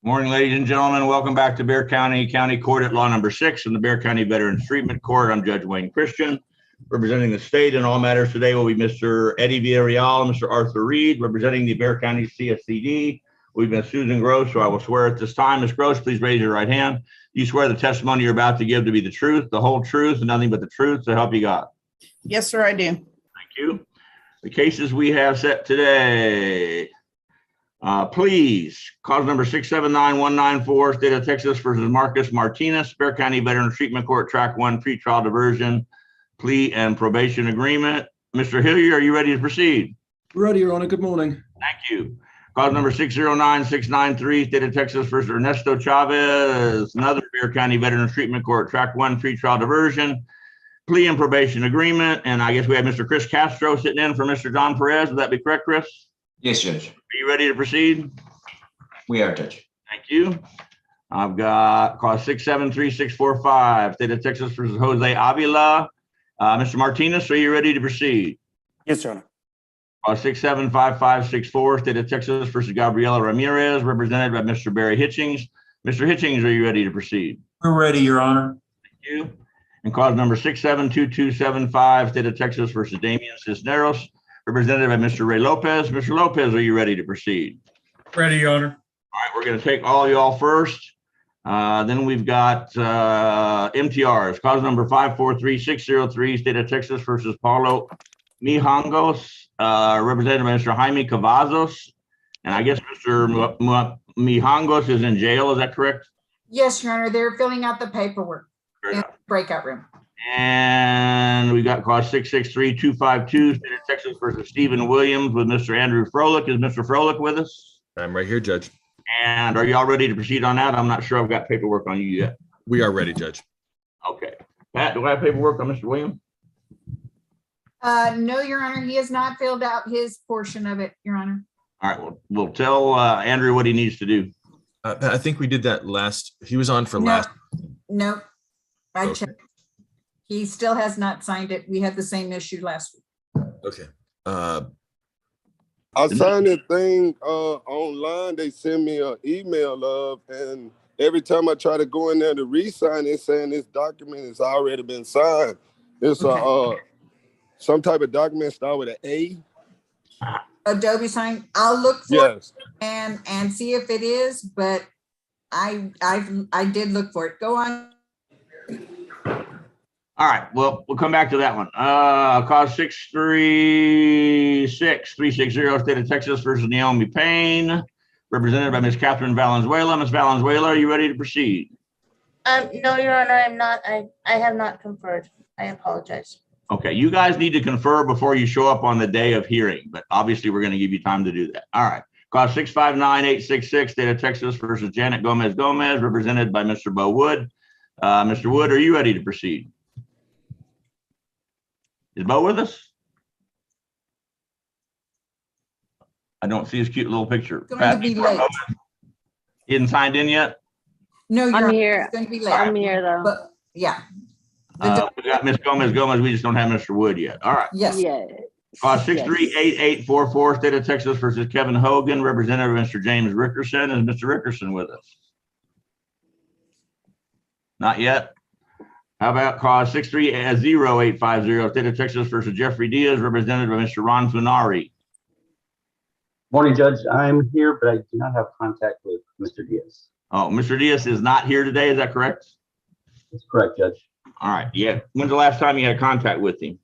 Morning, ladies and gentlemen. Welcome back to Bexar County Court at Law Number 6 in the Bexar County Veterans Treatment Court. I'm Judge Wayne Christian. Representing the state in all matters today will be Mr. Eddie Villarreal and Mr. Arthur Reed. Representing the Bexar County CSCD, we've been Susan Gross, so I will swear at this time. Ms. Gross, please raise your right hand. Do you swear the testimony you're about to give to be the truth, the whole truth, and nothing but the truth, so help you God? Yes, sir, I do. Thank you. The cases we have set today. Pleas, cause number 679194, State of Texas versus Marcus Martinez, Bexar County Veterans Treatment Court, Track 1, pretrial diversion, plea and probation agreement. Mr. Hillier, are you ready to proceed? Ready, Your Honor. Good morning. Thank you. Cause number 609693, State of Texas versus Ernesto Chavez, another Bexar County Veterans Treatment Court, Track 1, pretrial diversion, plea and probation agreement. And I guess we have Mr. Chris Castro sitting in for Mr. John Perez. Would that be correct, Chris? Yes, Judge. Are you ready to proceed? We are, Judge. Thank you. I've got cause 673645, State of Texas versus Jose Avila. Mr. Martinez, are you ready to proceed? Yes, Your Honor. Cause 675564, State of Texas versus Gabriela Ramirez, represented by Mr. Barry Hitchings. Mr. Hitchings, are you ready to proceed? We're ready, Your Honor. Thank you. And cause number 672275, State of Texas versus Damian Cisneros, represented by Mr. Ray Lopez. Mr. Lopez, are you ready to proceed? Ready, Your Honor. All right, we're going to take all y'all first. Then we've got MTRs, cause number 543603, State of Texas versus Paulo Mijangos, represented by Mr. Jaime Cavazos. And I guess Mr. Mijangos is in jail, is that correct? Yes, Your Honor, they're filling out the paperwork in the breakout room. And we got cause 663252, State of Texas versus Stephen Williams with Mr. Andrew Froelich. Is Mr. Froelich with us? I'm right here, Judge. And are y'all ready to proceed on that? I'm not sure I've got paperwork on you yet. We are ready, Judge. Okay. Pat, do I have paperwork on Mr. Williams? No, Your Honor, he has not filled out his portion of it, Your Honor. All right, well, we'll tell Andrew what he needs to do. I think we did that last. He was on for last. Nope. I Okay. checked. He still has not signed it. We had the same issue last week. Okay. I signed that thing online. They send me an email of, and every time I try to go in there to re-sign, it's saying this document has already been signed. It's some type of document start with an A. Adobe sign. I'll look for Yes. it and see if it is, but I did look for it. Go on. All right, well, we'll come back to that one. Cause 636360, State of Texas versus Naomi Payne, represented by Ms. Catherine Valenzuela. Ms. Valenzuela, are you ready to proceed? No, Your Honor, I'm not. I have not conferred. I apologize. Okay, you guys need to confer before you show up on the day of hearing, but obviously we're going to give you time to do that. All right. Cause 659866, State of Texas versus Janet Gomez, represented by Mr. Bo Wood. Mr. Wood, are you ready to proceed? Is Bo with us? I don't see his cute little picture. It's going to be late. He isn't signed in yet? No, Your I'm Honor, here. it's going to be late. I'm here though. But yeah. We got Ms. Gomez. We just don't have Mr. Wood yet. All right. Yes. Yeah. 638844, State of Texas versus Kevin Hogan, representative Mr. James Rickerson. Is Mr. Rickerson with us? Not yet. How about cause 630850, State of Texas versus Jeffrey Diaz, represented by Mr. Ron Funari. Morning, Judge. I'm here, but I do not have contact with Mr. Diaz. Oh, Mr. Diaz is not here today. Is that correct? That's correct, Judge. All right. Yeah. When's the last time you had contact with him?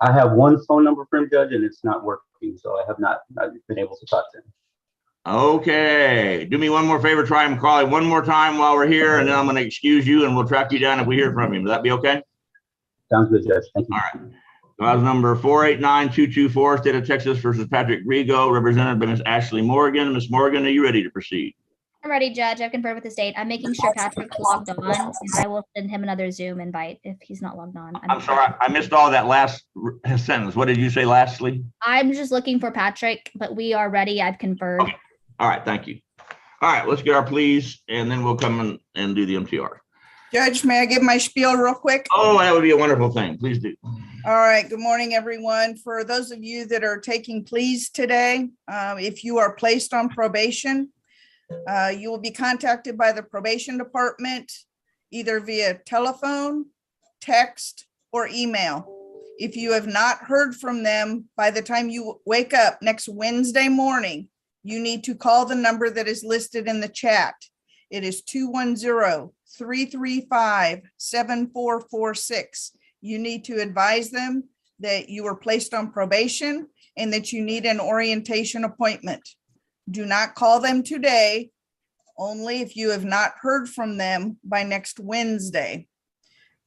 I have one phone number for him, Judge, and it's not working, so I have not been able to talk to him. Okay. Do me one more favor. Try and call him one more time while we're here, and then I'm going to excuse you, and we'll track you down if we hear from him. Would that be okay? Sounds good, Judge. Thank you. All right. Cause number 489224, State of Texas versus Patrick Grigo, represented by Ms. Ashley Morgan. Ms. Morgan, are you ready to proceed? I'm ready, Judge. I've conferred with the state. I'm making sure Patrick's logged on, and I will send him another Zoom invite if he's not logged on. I'm sorry, I missed all that last sentence. What did you say lastly? I'm just looking for Patrick, but we are ready. I've conferred. Okay. All right, thank you. All right, let's get our pleas, and then we'll come and do the MTR. Judge, may I give my spiel real quick? Oh, that would be a wonderful thing. Please do. All right. Good morning, everyone. For those of you that are taking pleas today, if you are placed on probation, You will be contacted by the probation department either via telephone, text, or email. If you have not heard from them by the time you wake up next Wednesday morning, you need to call the number that is listed in the chat. It is 210-335-7446. You need to advise them that you were placed on probation and that you need an orientation appointment. Do not call them today, only if you have not heard from them by next Wednesday.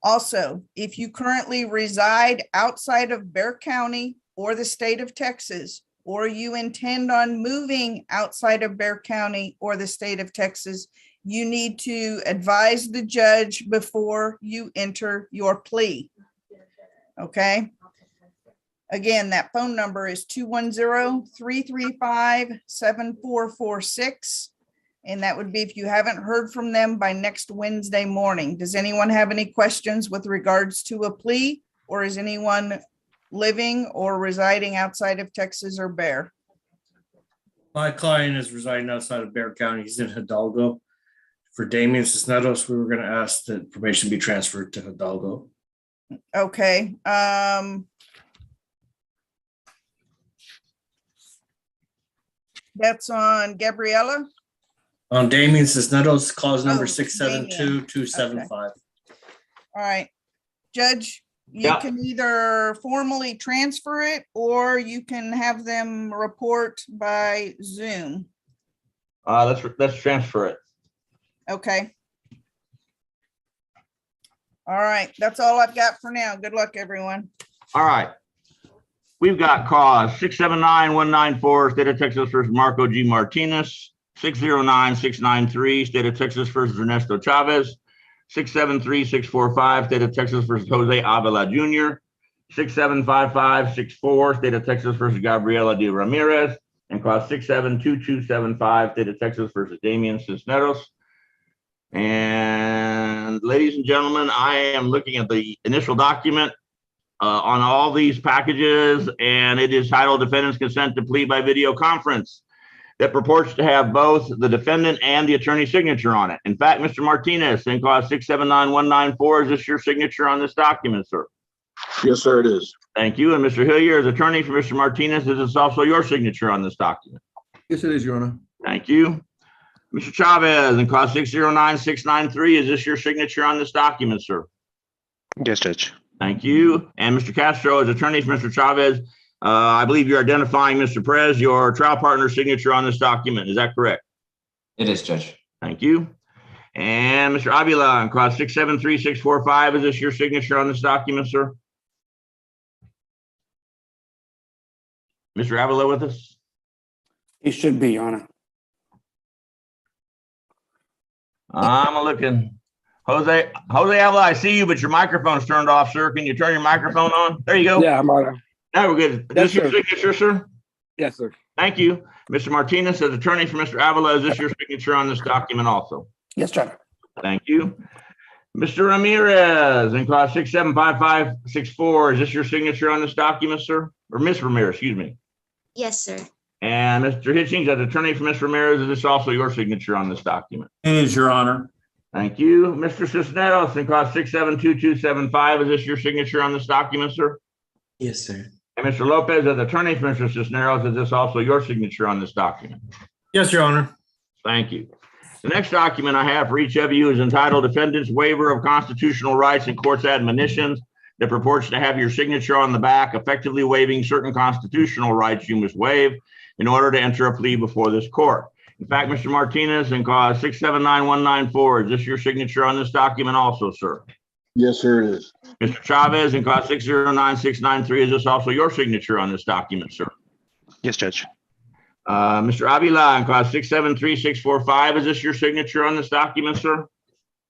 Also, if you currently reside outside of Bexar County or the state of Texas, or you intend on moving outside of Bexar County or the state of Texas, you need to advise the judge before you enter your plea. Okay? Again, that phone number is 210-335-7446. And that would be if you haven't heard from them by next Wednesday morning. Does anyone have any questions with regards to a plea, or is anyone living or residing outside of Texas or Bexar? My client is residing outside of Bexar County. He's in Hidalgo. For Damian Cisneros, we were going to ask that probation be transferred to Hidalgo. Okay. That's on Gabriella. On Damian Cisneros, cause number Oh, 672-275. All right, Judge, you Yeah. can either formally transfer it or you can have them report by Zoom. Let's transfer it. Okay. All right, that's all I've got for now. Good luck, everyone. All right. We've got cause 679-194, State of Texas versus Marco G. Martinez. 609-693, State of Texas versus Ernesto Chavez. 673-645, State of Texas versus Jose Avila Jr. 675564, State of Texas versus Gabriela de Ramirez. And cause 672275, State of Texas versus Damian Cisneros. And ladies and gentlemen, I am looking at the initial document on all these packages, and it is titled Defendant's Consent to Plea by Video Conference, that purports to have both the defendant and the attorney's signature on it. In fact, Mr. Martinez, in clause 679-194, is this your signature on this document, sir? Yes, sir, it is. Thank you. And Mr. Hillier, as attorney for Mr. Martinez, is this also your signature on this document? Yes, it is, Your Honor. Thank you. Mr. Chavez, in clause 609-693, is this your signature on this document, sir? Yes, Judge. Thank you. And Mr. Castro, as attorney for Mr. Chavez, I believe you're identifying, Mr. Perez, your trial partner's signature on this document. Is that correct? It is, Judge. Thank you. And Mr. Avila, on clause 673-645, is this your signature on this document, sir? Mr. Avila with us? He should be, Your Honor. I'm looking. Jose Avila, I see you, but your microphone's turned off, sir. Can you turn your microphone on? There you go. Yeah, I'm on. Now we're good. Is this your signature, sir? Yes, sir. Thank you. Mr. Martinez, as attorney for Mr. Avila, is this your signature on this document also? Yes, Judge. Thank you. Mr. Ramirez, in clause 675564, is this your signature on this document, sir? Or Ms. Ramirez, excuse me. Yes, sir. And Mr. Hitchings, as attorney for Ms. Ramirez, is this also your signature on this document? It is, Your Honor. Thank you. Mr. Cisneros, in clause 672-275, is this your signature on this document, sir? Yes, sir. And Mr. Lopez, as attorney for Mr. Cisneros, is this also your signature on this document? Yes, Your Honor. Thank you. The next document I have for each of you is entitled Defendant's Waiver of Constitutional Rights and Court's Admonitions, that purports to have your signature on the back, effectively waiving certain constitutional rights you must waive in order to enter a plea before this court. In fact, Mr. Martinez, in clause 679194, is this your signature on this document also, sir? Yes, sir, it is. Mr. Chavez, in clause 609693, is this also your signature on this document, sir? Yes, Judge. Mr. Avila, in clause 673645, is this your signature on this document, sir?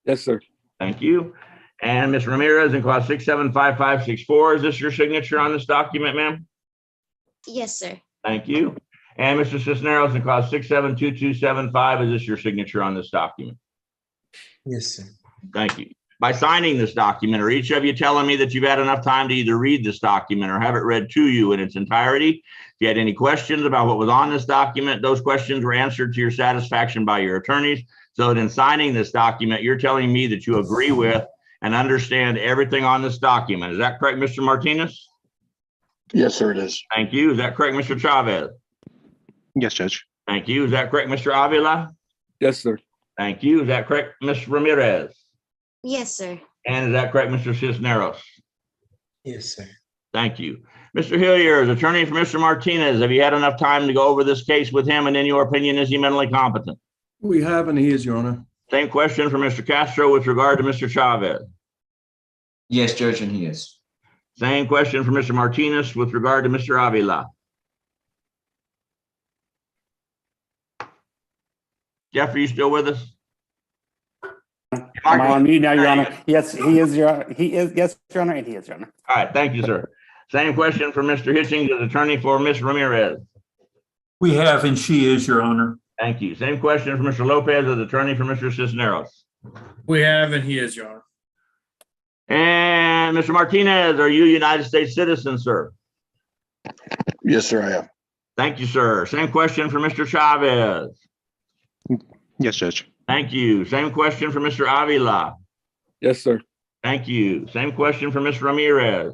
Yes, sir. Thank you. And Ms. Ramirez, in clause 675564, is this your signature on this document, ma'am? Yes, sir. Thank you. And Mr. Cisneros, in clause 672275, is this your signature on this document? Yes, sir. Thank you. by signing this document? Are each of you telling me that you've had enough time to either read this document or have it read to you in its entirety? If you had any questions about what was on this document, those questions were answered to your satisfaction by your attorneys. So that in signing this document, you're telling me that you agree with and understand everything on this document. Is that correct, Mr. Martinez? Yes, sir, it is. Thank you. Is that correct, Mr. Chavez? Yes, Judge. Thank you. Is that correct, Mr. Avila? Yes, sir. Thank you. Is that correct, Ms. Ramirez? Yes, sir. And is that correct, Mr. Cisneros? Yes, sir. Thank you. Mr. Hillier, as attorney for Mr. Martinez, have you had enough time to go over this case with him? And in your opinion, is he mentally competent? We have, and he is, Your Honor. Same question for Mr. Castro with regard to Mr. Chavez. Yes, Judge, and he is. Same question for Mr. Martinez with regard to Mr. Avila. Jeff, are you still with us? Am I on mute now, Your Honor? Yes, he is, yes, Your Honor, and he is, Your Honor. All right, thank you, sir. Same question for Mr. Hitchings as attorney for Ms. Ramirez. We have, and she is, Your Honor. Thank you. Same question for Mr. Lopez as attorney for Mr. Cisneros. We have, and he is, Your Honor. And Mr. Martinez, are you a United States citizen, sir? Yes, sir, I am. Thank you, sir. Same question for Mr. Chavez. Yes, Judge. Thank you. Same question for Mr. Avila. Yes, sir. Thank you. Same question for Ms. Ramirez.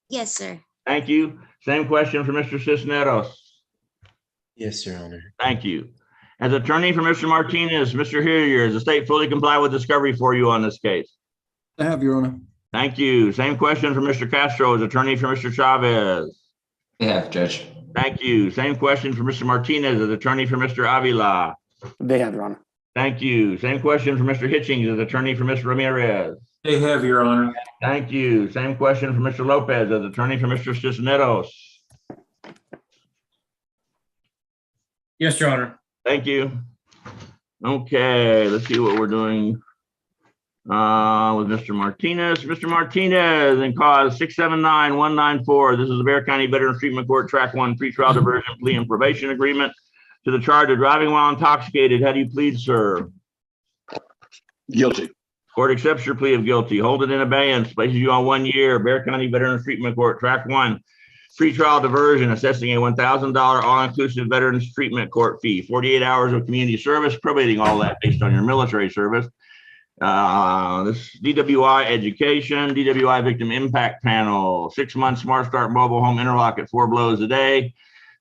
Yes, sir. Thank you. Same question for Mr. Cisneros. Yes, Your Honor. Thank you. As attorney for Mr. Martinez, Mr. Hillier, does the state fully comply with discovery for you on this case? I have, Your Honor. Thank you. Same question for Mr. Castro as attorney for Mr. Chavez. They have, Judge. Thank you. Same question for Mr. Martinez as attorney for Mr. Avila. They have, Your Honor. Thank you. Same question for Mr. Hitchings as attorney for Ms. Ramirez. They have, Your Honor. Thank you. Same question for Mr. Lopez as attorney for Mr. Cisneros. Yes, Your Honor. Thank you. Okay, let's see what we're doing with Mr. Martinez. Mr. Martinez in cause 679-194. This is the Bexar County Veterans Treatment Court Track 1 pretrial diversion plea and probation agreement to the charge of driving while intoxicated. How do you plead, sir? Guilty. Court accepts your plea of guilty. Hold it in abeyance. Places you on 1 year. Bexar County Veterans Treatment Court Track 1 pretrial diversion, assessing a $1,000 all-inclusive veterans treatment court fee, 48 hours of community service, probating all that based on your military service. This DWI education, DWI victim impact panel, 6 months Smart Start mobile home interlock at 4 blows a day,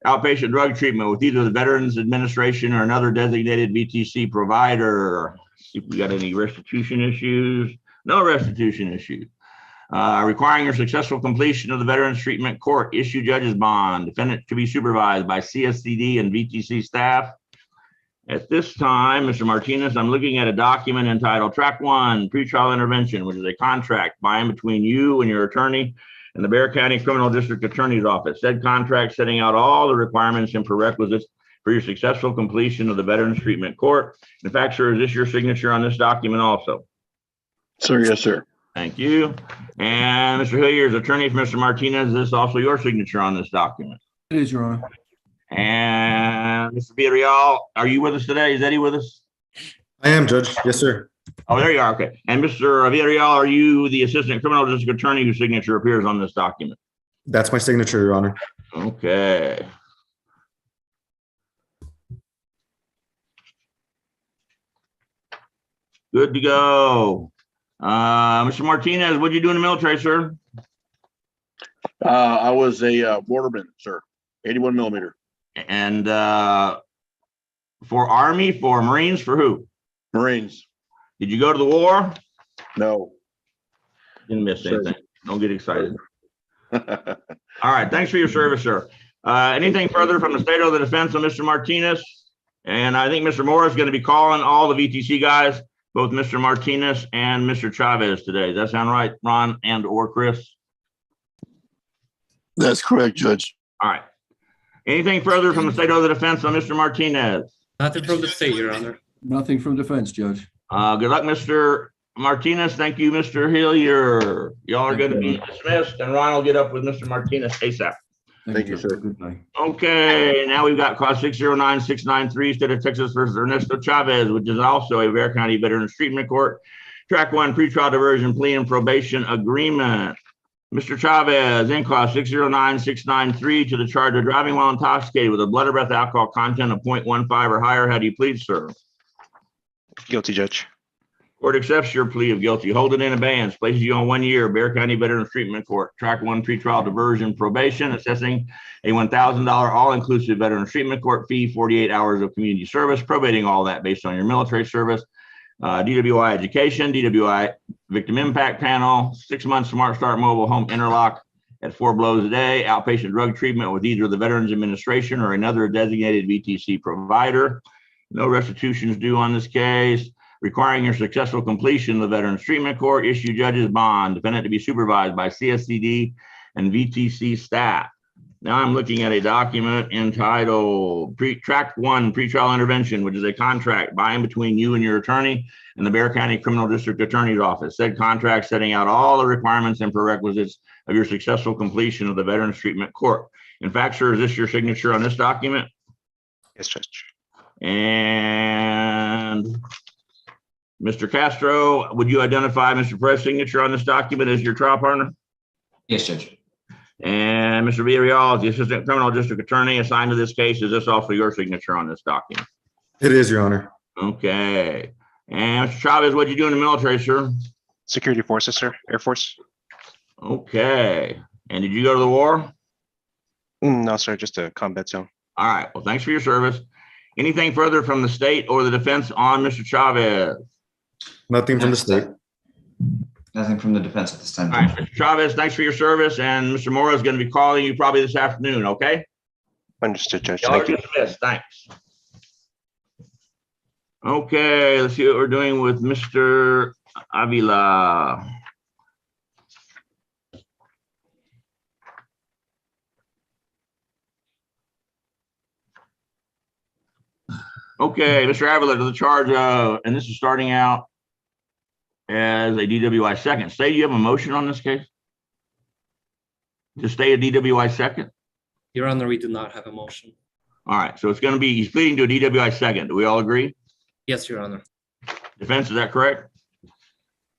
outpatient drug treatment with either the Veterans Administration or another designated VTC provider. See if we got any restitution issues. No restitution issues. Requiring your successful completion of the Veterans Treatment Court issue judge's bond, defendant to be supervised by CSCD and VTC staff. At this time, Mr. Martinez, I'm looking at a document entitled Track 1 Pretrial Intervention, which is a contract by and between you and your attorney and the Bexar County Criminal District Attorney's Office. Said contract setting out all the requirements and prerequisites for your successful completion of the Veterans Treatment Court. In fact, sir, is this your signature on this document also? Sir, yes, sir. Thank you. And Mr. Hillier, as attorney for Mr. Martinez, is this also your signature on this document? It is, Your Honor. And Mr. Villarreal, are you with us today? Is Eddie with us? I am, Judge. Yes, sir. Oh, there you are. Okay. And Mr. Villarreal, are you the assistant criminal district attorney whose signature appears on this document? That's my signature, Your Honor. Okay. Good to go. Mr. Martinez, what did you do in the military, sir? I was a borderman, sir. 81 millimeter. And for Army, for Marines, for who? Marines. Did you go to the war? No. Didn't miss Sir. anything. Don't get excited. All right. Thanks for your service, sir. Anything further from the state or the defense on Mr. Martinez? And I think Mr. Moore is going to be calling all the VTC guys, both Mr. Martinez and Mr. Chavez today. Does that sound right, Ron and or Chris? That's correct, Judge. All right. Anything further from the state or the defense on Mr. Martinez? Nothing from the state, Your Honor. Nothing from defense, Judge. Good luck, Mr. Martinez. Thank you, Mr. Hillier. Y'all are going to be dismissed, and Ron will get up with Mr. Martinez ASAP. Thank you, Judge. sir. Have a Good night. Okay, now we've got cause 609693, State of Texas versus Ernesto Chavez, which is also a Bexar County Veterans Treatment Court. Track 1, pretrial diversion, plea and probation agreement. Mr. Chavez, in cause 609693 to the charge of driving while intoxicated with a blood or breath alcohol content of 0.15 or higher. How do you plead, sir? Guilty, Judge. Court accepts your plea of guilty. Hold it in abeyance. Places you on 1 year. Bexar County Veterans Treatment Court. Track 1, pretrial diversion probation, assessing a $1,000 all-inclusive Veterans Treatment Court fee, 48 hours of community service, probating all that based on your military service. DWI education, DWI victim impact panel, 6 months Smart Start mobile home interlock at 4 blows a day, outpatient drug treatment with either the Veterans Administration or another designated VTC provider. No restitutions due on this case. Requiring your successful completion of the Veterans Treatment Court, issue judge's bond, defendant to be supervised by CSCD and VTC staff. Now I'm looking at a document entitled Track 1 Pretrial Intervention, which is a contract by and between you and your attorney and the Bexar County Criminal District Attorney's Office. Said contract setting out all the requirements and prerequisites of your successful completion of the Veterans Treatment Court. In fact, sir, is this your signature on this document? Yes, Judge. And Mr. Castro, would you identify Mr. Perez's signature on this document as your trial partner? Yes, Judge. And Mr. Villarreal, the Assistant Criminal District Attorney assigned to this case, is this also your signature on this document? It is, Your Honor. Okay. And Mr. Chavez, what'd you do in the military, sir? Security forces, sir. Air Force. Okay. And did you go to the war? No, sir. Just a combat zone. All right. Well, thanks for your service. Anything further from the state or the defense on Mr. Chavez? Nothing from the state. Nothing from the defense at this time. All right, Mr. Chavez, thanks for your service. And Mr. Mora is going to be calling you probably this afternoon, okay? Understood, Judge. Y'all are Thank you. dismissed. Thanks. Okay, let's see what we're doing with Mr. Avila. Okay, Mr. Avila, to the charge of, and this is starting out as a DWI second. Say you have a motion on this case? To stay a DWI second? Your Honor, we do not have a motion. All right, so it's going to be, he's pleading to a DWI second. Do we all agree? Yes, Your Honor. Defense, is that correct?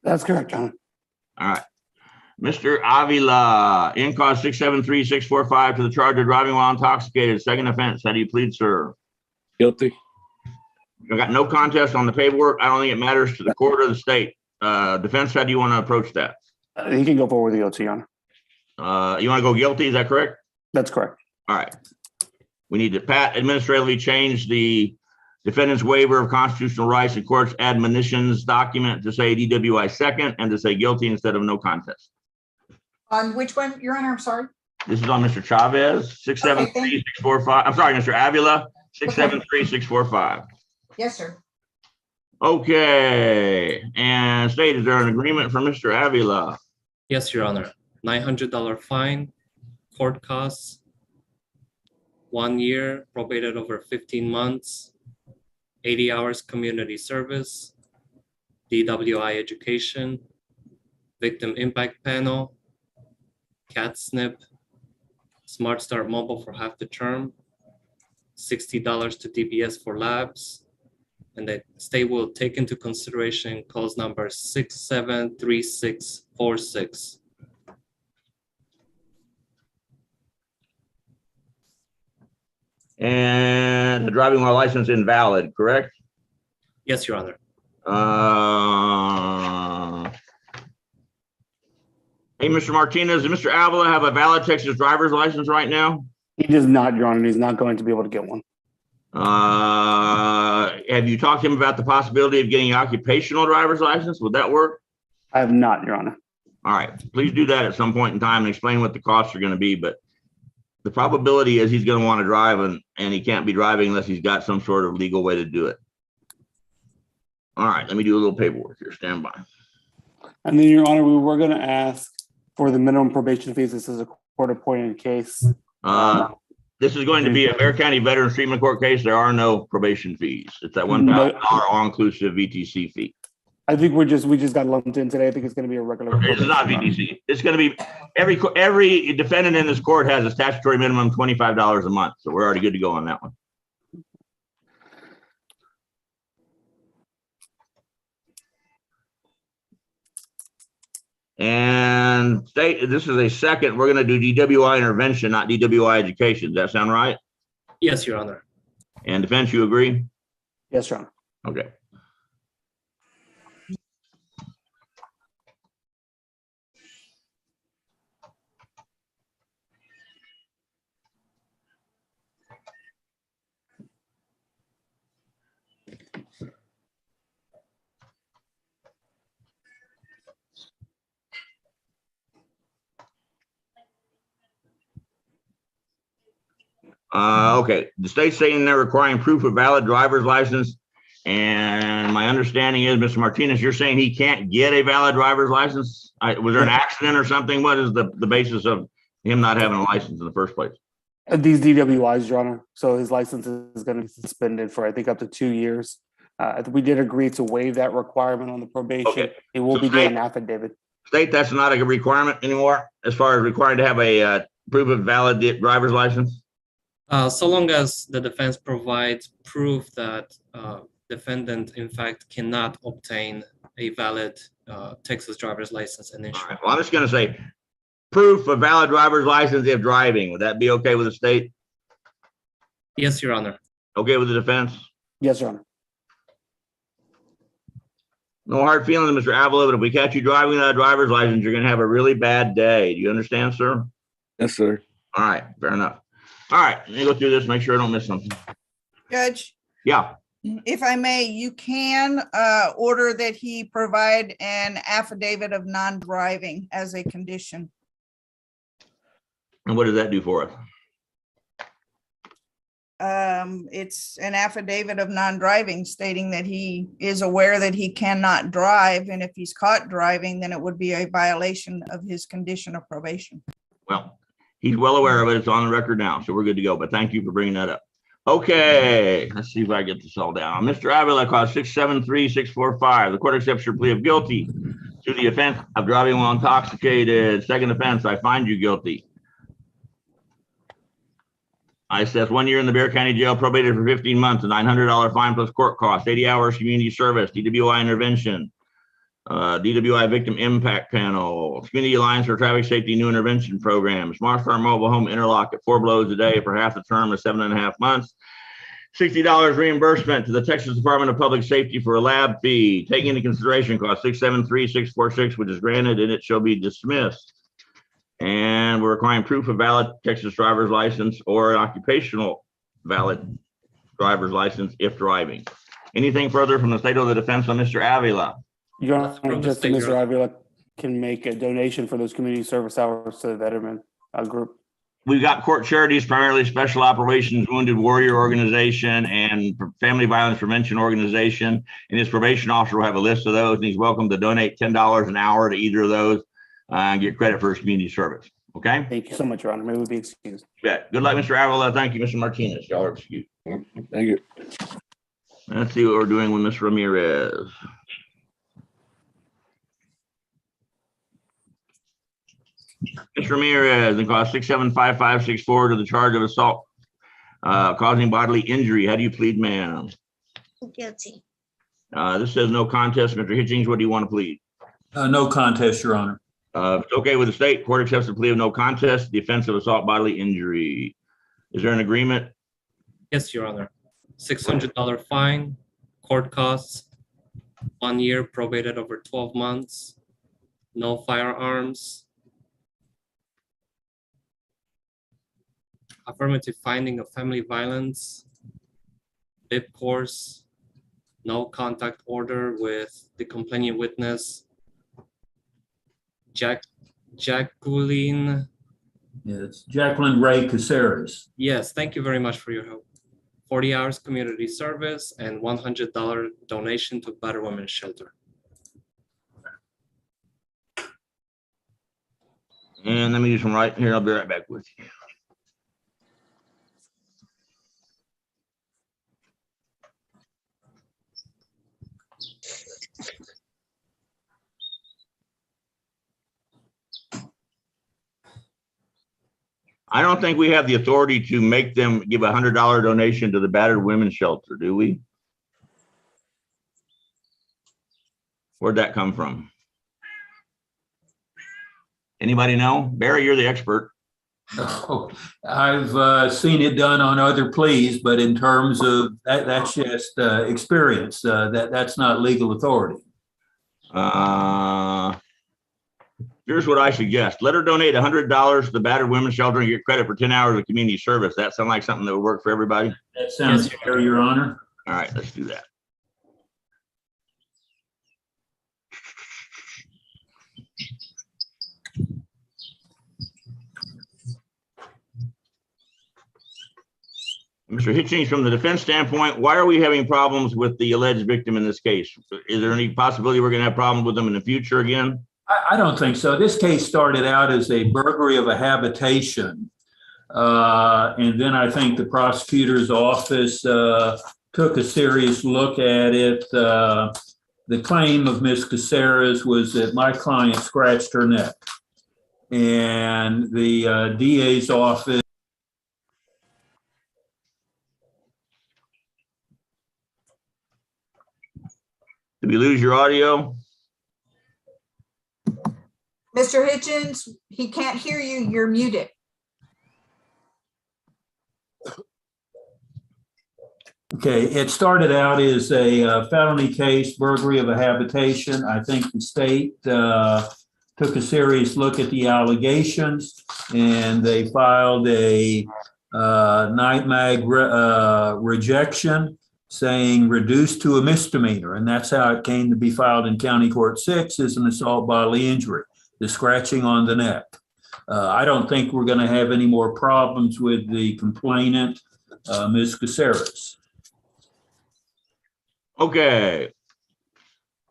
That's correct, John. All right. Mr. Avila, in cause 673-645 to the charge of driving while intoxicated, second offense. How do you plead, sir? Guilty. I got no contest on the paperwork. I don't think it matters to the court or the state. Defense, how do you want to approach that? He can go forward with guilty, Your Honor. You want to go guilty? Is that correct? That's correct. All right. We need to, Pat, administratively change the defendant's waiver of constitutional rights and court's admonitions document to say DWI second and to say guilty instead of no contest. On which one, Your Honor? I'm sorry. This is on Mr. Chavez, 673-645. I'm sorry, Mr. Avila, 673-645. Yes, sir. Okay. And state, is there an agreement for Mr. Avila? Yes, Your Honor. $900 fine, court costs, 1 year, probated over 15 months, 80 hours community service, DWI education, victim impact panel, CAT SNP, Smart Start mobile for half the term, $60 to DBS for labs, and the state will take into consideration clause number 673646. And the driving while license invalid, correct? Yes, Your Honor. Hey, Mr. Martinez, does Mr. Avila have a valid Texas driver's license right now? He does not, Your Honor. He's not going to be able to get one. Have you talked to him about the possibility of getting an occupational driver's license? Would that work? I have not, Your Honor. All right, please do that at some point in time and explain what the costs are going to be. But the probability is he's going to want to drive and he can't be driving unless he's got some sort of legal way to do it. All right, let me do a little paperwork here. Stand by. And then, Your Honor, we were going to ask for the minimum probation fees. This is a court-appointed case. This is going to be a Bexar County Veterans Treatment Court case. There are no probation fees. It's that $1,000 all-inclusive VTC fee. I think we just got lumped in today. I think it's going to be a regular. It's not VDC. It's going to be every defendant in this court has a statutory minimum $25 a month. So we're already good to go on that one. And state, this is a second, we're going to do DWI intervention, not DWI education. Does that sound right? Yes, Your Honor. And defense, you agree? Yes, Your Honor. Okay. Okay, the state's saying they're requiring proof of valid driver's license. And my understanding is, Mr. Martinez, you're saying he can't get a valid driver's license? Was there an accident or something? What is the basis of him not having a license in the first place? These DWIs, Your Honor. So his license is going to be suspended for, I think, up to 2 years. We did agree to waive that requirement on the probation. Okay. He will So be doing an affidavit. State, that's not a requirement anymore as far as required to have a proof of valid driver's license? So long as the defense provides proof that defendant, in fact, cannot obtain a valid Texas driver's license and insurance. All right, well, I'm just going to say proof of valid driver's license if driving. Would that be okay with the state? Yes, Your Honor. Okay with the defense? Yes, Your Honor. No hard feelings, Mr. Avila, but if we catch you driving without a driver's license, you're going to have a really bad day. Do you understand, sir? Yes, sir. All right, fair enough. All right, let me go through this, make sure I don't miss something. Judge, Yeah, if I may, you can order that he provide an affidavit of non-driving as a condition. and what does that do for us? It's an affidavit of non-driving stating that he is aware that he cannot drive, and if he's caught driving, then it would be a violation of his condition of probation. Well, he's well aware of it. It's on the record now, so we're good to go. But thank you for bringing that up. Okay, let's see if I get this all down. Mr. Avila, cause 673-645. The court accepts your plea of guilty to the offense of driving while intoxicated. Second offense, I find you guilty. I assess 1 year in the Bexar County Jail, probated for 15 months, a $900 fine plus court costs, 80 hours community service, DWI intervention, DWI victim impact panel, Community Alliance for Traffic Safety New Intervention Program, Smart Start Mobile Home Interlock at 4 blows a day for half the term of 7.5 months, $60 reimbursement to the Texas Department of Public Safety for a lab fee, taking into consideration cost 673-646, which is granted and it shall be dismissed. And we're requiring proof of valid Texas driver's license or occupational valid driver's license if driving. Anything further from the state of the defense on Mr. Avila? Your Honor, just Mr. Avila can make a donation for those community service hours to the veteran group. We've got court charities, primarily Special Operations Wounded Warrior Organization and Family Violence Prevention Organization. And his probation officer will have a list of those, and he's welcome to donate $10 an hour to either of those and get credit for his community service. Okay? Thank you so much, Your Honor. May we be excused. Yeah. Good luck, Mr. Avila. Thank you, Mr. Martinez. Y'all are excused. Thank you. Let's see what we're doing with Ms. Ramirez. Ms. Ramirez, and cause 675-564 to the charge of assault causing bodily injury. How do you plead, ma'am? Guilty. This says no contest. Mr. Hitchings, what do you want to plead? No contest, Your Honor. It's okay with the state. Court accepts the plea of no contest, the offense of assault bodily injury. Is there an agreement? Yes, Your Honor. $600 fine, court costs, 1 year probated over 12 months, no firearms, affirmative finding of family violence, BIP course, no contact order with the complaining witness, Jacqueline. Yes, Jacqueline Ray Caceres. Yes, thank you very much for your help. 40 hours community service and $100 donation to Better Women's Shelter. And let me do some right here. I'll be right back with you. I don't think we have the authority to make them give $100 donation to the battered women's shelter, do we? Where'd that come from? Anybody know? Barry, you're the expert. Oh, I've seen it done on other pleas, but in terms of that, that's just experience. That's not legal authority. Here's what I suggest. Let her donate $100 to the battered women's shelter and get credit for 10 hours of community service. That sound like something that would work for everybody? That sounds fair, Your Honor. All right, let's do that. Mr. Hitchings, from the defense standpoint, why are we having problems with the alleged victim in this case? Is there any possibility we're going to have problems with them in the future again? I don't think so. This case started out as a burglary of a habitation. And then I think the prosecutor's office took a serious look at it. The claim of Ms. Caceres was that my client scratched her neck. And the DA's office. Did we lose your audio? Mr. Hitchens, he can't hear you. You're muted. Okay, it started out as a felony case, burglary of a habitation. I think the state took a serious look at the allegations, and they filed a night mag rejection saying reduced to a misdemeanor. And that's how it came to be filed in County Court 6 as an assault bodily injury, the scratching on the neck. I don't think we're going to have any more problems with the complainant, Ms. Caceres. Okay.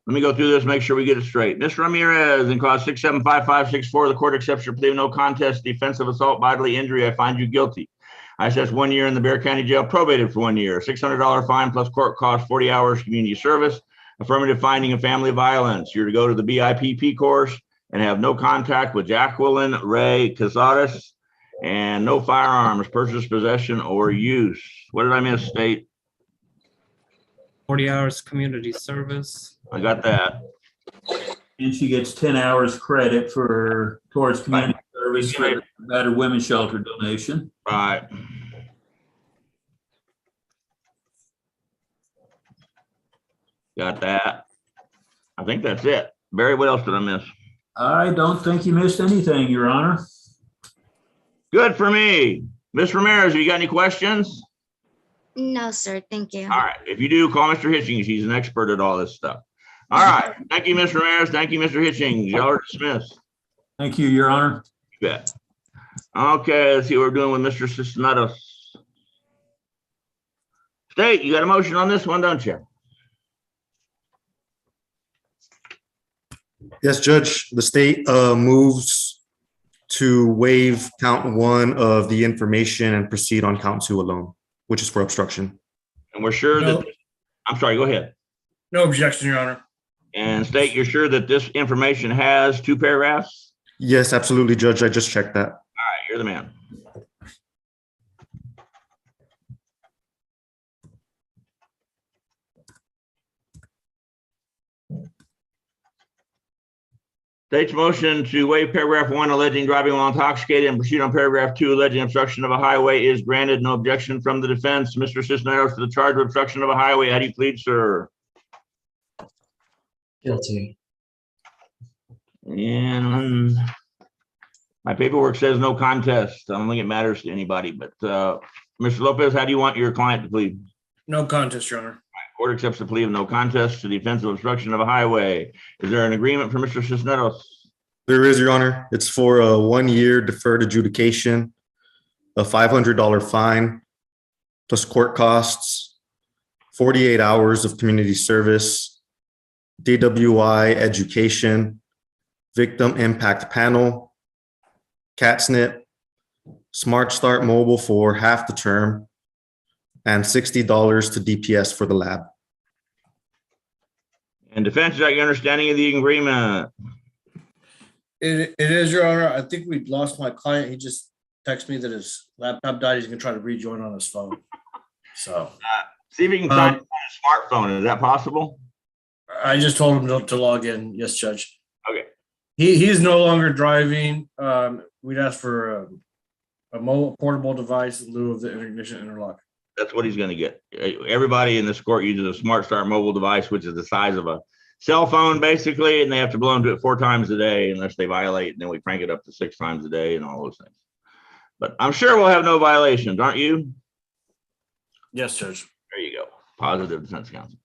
Let me go through this, make sure we get it straight. Ms. Ramirez, in clause 675564, the court accepts your plea of no contest, defense of assault bodily injury. I find you guilty. I assess 1 year in the Bexar County Jail, probated for 1 year, $600 fine plus court cost, 40 hours community service, affirmative finding of family violence. You're to go to the BIPP course and have no contact with Jacqueline Ray Casares and no firearms, purchase, possession, or use. What did I miss, State? 40 hours community service. I got that. And she gets 10 hours credit towards community service for the battered women's shelter donation. Right. Got that. I think that's it. Barry, what else did I miss? I don't think you missed anything, Your Honor. Good for me. Ms. Ramirez, have you got any questions? No, sir. Thank you. All right. If you do, call Mr. Hitchings. He's an expert at all this stuff. All right. Thank you, Ms. Ramirez. Thank you, Mr. Hitchings. Y'all are dismissed. Thank you, Your Honor. You bet. Okay, let's see what we're doing with Mr. Cisneros. State, you got a motion on this one, don't you? Yes, Judge, the state moves to waive count 1 of the information and proceed on count 2 alone, which is for obstruction. And we're sure No. that, I'm sorry, go ahead. No objection, Your Honor. And State, you're sure that this information has 2 paragraphs? Yes, absolutely, Judge. I just checked that. All right, you're the man. State's motion to waive paragraph 1 alleging driving while intoxicated and proceed on paragraph 2 alleging obstruction of a highway is granted. No objection from the defense. Mr. Cisneros, to the charge of obstruction of a highway. How do you plead, sir? Guilty. And my paperwork says no contest. I don't think it matters to anybody, but Mr. Lopez, how do you want your client to plead? No contest, Your Honor. Court accepts the plea of no contest to the offense of obstruction of a highway. Is there an agreement for Mr. Cisneros? There is, Your Honor. It's for a 1 year deferred adjudication, a $500 fine, plus court costs, 48 hours of community service, DWI education, victim impact panel, CATSNIP, Smart Start Mobile for half the term, and $60 to DPS for the lab. And defense, is that your understanding of the agreement? It is, Your Honor. I think we lost my client. He just texted me that his laptop died. He's gonna try to rejoin on his phone. So See if you can sign in on a smartphone. Is that possible? I just told him to log in. Yes, Judge. Okay. He's no longer driving. We'd ask for a mobile portable device in lieu of the ignition interlock. That's what he's going to get. Everybody in this court uses a Smart Start mobile device, which is the size of a cell phone, basically, and they have to blow into it 4 times a day unless they violate, and then we crank it up to 6 times a day and all those things. But I'm sure we'll have no violations, aren't you? Yes, Judge. There you go. Positive defense counsel.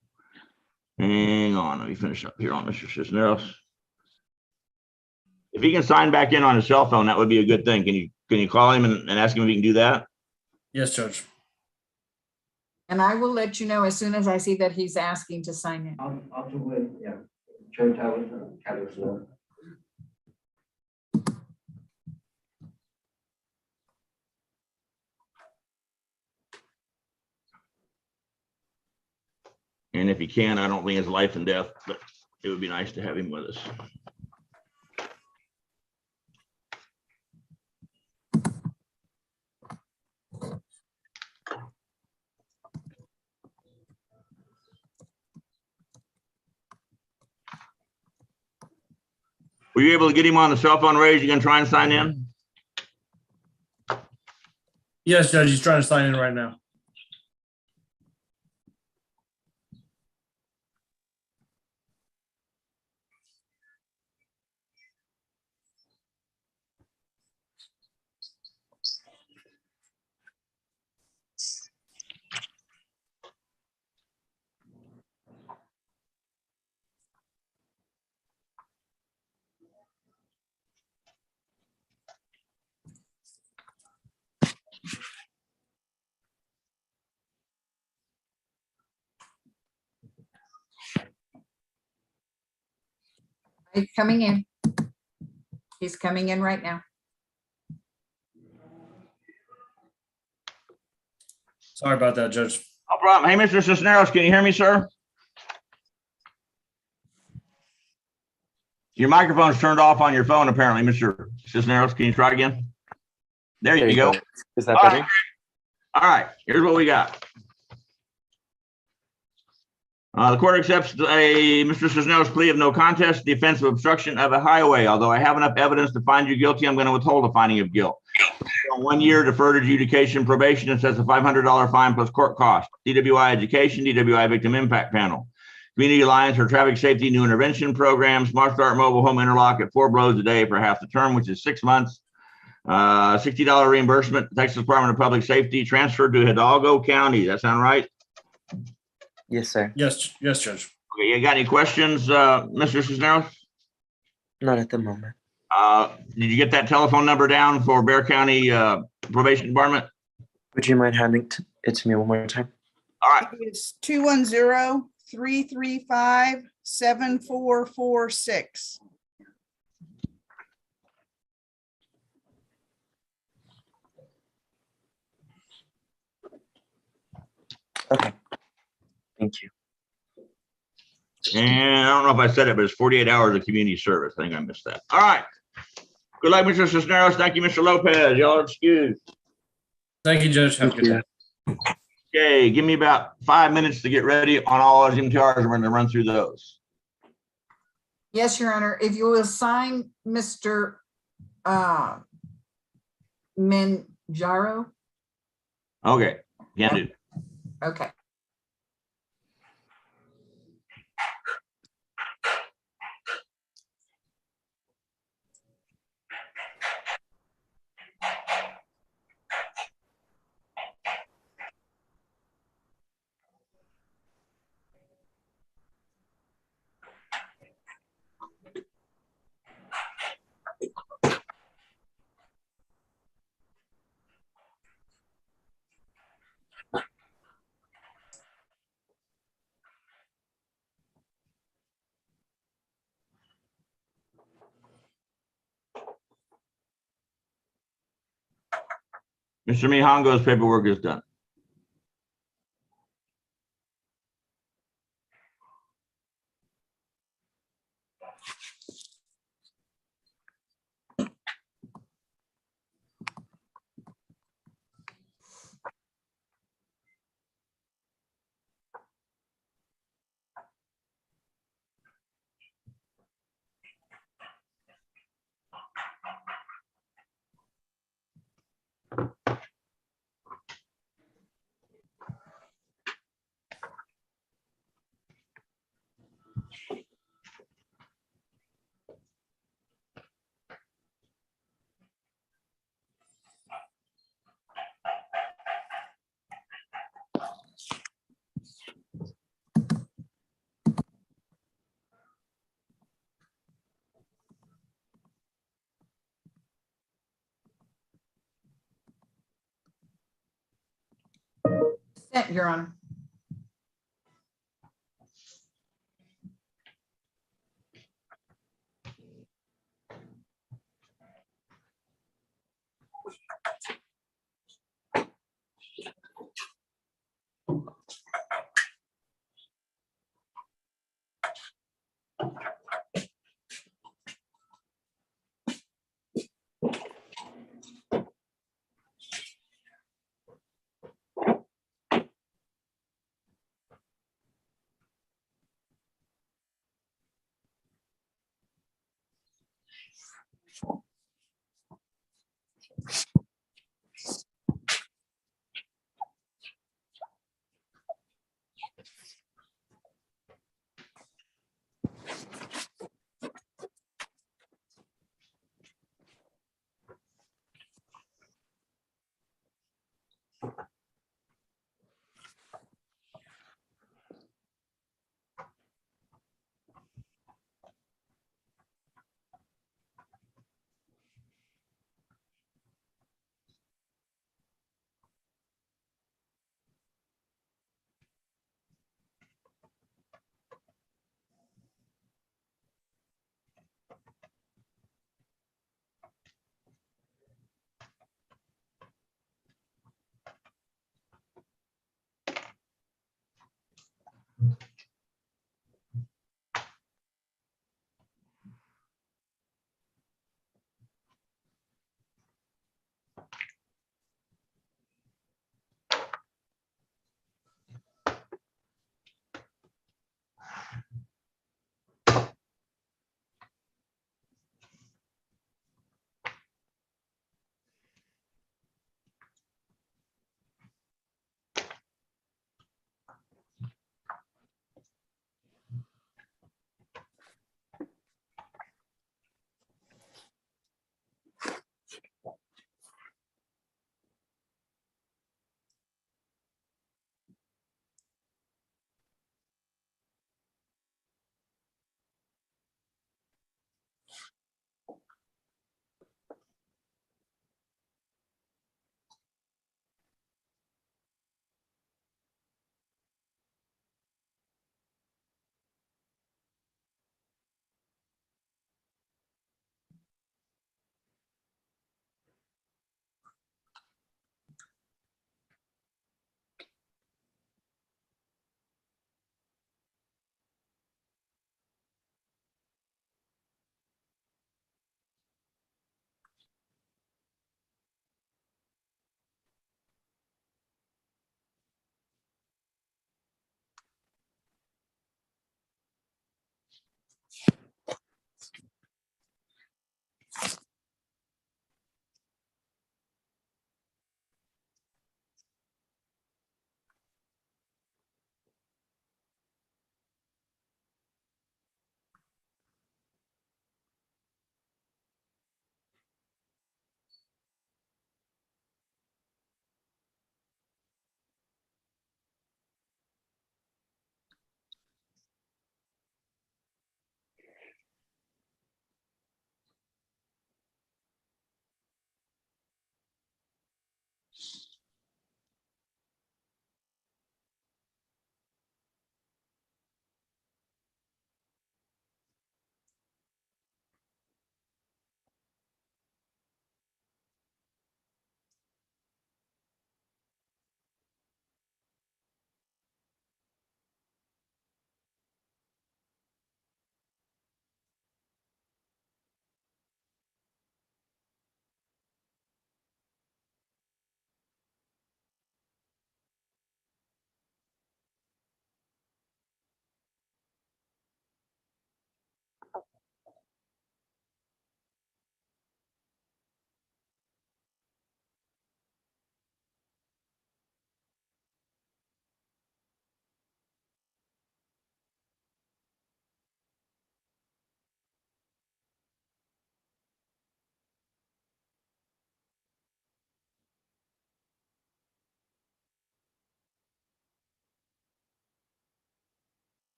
Hang on, let me finish up here on Mr. Cisneros. If he can sign back in on his cell phone, that would be a good thing. Can you call him and ask him if he can do that? Yes, Judge. And I will let you know as soon as I see that he's asking to sign in. I'll do it, yeah. Turn towers. And if he can, I don't think it's life and death, but it would be nice to have him with us. Were you able to get him on the cell phone, Ray? You gonna try and sign in? Yes, Judge. He's trying to sign in right now. He's coming in. He's coming in right now. Sorry about that, Judge. No problem. Hey, Mr. Cisneros, can you hear me, sir? Your microphone's turned off on your phone, apparently, Mr. Cisneros. Can you try again? There you go. Is that All better? right. All right, here's what we got. The court accepts Mr. Cisneros' plea of no contest, the offense of obstruction of a highway. Although I have enough evidence to find you guilty, I'm going to withhold the finding of guilt. 1 year deferred adjudication probation and sets a $500 fine plus court cost. DWI education, DWI victim impact panel. Community Alliance for Traffic Safety New Intervention Program, Smart Start mobile home interlock at 4 blows a day for half the term, which is 6 months. $60 reimbursement, Texas Department of Public Safety, transferred to Hidalgo County. That sound right? Yes, sir. Yes, yes, Judge. Okay, you got any questions, Mr. Cisneros? Not at the moment. Did you get that telephone number down for Bear County Probation Department? Would you mind handing it to me one more time? All right. It's 210-335-7446. Okay. Thank you. And I don't know if I said it, but it's 48 hours of community service. I think I missed that. All right. Good luck, Mr. Cisneros. Thank you, Mr. Lopez. Y'all are excused. Thank you, Judge. Have a good day. Okay, give me about 5 minutes to get ready on all our MTRs. We're going to run through those. Yes, Your Honor. If you will sign Mr. Manjaro. Okay, can do. Okay. Mr. Mihango's paperwork is done. Consent, Your Honor.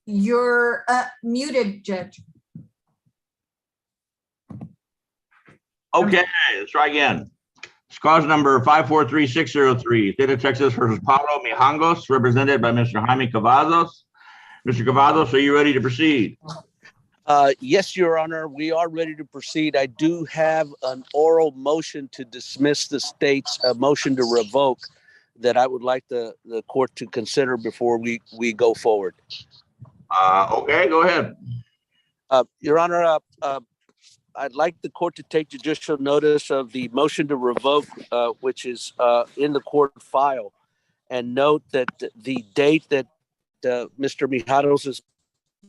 You're muted, Judge. Okay, let's try again. It's cause number 543603, State of Texas versus Pablo Mijangos, represented by Mr. Jaime Cavazos. Mr. Cavazos, are you ready to proceed? Yes, Your Honor, we are ready to proceed. I do have an oral motion to dismiss the state's motion to revoke that I would like the court to consider before we go forward. Okay, go ahead. Your Honor, I'd like the court to take judicial notice of the motion to revoke, which is in the court file, and note that the date that Mr. Mijados'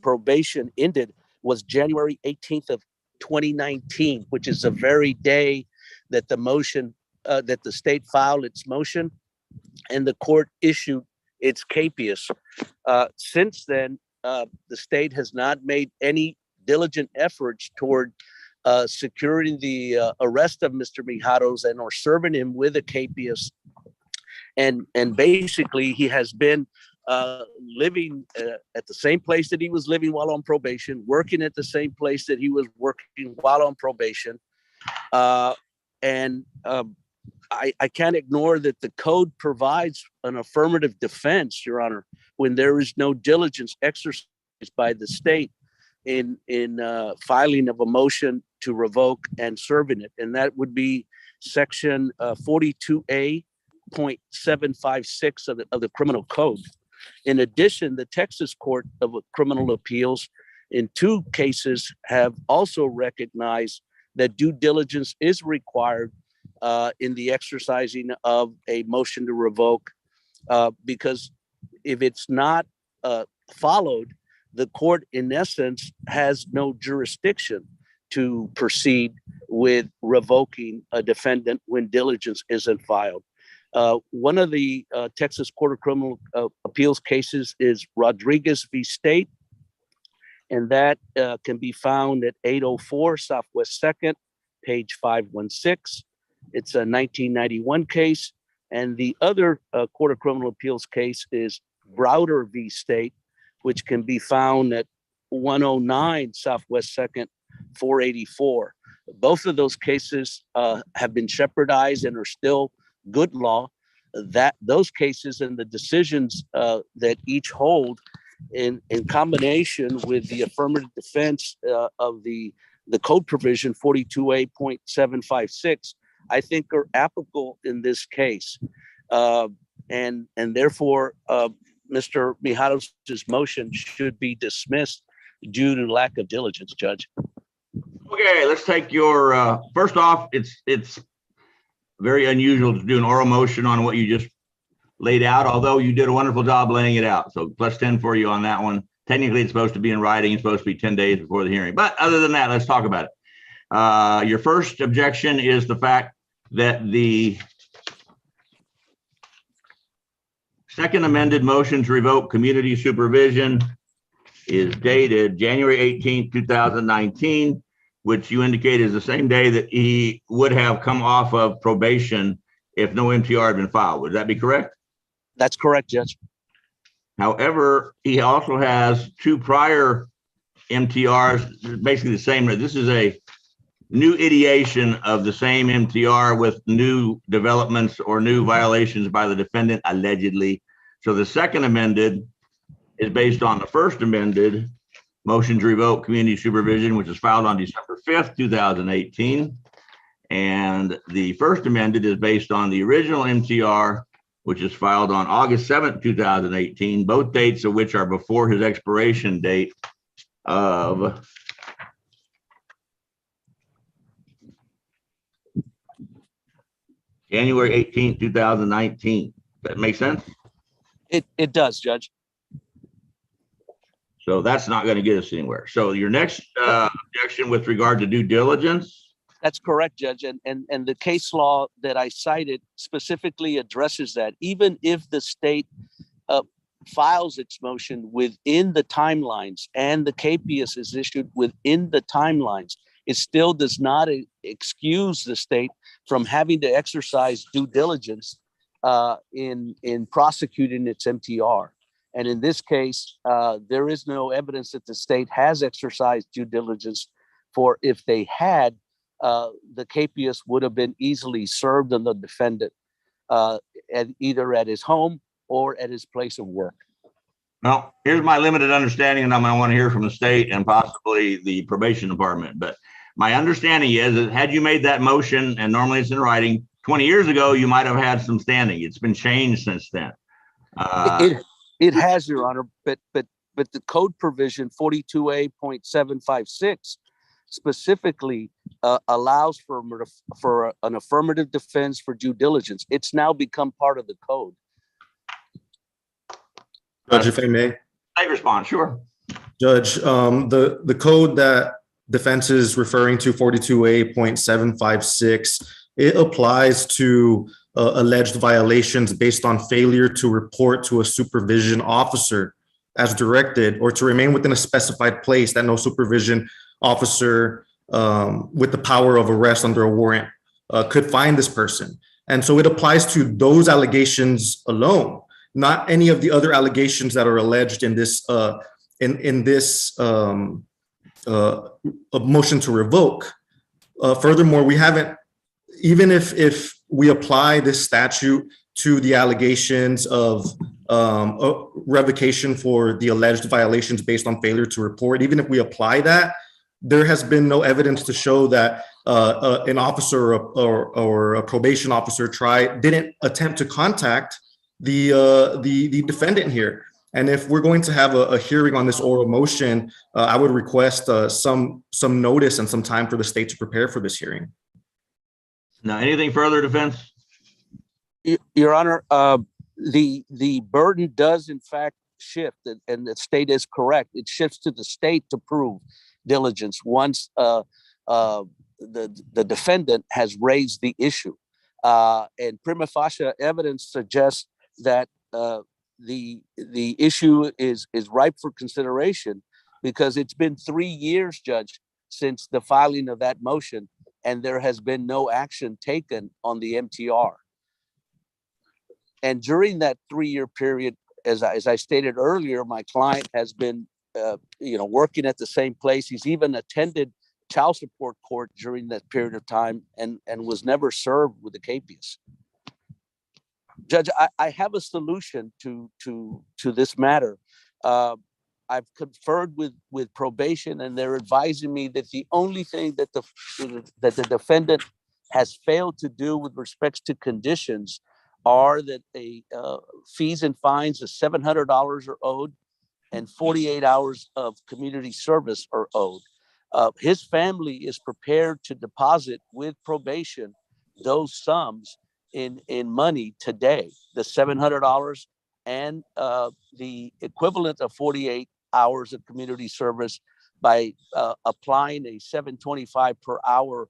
probation ended was January 18th of 2019, which is the very day that the motion, that the state filed its motion and the court issued its capias. Since then, the state has not made any diligent efforts toward securing the arrest of Mr. Mijados and or serving him with a capias. And basically he has been living at the same place that he was living while on probation, working at the same place that he was working while on probation. I can't ignore that the code provides an affirmative defense, Your Honor, when there is no diligence exercised by the state in filing of a motion to revoke and serving it. And that would be section 42A.756 of the criminal code. In addition, the Texas Court of Criminal Appeals in 2 cases have also recognized that due diligence is required in the exercising of a motion to revoke, because if it's not followed, the court in essence has no jurisdiction to proceed with revoking a defendant when diligence isn't filed. One of the Texas Court of Criminal Appeals cases is Rodriguez v. State, and that can be found at 804 Southwest 2nd, page 516. It's a 1991 case. And the other Court of Criminal Appeals case is Browder v. State, which can be found at 109 Southwest 2nd, 484. Both of those cases have been shepherdized and are still good law. That those cases and the decisions that each hold in combination with the affirmative defense of the code provision 42A.756, I think are applicable in this case. And therefore, Mr. Mijados' motion should be dismissed due to lack of diligence, Judge. Okay, let's take your, first off, it's very unusual to do an oral motion on what you just laid out, although you did a wonderful job laying it out. So +10 for you on that one. Technically, it's supposed to be in writing. It's supposed to be 10 days before the hearing. But other than that, let's talk about it. Your first objection is the fact that the second amended motion to revoke community supervision is dated January 18th, 2019, which you indicate is the same day that he would have come off of probation if no MTR had been filed. Would that be correct? That's correct, Judge. However, he also has 2 prior MTRs, basically the same. This is a new ideation of the same MTR with new developments or new violations by the defendant, allegedly. So the second amended is based on the first amended motion to revoke community supervision, which was filed on December 5th, 2018. And the first amended is based on the original MTR, which is filed on August 7th, 2018, both dates of which are before his expiration date of January 18th, 2019. That makes sense? It does, Judge. So that's not going to get us anywhere. So your next objection with regard to due diligence. That's correct, Judge. And the case law that I cited specifically addresses that. Even if the state files its motion within the timelines and the capias is issued within the timelines, it still does not excuse the state from having to exercise due diligence in prosecuting its MTR. And in this case, there is no evidence that the state has exercised due diligence, for if they had, the capias would have been easily served on the defendant, either at his home or at his place of work. Well, here's my limited understanding, and I'm going to want to hear from the state and possibly the probation department. But my understanding is that had you made that motion, and normally it's in writing, 20 years ago, you might have had some standing. It's been changed since then. It has, Your Honor, but the code provision 42A.756 specifically allows for an affirmative defense for due diligence. It's now become part of the code. Judge, if I may. I respond, sure. Judge, the code that defense is referring to, 42A.756, it applies to alleged violations based on failure to report to a supervision officer as directed, or to remain within a specified place that no supervision officer with the power of arrest under a warrant could find this person. And so it applies to those allegations alone, not any of the other allegations that are alleged in this motion to revoke. Furthermore, we haven't, even if we apply this statute to the allegations of revocation for the alleged violations based on failure to report, even if we apply that, there has been no evidence to show that an officer or a probation officer didn't attempt to contact the defendant here. And if we're going to have a hearing on this oral motion, I would request some notice and some time for the state to prepare for this hearing. Now, anything further, defense? Your Honor, the burden does in fact shift, and the state is correct. It shifts to the state to prove diligence once the defendant has raised the issue. And prima facie evidence suggests that the issue is ripe for consideration, because it's been 3 years, Judge, since the filing of that motion, and there has been no action taken on the MTR. And during that 3-year period, as I stated earlier, my client has been working at the same place. He's even attended child support court during that period of time, and was never served with the capias. Judge, I have a solution to this matter. I've conferred with probation, and they're advising me that the only thing that the defendant has failed to do with respects to conditions are that fees and fines of $700 are owed, and 48 hours of community service are owed. His family is prepared to deposit with probation those sums in money today, the $700 and the equivalent of 48 hours of community service, by applying a $7.25 per hour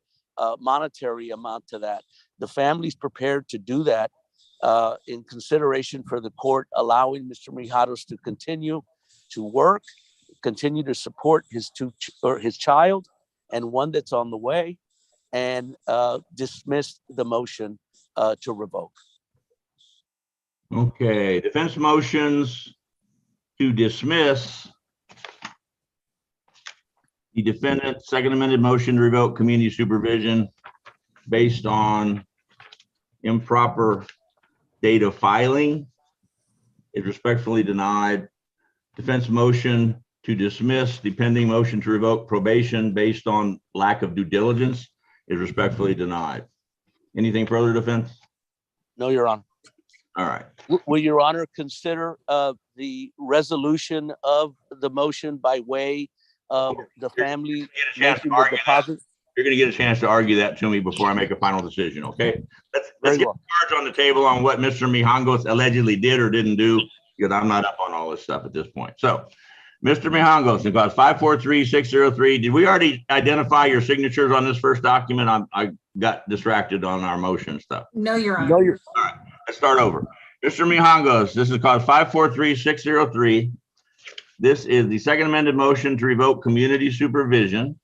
monetary amount to that. The family's prepared to do that in consideration for the court allowing Mr. Mijares to continue to work, continue to support his child and one that's on the way, and dismiss the motion to revoke. Okay, defense motions to dismiss the defendant's second amended motion to revoke community supervision based on improper date of filing is respectfully denied. Defense motion to dismiss the pending motion to revoke probation based on lack of due diligence is respectfully denied. Anything further, defense? No, Your Honor. All right. Will Your Honor consider the resolution of the motion by way of the family making the deposit? You're going to get a chance to argue that to me before I make a final decision, okay? Let's get the charge on the table on what Mr. Mijangos allegedly did or didn't do, because I'm not up on all this stuff at this point. So, Mr. Mijangos, in clause 543-603, did we already identify your signatures on this first document? I got distracted on our motion stuff. No, Your Honor. No, Your All right, let's start over. Mr. Mijangos, this is clause 543-603. This is the second amended motion to revoke community supervision.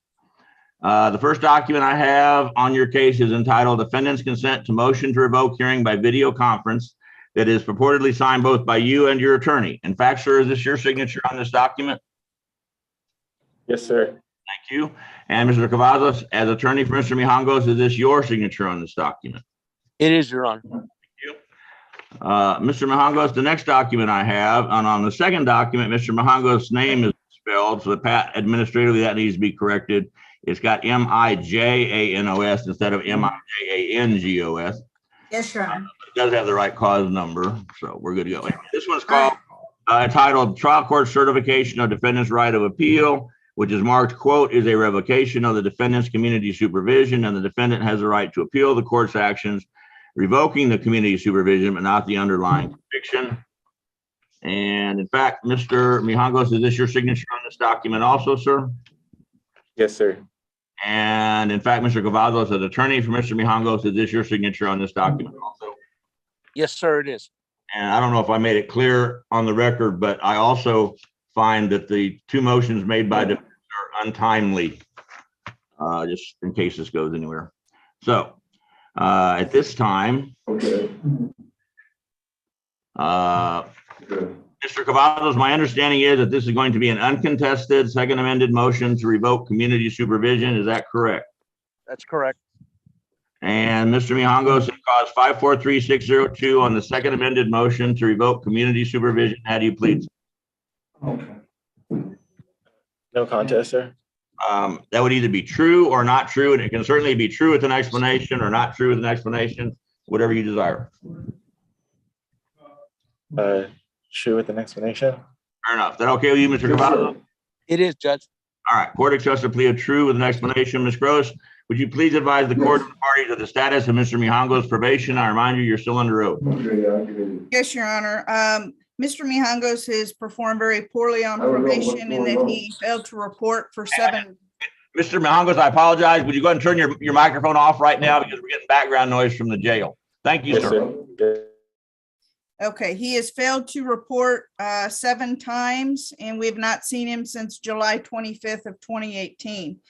The first document I have on your case is entitled Defendant's Consent to Motion to Revoke Hearing by Video Conference. that is purportedly signed both by you and your attorney. In fact, sir, is this your signature on this document? Yes, sir. Thank you. And Mr. Cavazos, as attorney for Mr. Mijangos, is this your signature on this document? It is, Your Honor. Mr. Mijangos, the next document I have, and on the second document, Mr. Mijangos' name is spelled, so that administratively that needs to be corrected. It's got Mijanos instead of Mijangos. Yes, Your Honor. It does have the right cause number, so we're good to go. This one's called entitled Trial Court Certification of Defendant's Right of Appeal, which is marked, quote, is a revocation of the defendant's community supervision, and the defendant has the right to appeal the court's actions revoking the community supervision, but not the underlying conviction. And in fact, Mr. Mijangos, is this your signature on this document also, sir? Yes, sir. And in fact, Mr. Cavazos, as attorney for Mr. Mijangos, is this your signature on this document also? Yes, sir, it is. And I don't know if I made it clear on the record, but I also find that the two motions made by defense are untimely, just in case this goes anywhere. So at this time, Mr. Cavazos, my understanding is that this is going to be an uncontested second amended motion to revoke community supervision. Is that correct? That's correct. And Mr. Mijangos, it caused 543602 on the second amended motion to revoke community supervision. How do you plead? No contest, sir. That would either be true or not true, and it can certainly be true with an explanation or not true with an explanation, whatever you desire. True with an explanation. Fair enough. Is that okay with you, Mr. Cavazos? It is, Judge. All right. Court accepts the plea of true with an explanation. Ms. Gross, would you please advise the court and the parties of the status of Mr. Mijangos' probation? I remind you, you're still under oath. Yes, Your Honor. Mr. Mijangos has performed very poorly on probation in that he failed to report for 7. Mr. Mijangos, I apologize. Would you go ahead and turn your microphone off right now because we're getting background noise from the jail? Thank you, Yes, sir. Okay, he has failed to report 7 times, and we've not seen him since July 25th of 2018.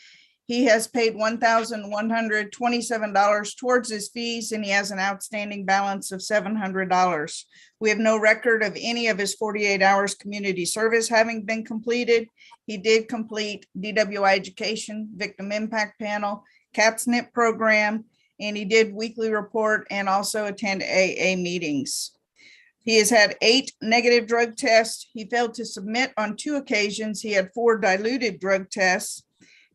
He has paid $1,127 towards his fees, and he has an outstanding balance of $700. We have no record of any of his 48 hours community service having been completed. He did complete DWI education, victim impact panel, CAPSNIP program, and he did weekly report and also attend AA meetings. He has had 8 negative drug tests. He failed to submit on 2 occasions. He had 4 diluted drug tests.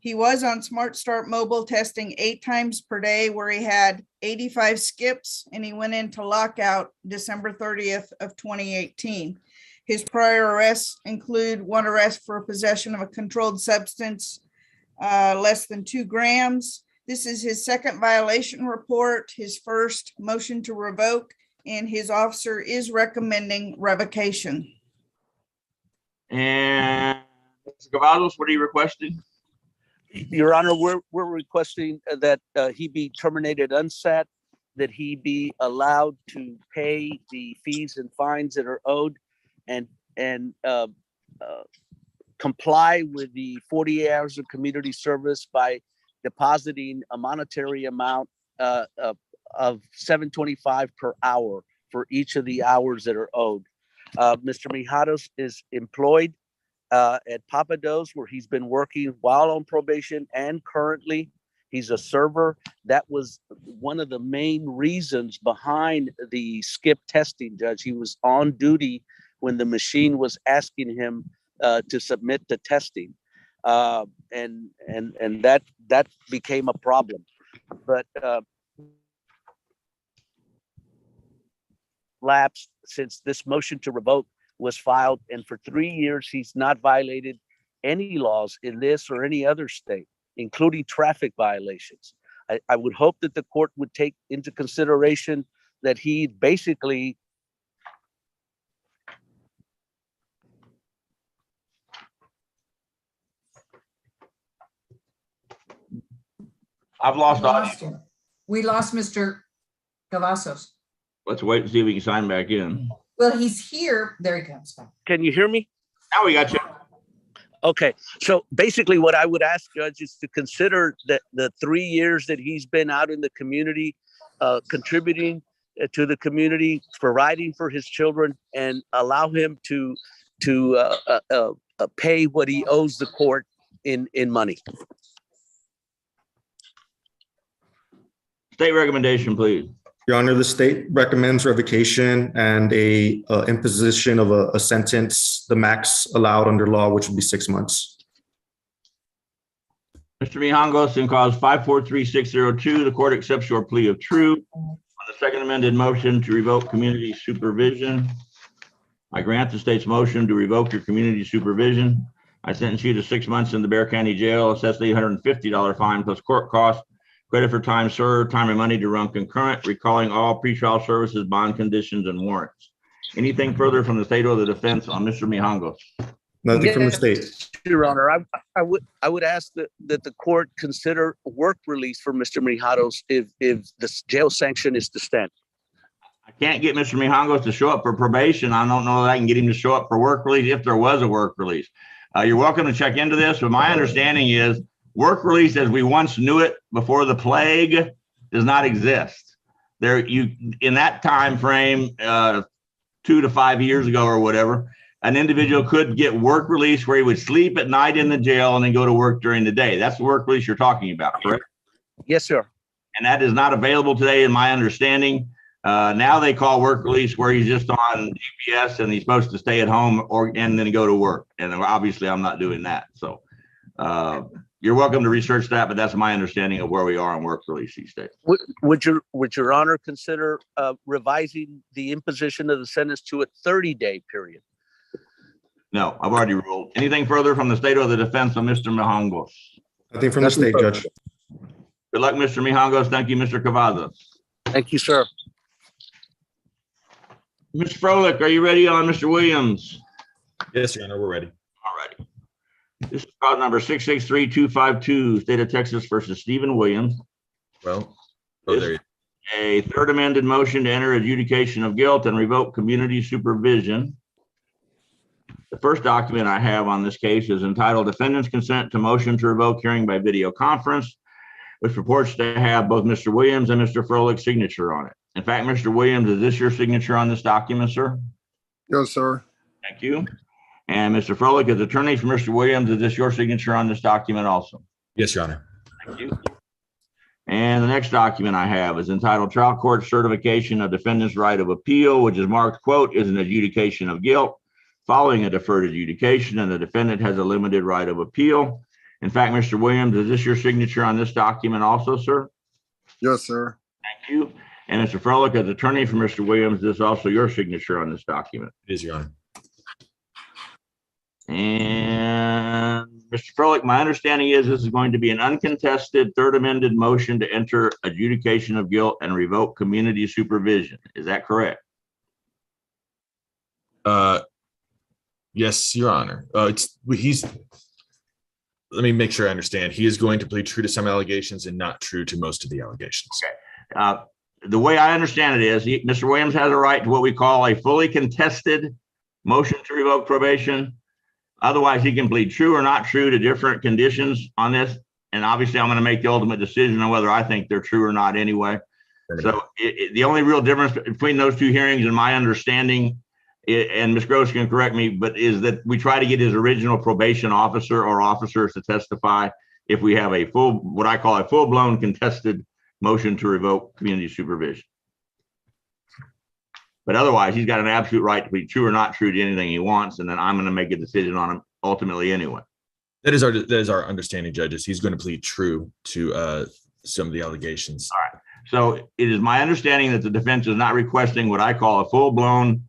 He was on Smart Start Mobile testing 8 times per day, where he had 85 skips, and he went into lockout December 30th of 2018. His prior arrests include 1 arrest for possession of a controlled substance less than 2 grams. This is his 2nd violation report, his 1st motion to revoke, and his officer is recommending revocation. And Mr. Cavazos, what are you requesting? Your Honor, we're requesting that he be terminated unsat, that he be allowed to pay the fees and fines that are owed, and comply with the 40 hours of community service by depositing a monetary amount of $7.25 per hour for each of the hours that are owed. Mr. Mijangos is employed at Papa Do's, where he's been working while on probation, and currently he's a server. That was one of the main reasons behind the skip testing, Judge. He was on duty when the machine was asking him to submit the testing, and that became a problem. But lapsed since this motion to revoke was filed, and for 3 years he's not violated any laws in this or any other state, including traffic violations. I would hope that the court would take into consideration that he basically I've lost audio. him. We lost Mr. Cavazos. Let's wait and see if we can sign back in. Well, he's here. There he comes back. Can you hear me? Now we got you. Okay, so basically what I would ask, Judge, is to consider that the 3 years that he's been out in the community contributing to the community, providing for his children, and allow him to pay what he owes the court in money. State recommendation, please. Your Honor, the state recommends revocation and a imposition of a sentence, the max allowed under law, which would be 6 months. Mr. Mijangos, in cause 543602, the court accepts your plea of true. On the second amended motion to revoke community supervision, I grant the state's motion to revoke your community supervision. I sentence you to 6 months in the Bexar County Jail, assess the $850 fine plus court costs, credit for time served, time and money to run concurrent, recalling all pretrial services, bond conditions, and warrants. Anything further from the state or the defense on Mr. Mijangos? Nothing from the state. Your Honor, I would ask that the court consider work release for Mr. Mijangos if the jail sanction is to stand. I can't get Mr. Mijangos to show up for probation. I don't know that I can get him to show up for work release if there was a work release. You're welcome to check into this, but my understanding is work release as we once knew it before the plague does not exist. In that time frame, 2 to 5 years ago or whatever, an individual could get work release where he would sleep at night in the jail and then go to work during the day. That's the work release you're talking about, correct? Yes, sir. And that is not available today in my understanding. Now they call work release where he's just on GPS and he's supposed to stay at home and then go to work. And obviously I'm not doing that. So you're welcome to research that, but that's my understanding of where we are on work release these days. Would your Honor consider revising the imposition of the sentence to a 30-day period? No, I've already ruled. Anything further from the state or the defense of Mr. Mijangos? Nothing from the state, Judge. Good luck, Mr. Mijangos. Thank you, Mr. Cavazos. Thank you, sir. Mr. Froelich, are you ready on Mr. Williams? Yes, Your Honor, we're ready. All righty. This is cause number 663252, State of Texas versus Stephen Williams. Well, there you go. A third amended motion to enter adjudication of guilt and revoke community supervision. The first document I have on this case is entitled Defendant's Consent to Motion to Revoke Hearing by Video Conference, which purports to have both Mr. Williams and Mr. Froelich's signature on it. In fact, Mr. Williams, is this your signature on this document, sir? Yes, sir. Thank you. And Mr. Froelich, as attorney for Mr. Williams, is this your signature on this document also? Yes, Your Honor. Thank you. And the next document I have is entitled Trial Court Certification of Defendant's Right of Appeal, which is marked, quote, is an adjudication of guilt following a deferred adjudication, and the defendant has a limited right of appeal. In fact, Mr. Williams, is this your signature on this document also, sir? Yes, sir. Thank you. And Mr. Froelich, as attorney for Mr. Williams, is this also your signature on this document? It is, Your Honor. And Mr. Froelich, my understanding is this is going to be an uncontested third amended motion to enter adjudication of guilt and revoke community supervision. Is that correct? Yes, Your Honor. Let me make sure I understand. He is going to plead true to some allegations and not true to most of the allegations. Okay. The way I understand it is Mr. Williams has a right to what we call a fully contested motion to revoke probation. Otherwise, he can plead true or not true to different conditions on this. And obviously, I'm going to make the ultimate decision on whether I think they're true or not anyway. So the only real difference between those two hearings, in my understanding, and Ms. Gross can correct me, but is that we try to get his original probation officer or officers to testify if we have a what I call a full-blown contested motion to revoke community supervision. But otherwise, he's got an absolute right to be true or not true to anything he wants, and then I'm going to make a decision on him ultimately anyway. That is our understanding, judges. He's going to plead true to some of the allegations. All right. So it is my understanding that the defense is not requesting what I call a full-blown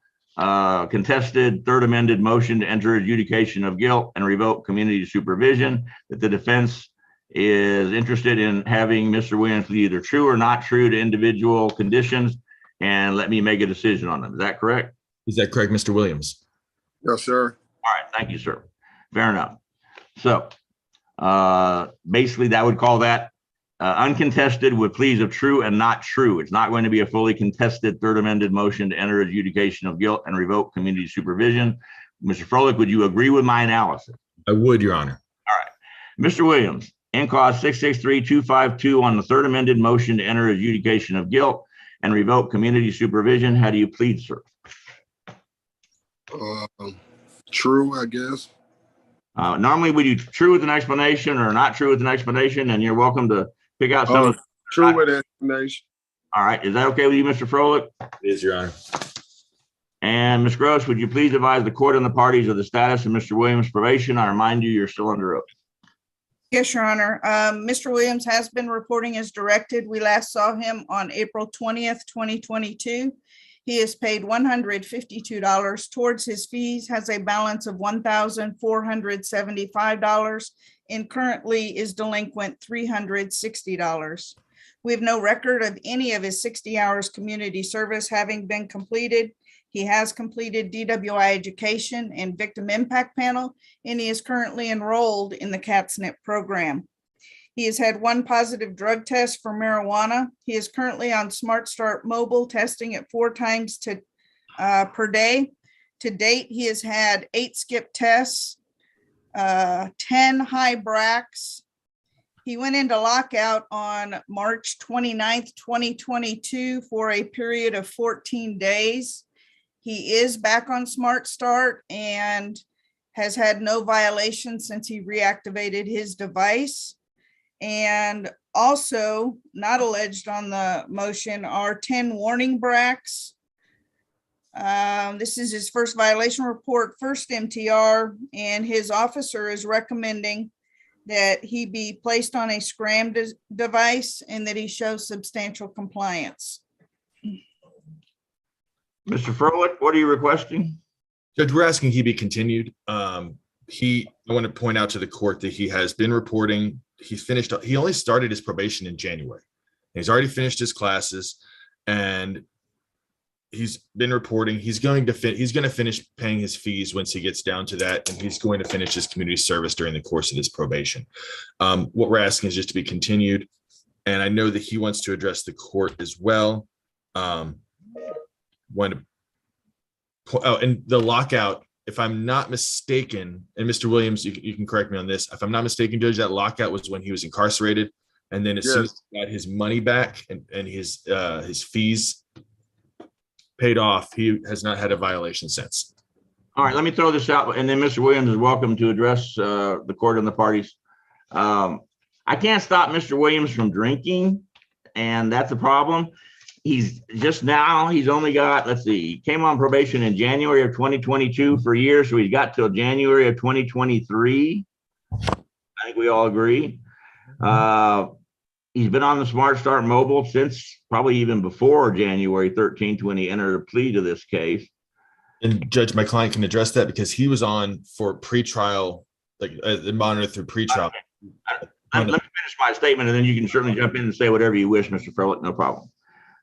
contested third amended motion to enter adjudication of guilt and revoke community supervision, that the defense is interested in having Mr. Williams plead either true or not true to individual conditions and let me make a decision on them. Is that correct? Is that correct, Mr. Williams? Yes, sir. All right. Thank you, sir. Fair enough. So basically that would call that uncontested with pleas of true and not true. It's not going to be a fully contested third amended motion to enter adjudication of guilt and revoke community supervision. Mr. Froelich, would you agree with my analysis? I would, Your Honor. All right. Mr. Williams, in cause 663252 on the third amended motion to enter adjudication of guilt and revoke community supervision. How do you plead, sir? True, I guess. Normally we do true with an explanation or not true with an explanation, and you're welcome to pick out some of true with explanation. All right. Is that okay with you, Mr. Froelich? It is, Your Honor. And Ms. Gross, would you please advise the court and the parties of the status of Mr. Williams' probation? I remind you, you're still under oath. Yes, Your Honor. Mr. Williams has been reporting as directed. We last saw him on April 20th, 2022. He is paid $152 towards his fees, has a balance of $1,475, and currently is delinquent $360. We have no record of any of his 60 hours community service having been completed. He has completed DWI education and victim impact panel, and he is currently enrolled in the CATSNP program. He has had one positive drug test for marijuana. He is currently on Smart Start Mobile, testing it 4 times per day. To date, he has had 8 skip tests, 10 high bracs. He went into lockout on March 29th, 2022 for a period of 14 days. He is back on Smart Start and has had no violation since he reactivated his device. And also not alleged on the motion are 10 warning bracs. This is his first violation report, first MTR, and his officer is recommending that he be placed on a SCRAM device and that he shows substantial compliance. Mr. Froelich, what are you requesting? Judge, we're asking he be continued. I want to point out to the court that he has been reporting. He only started his probation in January. He's already finished his classes and he's been reporting. He's going to finish paying his fees once he gets down to that, and he's going to finish his community service during the course of this probation. What we're asking is just to be continued. And I know that he wants to address the court as well. And the lockout, if I'm not mistaken, and Mr. Williams, you can correct me on this. If I'm not mistaken, Judge, that lockout was when he was incarcerated. And then as soon as he got his money back and his fees paid off, he has not had a violation since. All right, let me throw this out, and then Mr. Williams is welcome to address the court and the parties. I can't stop Mr. Williams from drinking, and that's a problem. He's only got, let's see, he came on probation in January of 2022 for a year, so he's got till January of 2023. I think we all agree. He's been on the Smart Start Mobile since probably even before January 13th when he entered a plea to this case. And Judge, my client can address that because he was on for pretrial, like monitored through pretrial. Let me finish my statement, and then you can certainly jump in and say whatever you wish, Mr. Froelich, no problem.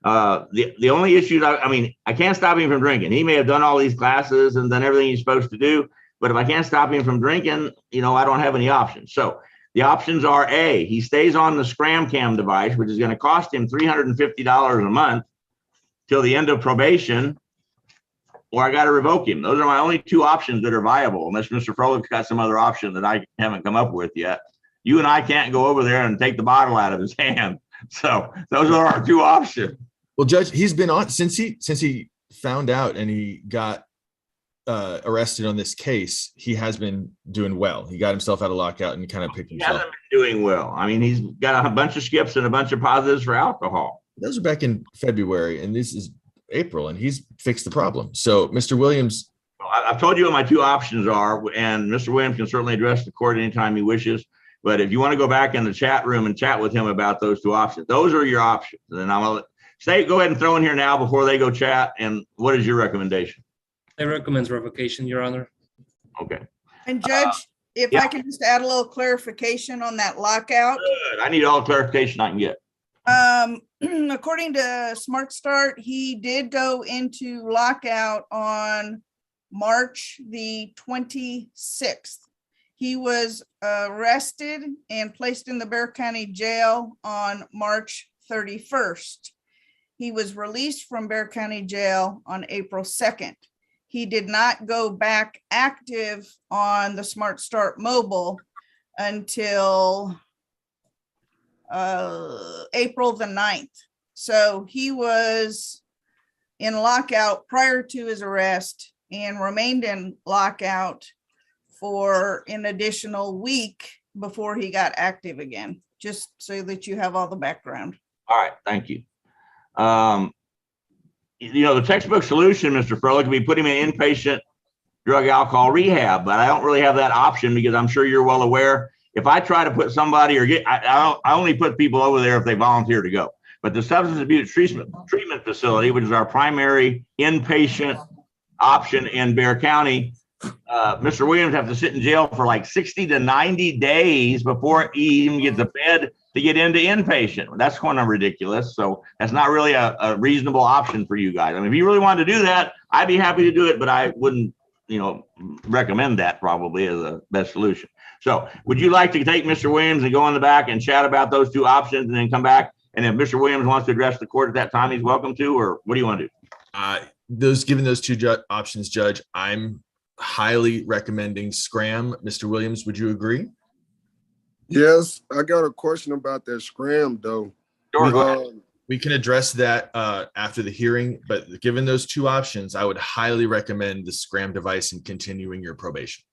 The only issue, I can't stop him from drinking. He may have done all these classes and done everything he's supposed to do, but if I can't stop him from drinking, I don't have any options. So the options are A, he stays on the Scram Cam device, which is going to cost him $350 a month till the end of probation, or I got to revoke him. Those are my only 2 options that are viable, unless Mr. Froelich's got some other option that I haven't come up with yet. You and I can't go over there and take the bottle out of his hand. So those are our 2 options. Well, Judge, he's been on since he found out and he got arrested on this case. He has been doing well. He got himself out of lockout and kind of picked himself. He hasn't been doing well. He's got a bunch of skips and a bunch of positives for alcohol. Those are back in February, and this is April, and he's fixed the problem. So, Mr. Williams. I've told you what my 2 options are, and Mr. Williams can certainly address the court anytime he wishes. But if you want to go back in the chat room and chat with him about those 2 options, those are your options. And I'm going to go ahead and throw in here now before they go chat. And what is your recommendation? I recommend revocation, Your Honor. Okay. And Judge, if I can just add a little clarification on that lockout. Good. I need all clarification I can get. According to Smart Start, he did go into lockout on March the 26th. He was arrested and placed in the Bexar County Jail on March 31st. He was released from Bexar County Jail on April 2nd. He did not go back active on the Smart Start Mobile until April the 9th. So he was in lockout prior to his arrest and remained in lockout for an additional week before he got active again, just so that you have all the background. All right, thank you. The textbook solution, Mr. Furlick, would be put him in inpatient drug alcohol rehab, but I don't really have that option because I'm sure you're well aware. If I try to put somebody I only put people over there if they volunteer to go. But the substance abuse treatment facility, which is our primary inpatient option in Bexar County, Mr. Williams have to sit in jail for like 60 to 90 days before he even gets a bed to get into inpatient. That's kind of ridiculous. So that's not really a reasonable option for you guys. I mean, if you really wanted to do that, I'd be happy to do it, but I wouldn't, recommend that probably as a best solution. So would you like to take Mr. Williams and go in the back and chat about those two options and then come back? And if Mr. Williams wants to address the court at that time, he's welcome to, or what do you want to do? Given those two options, Judge, I'm highly recommending Scram. Mr. Williams, would you agree? Yes, I got a question about that Scram though. Sure, go ahead. We can address that after the hearing, but given those two options, I would highly recommend the Scram device and continuing your probation.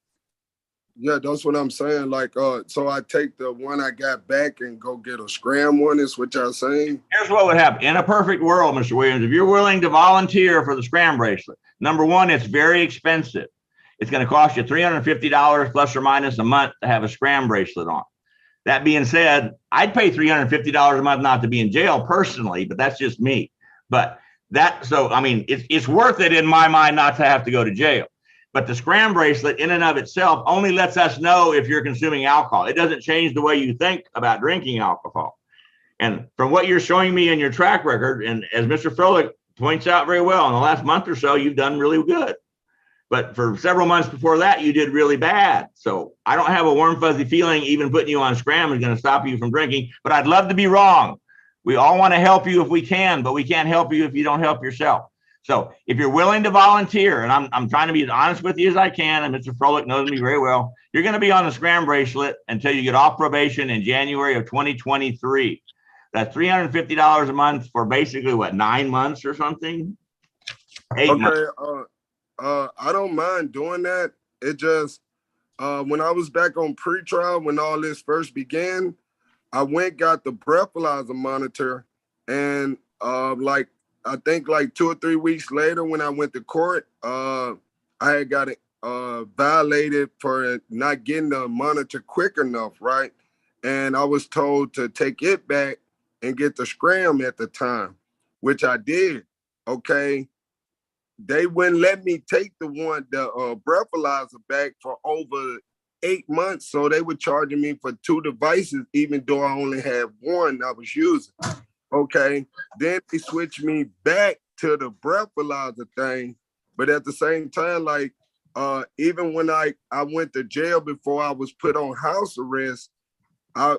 Yeah, that's what I'm saying. Like, so I take the one I got back and go get a Scram one, is what y'all saying? Here's what would happen. In a perfect world, Mr. Williams, if you're willing to volunteer for the Scram bracelet, number one, it's very expensive. It's going to cost you $350 plus or minus a month to have a Scram bracelet on. That being said, I'd pay $350 a month not to be in jail personally, but that's just me. But it's worth it in my mind not to have to go to jail. But the Scram bracelet in and of itself only lets us know if you're consuming alcohol. It doesn't change the way you think about drinking alcohol. And from what you're showing me in your track record, and as Mr. Froelich points out very well, in the last month or so, you've done really good. But for several months before that, you did really bad. So I don't have a warm, fuzzy feeling even putting you on Scram is going to stop you from drinking. But I'd love to be wrong. We all want to help you if we can, but we can't help you if you don't help yourself. So if you're willing to volunteer, and I'm trying to be as honest with you as I can, and Mr. Froelich knows me very well, you're going to be on the Scram bracelet until you get off probation in January of 2023. That's $350 a month for basically, 9 months or something? 8 months. I don't mind doing that. It just, when I was back on pretrial, when all this first began, I got the breathalyzer monitor, and I think 2 or 3 weeks later when I went to court, I had got it violated for not getting the monitor quick enough, right? And I was told to take it back and get the Scram at the time, which I did, okay? They wouldn't let me take the breathalyzer back for over 8 months, so they were charging me for 2 devices, even though I only had one I was using. Okay, then they switched me back to the breathalyzer thing, but at the same time, even when I went to jail before I was put on house arrest,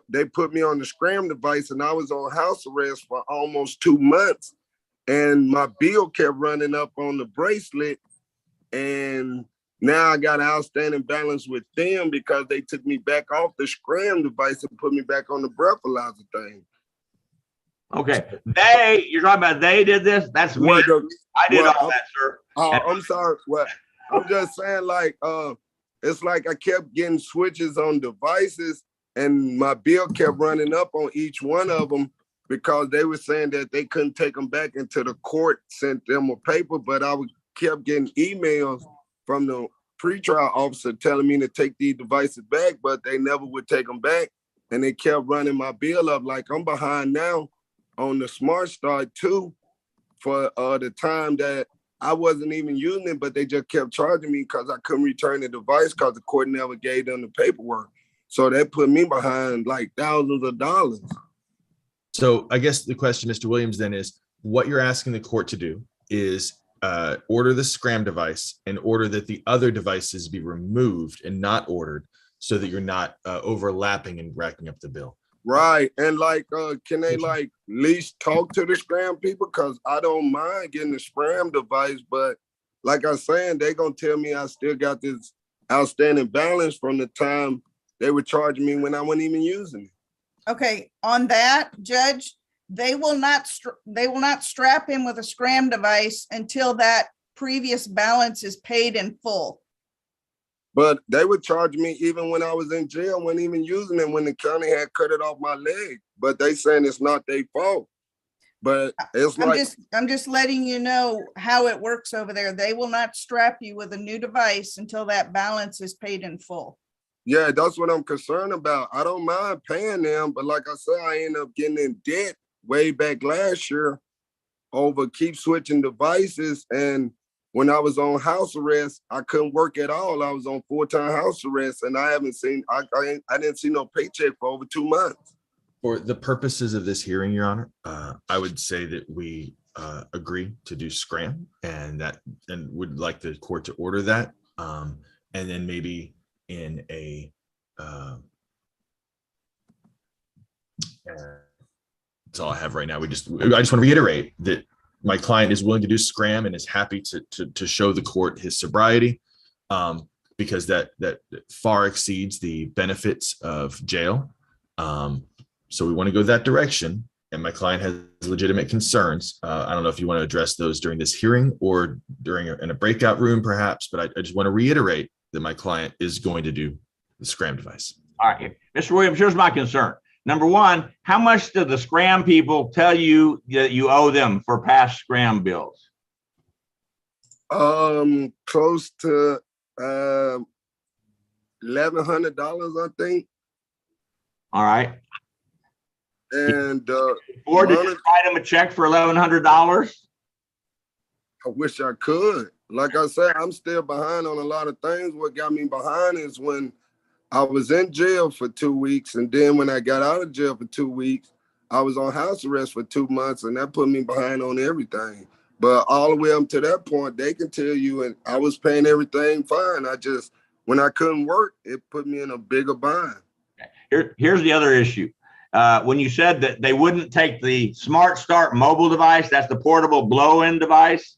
they put me on the Scram device, and I was on house arrest for almost 2 months, and my bill kept running up on the bracelet, and now I got an outstanding balance with them because they took me back off the Scram device and put me back on the breathalyzer thing. Okay, you're talking about they did this? That's me. I did all that, sir. I'm sorry. I'm just saying, it's like I kept getting switches on devices, and my bill kept running up on each one of them because they were saying that they couldn't take them back until the court sent them a paper. But I kept getting emails from the pretrial officer telling me to take these devices back, but they never would take them back, and they kept running my bill up. Like, I'm behind now on the Smart Start too for the time that I wasn't even using it, but they just kept charging me because I couldn't return the device because the court never gave them the paperwork. So that put me behind thousands of dollars. So I guess the question, Mr. Williams, then is what you're asking the court to do is order the Scram device and order that the other devices be removed and not ordered so that you're not overlapping and racking up the bill. Right. And can they at least talk to the Scram people? Because I don't mind getting the Scram device, but like I'm saying, they're going to tell me I still got this outstanding balance from the time they were charging me when I wasn't even using it. Okay, on that, Judge, they will not strap him with a scram device until that previous balance is paid in full. But they would charge me even when I was in jail, wasn't even using it when the county had cut it off my leg. But they saying it's not their fault. But it's I'm just letting you know how it works over there. They will not strap you with a new device until that balance is paid in full. Yeah, that's what I'm concerned about. I don't mind paying them, but like I said, I ended up getting in debt way back last year over keep switching devices. And when I was on house arrest, I couldn't work at all. I was on full-time house arrest, and I didn't see no paycheck for over 2 months. For the purposes of this hearing, Your Honor, I would say that we agree to do scram and would like the court to order that. And then maybe in a that's all I have right now. I just want to reiterate that my client is willing to do scram and is happy to show the court his sobriety, because that far exceeds the benefits of jail. So we want to go that direction, and my client has legitimate concerns. I don't know if you want to address those during this hearing or in a breakout room, perhaps, but I just want to reiterate that my client is going to do the scram device. All right, Mr. Williams, here's my concern. Number one, how much do the scram people tell you that you owe them for past scram bills? Close to $1,100, I think. All right. And or did you write them a check for $1,100? I wish I could. Like I said, I'm still behind on a lot of things. What got me behind is when I was in jail for 2 weeks, and then when I got out of jail for 2 weeks, I was on house arrest for 2 months, and that put me behind on everything. But all the way up to that point, they can tell you, and I was paying everything fine. When I couldn't work, it put me in a bigger bind. Here's the other issue. When you said that they wouldn't take the Smart Start mobile device, that's the portable blow-in device,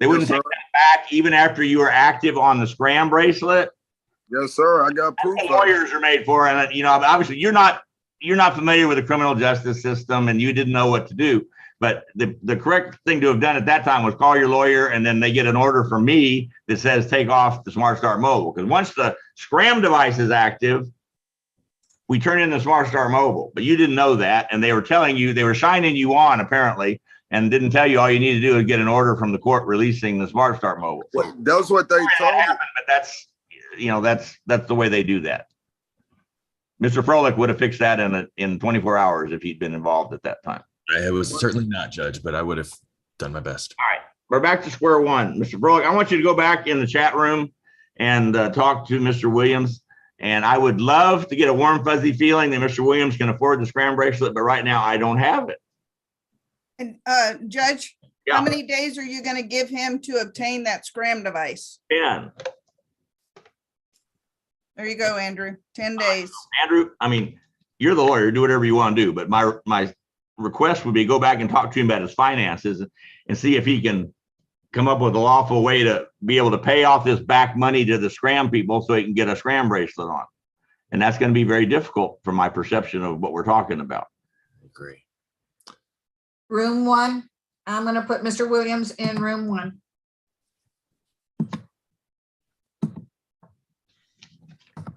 they wouldn't take that back even after you were active on the scram bracelet? Yes, sir. I got proof. That's what lawyers are made for. And, obviously you're not familiar with the criminal justice system and you didn't know what to do. But the correct thing to have done at that time was call your lawyer, and then they get an order from me that says take off the Smart Start mobile. Because once the scram device is active, we turn in the Smart Start mobile. But you didn't know that. And they were telling you, they were shining you on apparently, and didn't tell you all you need to do is get an order from the court releasing the Smart Start mobile. Well, that's what they told me. But that's the way they do that. Mr. Froelich would have fixed that in 24 hours if he'd been involved at that time. I was certainly not, Judge, but I would have done my best. All right, we're back to square one. Mr. Froelich, I want you to go back in the chat room and talk to Mr. Williams. And I would love to get a warm, fuzzy feeling that Mr. Williams can afford the scram bracelet, but right now I don't have it. And Judge, how many days are you going to give him to obtain that scram device? 10. There you go, Andrew. 10 days. Andrew, I mean, you're the lawyer. Do whatever you want to do. But my request would be go back and talk to him about his finances and see if he can come up with a lawful way to be able to pay off this back money to the scram people so he can get a scram bracelet on. And that's going to be very difficult from my perception of what we're talking about. I agree. Room 1. I'm going to put Mr. Williams in room 1.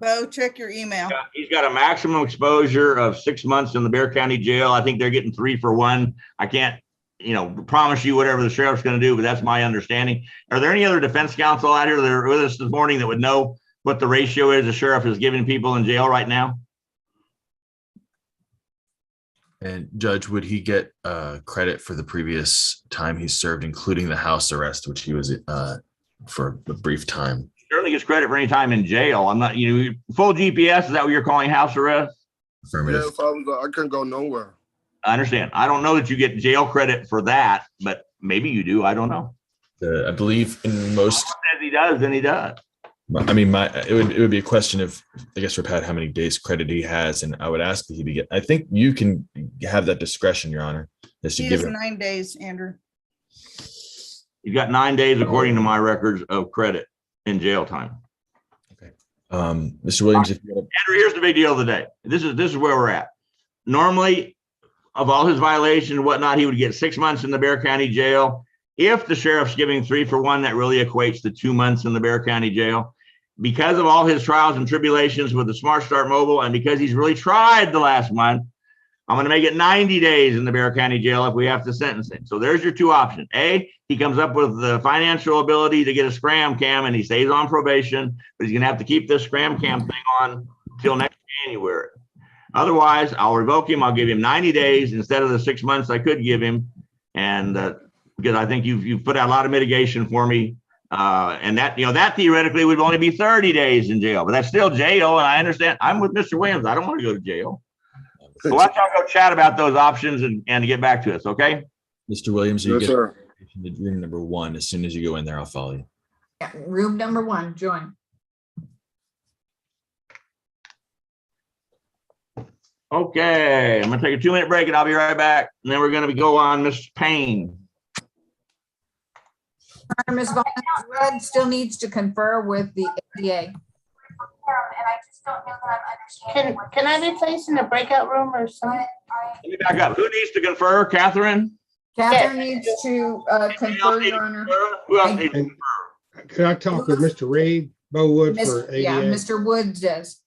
Bo, check your email. He's got a maximum exposure of 6 months in the Bexar County Jail. I think they're getting 3 for 1. I can't, promise you whatever the sheriff's going to do, but that's my understanding. Are there any other defense counsel out here that are with us this morning that would know what the ratio is the sheriff is giving people in jail right now? And Judge, would he get credit for the previous time he served, including the house arrest, which he was for a brief time? Certainly gets credit for any time in jail. I'm not, full GPS. Is that what you're calling house arrest? Affirmative. Yes, I couldn't go nowhere. I understand. I don't know that you get jail credit for that, but maybe you do. I don't know. I believe in most. If he does, then he does. I mean, it would be a question of, I guess, for Pat, how many days credit he has, and I would ask that he be get. I think you can have that discretion, Your Honor. He has 9 days, Andrew. You've got 9 days, according to my records, of credit in jail time. Okay, Mr. Williams, if you Andrew, here's the big deal of the day. This is where we're at. Normally, of all his violations and whatnot, he would get 6 months in the Bear County Jail. If the sheriff's giving 3 for 1, that really equates to 2 months in the Bear County Jail. Because of all his trials and tribulations with the Smart Start Mobile, and because he's really tried the last month, I'm going to make it 90 days in the Bear County Jail if we have to sentence him. So there's your 2 options. A, he comes up with the financial ability to get a scram cam and he stays on probation, but he's going to have to keep this scram cam thing on until next January. Otherwise, I'll revoke him. I'll give him 90 days instead of the 6 months I could give him. And because I think you've put out a lot of mitigation for me. And that theoretically would only be 30 days in jail, but that's still jail. And I understand. I'm with Mr. Williams. I don't want to go to jail. So let's all go chat about those options and get back to us. Okay. Mr. Williams, you Yes, get sir. to room number 1. As soon as you go in there, I'll follow you. Yeah, room number 1, join. Okay. I'm going to take a 2-minute break and I'll be right back. And then we're going to go on Mr. Payne. Ms. Vaughn, Red still needs to confer with the ADA. Can I be placed in a breakout room or something? Let me back up. Who needs to confer? Catherine? Catherine needs to confer, Your Honor. Who else needs to And confer? Can I talk with Mr. Reed, Bo Wood Miss- for Yeah, ADA? Mr. Woods does.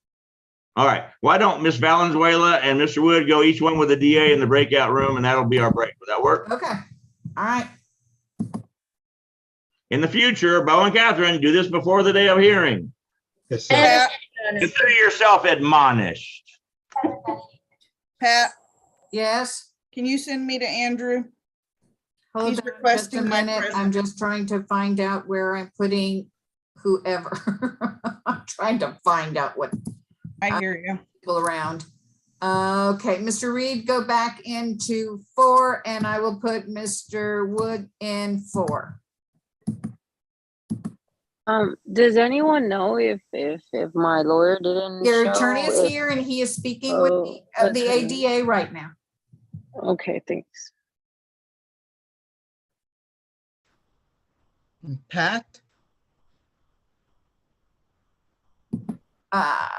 All right. Why don't Miss Valenzuela and Mr. Wood go each one with the DA in the breakout room, and that'll be our break. Would that work? Okay, all right. In the future, Bo and Catherine, do this before the day of hearing. Yes, sir. Pat, Consider yourself admonished. Pat, Yes? can you send me to Andrew? Hold He's on just a requesting my minute. presence. I'm just trying to find out where I'm putting whoever. I'm trying to find out what I hear you. people around. Okay, Mr. Reed, go back into 4 and I will put Mr. Wood in 4. Does anyone know if my lawyer didn't Your show, attorney is if- here and he is speaking with the attorney. ADA right now. Okay, thanks. Pat?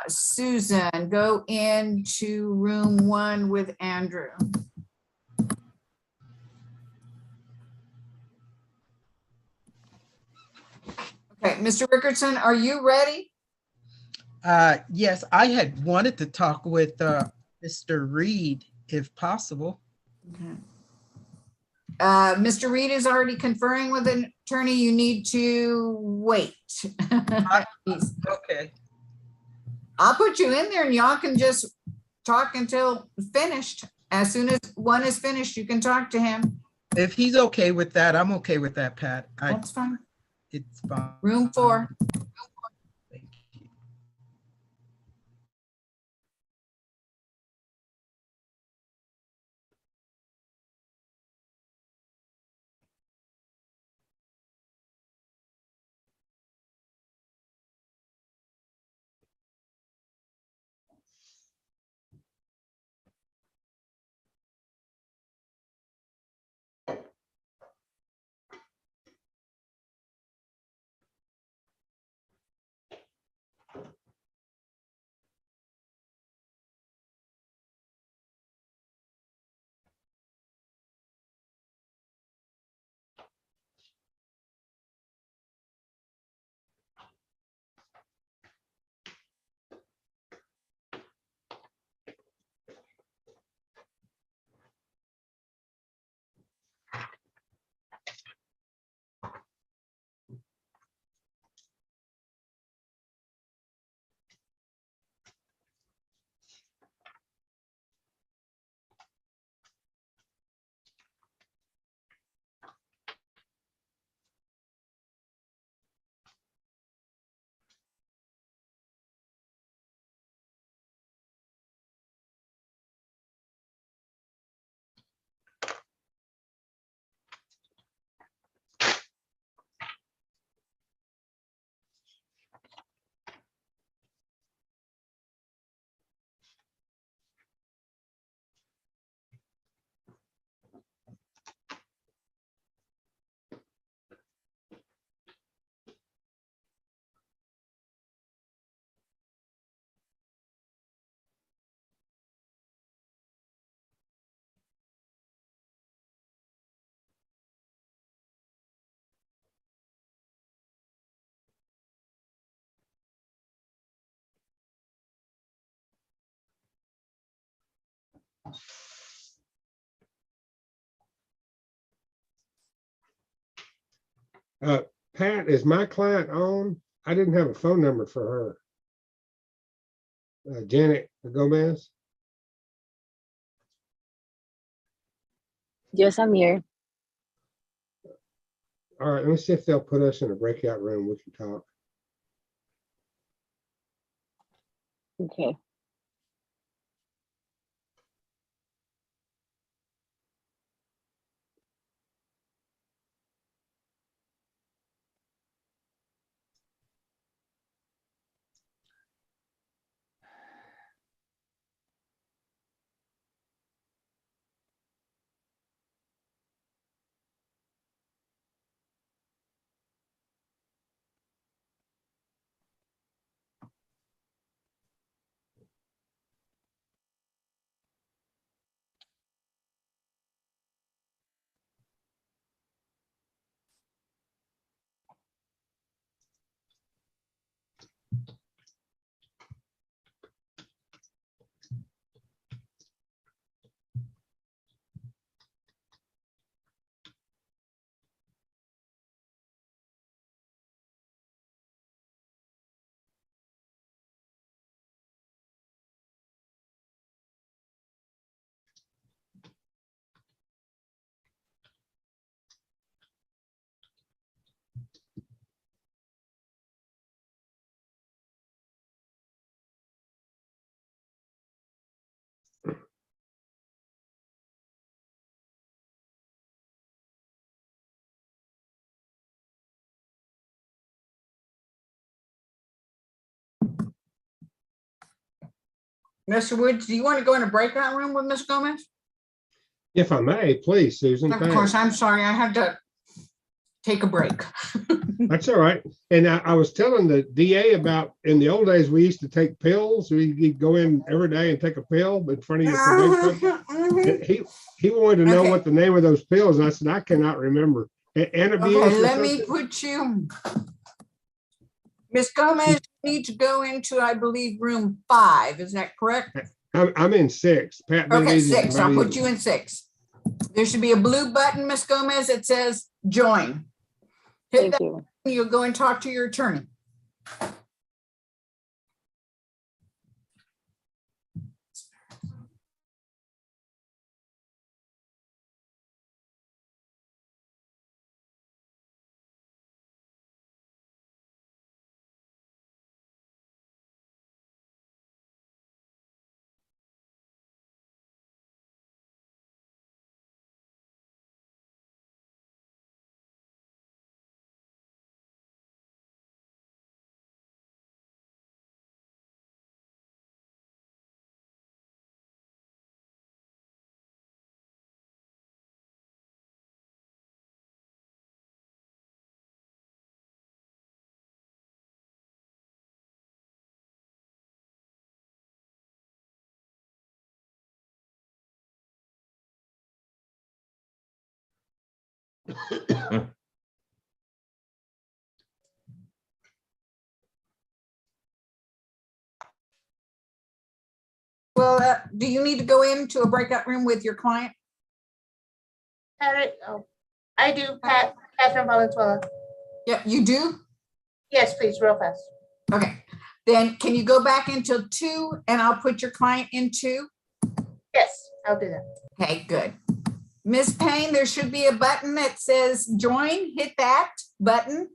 Susan, go into room 1 with Andrew. Okay, Mr. Rickardson, are you ready? Yes, I had wanted to talk with Mr. Reed if possible. Okay. Mr. Reed is already conferring with an attorney. You need to wait. Okay. I'll put you in there and y'all can just talk until finished. As soon as one is finished, you can talk to him. If he's okay with that, I'm okay with that, Pat. That's fine. It's fine. Room 4. Pat, is my client on? I didn't have a phone number for her. Janet Gomez. Yes, I'm here. All right, let me see if they'll put us in a breakout room. We can talk. Okay. Mr. Woods, do you want to go in a breakout room with Ms. Gomez? If I may, please, Susan. Of course, I'm sorry, I had to take a break. That's all right. And I was telling the DA about, in the old days, we used to take pills. We'd go in every day and take a pill in front of you. He wanted to know what the name of those pills. And I said, I cannot remember. Okay, let me put you. Ms. Gomez, you need to go into, I believe, room 5. Is that correct? I'm in 6. Pat, Okay, 6. I'll put you in 6. There should be a blue button, Ms. Gomez. It says join. Hit that. You'll go and talk to your attorney. Well, do you need to go into a breakout room with your client? I do, Catherine Valenzuela. Yeah, you do? Yes, please, real fast. Okay, then can you go back into 2 and I'll put your client in 2? Yes, I'll do that. Okay, good. Ms. Payne, there should be a button that says join. Hit that button.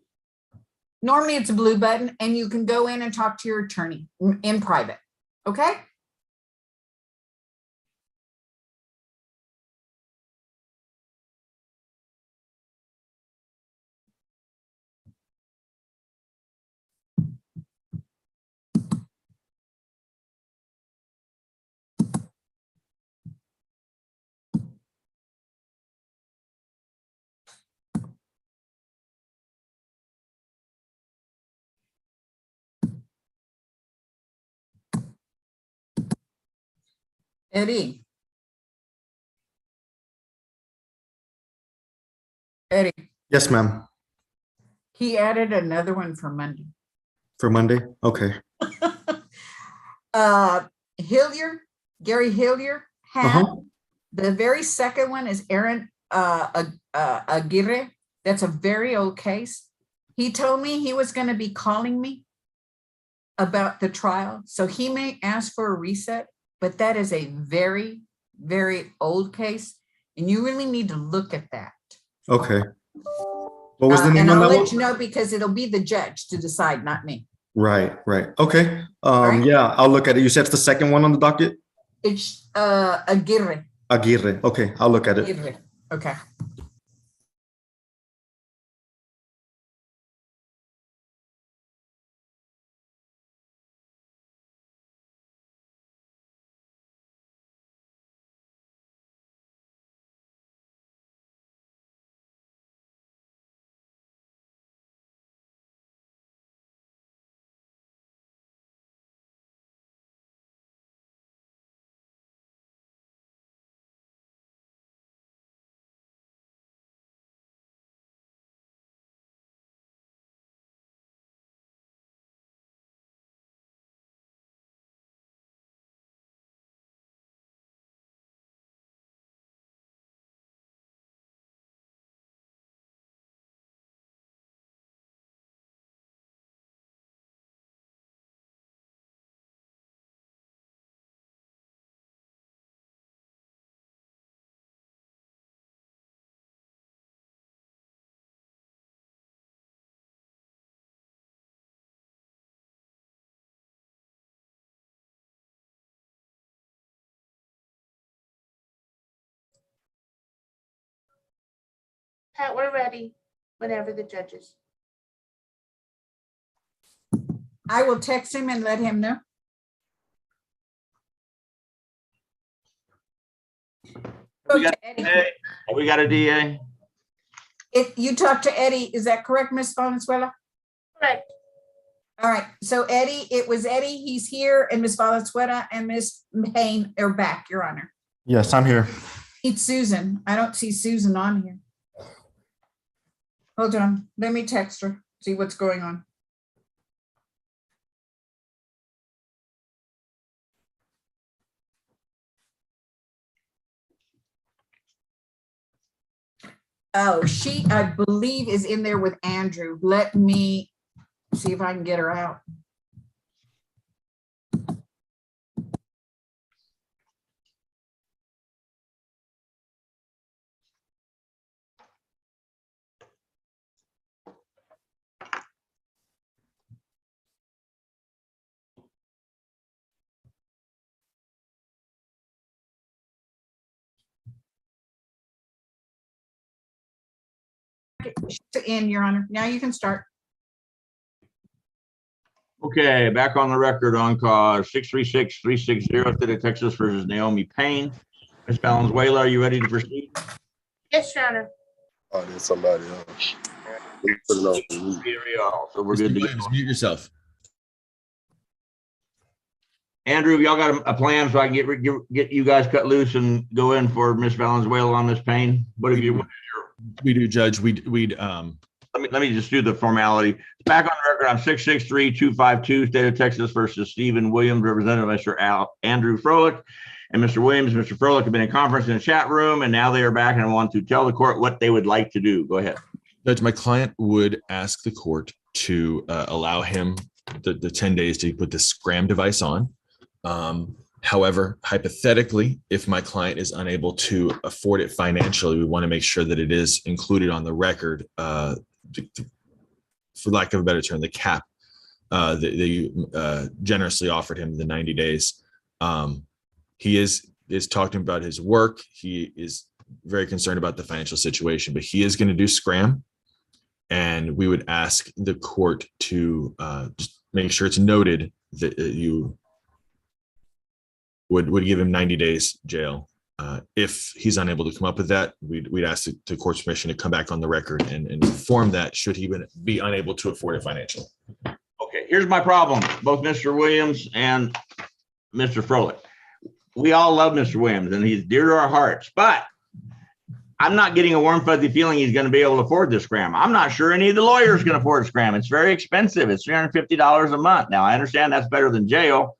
Normally it's a blue button and you can go in and talk to your attorney in private. Okay? Eddie. Eddie, Yes, ma'am. he added another one for Monday. For Monday? Okay. Hillier, Gary Hillier Pat, the very second one is Aaron Aguirre. That's a very old case. He told me he was going to be calling me about the trial. So he may ask for a reset, but that is a very, very old case. And you really need to look at that. Okay. What was the name and on I'll that let one? you know because it'll be the judge to decide, not me. Right. Okay. right. Yeah, I'll look at it. You said it's the second one on the docket? It's Aguirre. Aguirre. Okay, I'll look at it. Aguirre. Okay. Pat, we're ready whenever the judge is. I will text him and let him know. We got a DA. If you talk to Eddie, is that correct, Ms. Valenzuela? Correct. All right. So Eddie, it was Eddie. He's here, and Ms. Valenzuela and Ms. Payne are back, Your Honor. Yes, I'm here. It's Susan. I don't see Susan on here. Hold on. Let me text her, see what's going on. Oh, she, I believe, is in there with Andrew. Let me see if I can get her out. In, Your Honor. Now you can start. Okay, back on the record on cause 636-360, State of Texas versus Naomi Payne. Ms. Valenzuela, are you ready to proceed? Yes, Your Honor. Oh, there's somebody else. Put it on mute. So we're good to go. Williams, mute yourself. Andrew, y'all got a plan so I can get you guys cut loose and go in for Ms. Valenzuela on this Payne? What have you? We do, Judge. We'd let me just do the formality. Back on the record on 663-252, State of Texas versus Stephen Williams, represented by Mr. Andrew Froelich. And Mr. Williams and Mr. Froelich have been in conference in the chat room, and now they are back and I want to tell the court what they would like to do. Go ahead. Judge, my client would ask the court to allow him the 10 days to put the scram device on. However, hypothetically, if my client is unable to afford it financially, we want to make sure that it is included on the record, for lack of a better term, the cap that you generously offered him the 90 days. He is talking about his work. He is very concerned about the financial situation, but he is going to do scram. And we would ask the court to just make sure it's noted that you would give him 90 days jail. If he's unable to come up with that, we'd ask the court's permission to come back on the record and inform that should he be unable to afford it financially. Okay, here's my problem. Both Mr. Williams and Mr. Froelich. We all love Mr. Williams and he's dear to our hearts, but I'm not getting a warm, fuzzy feeling he's going to be able to afford this scram. I'm not sure any of the lawyers can afford a scram. It's very expensive. It's $350 a month. Now, I understand that's better than jail,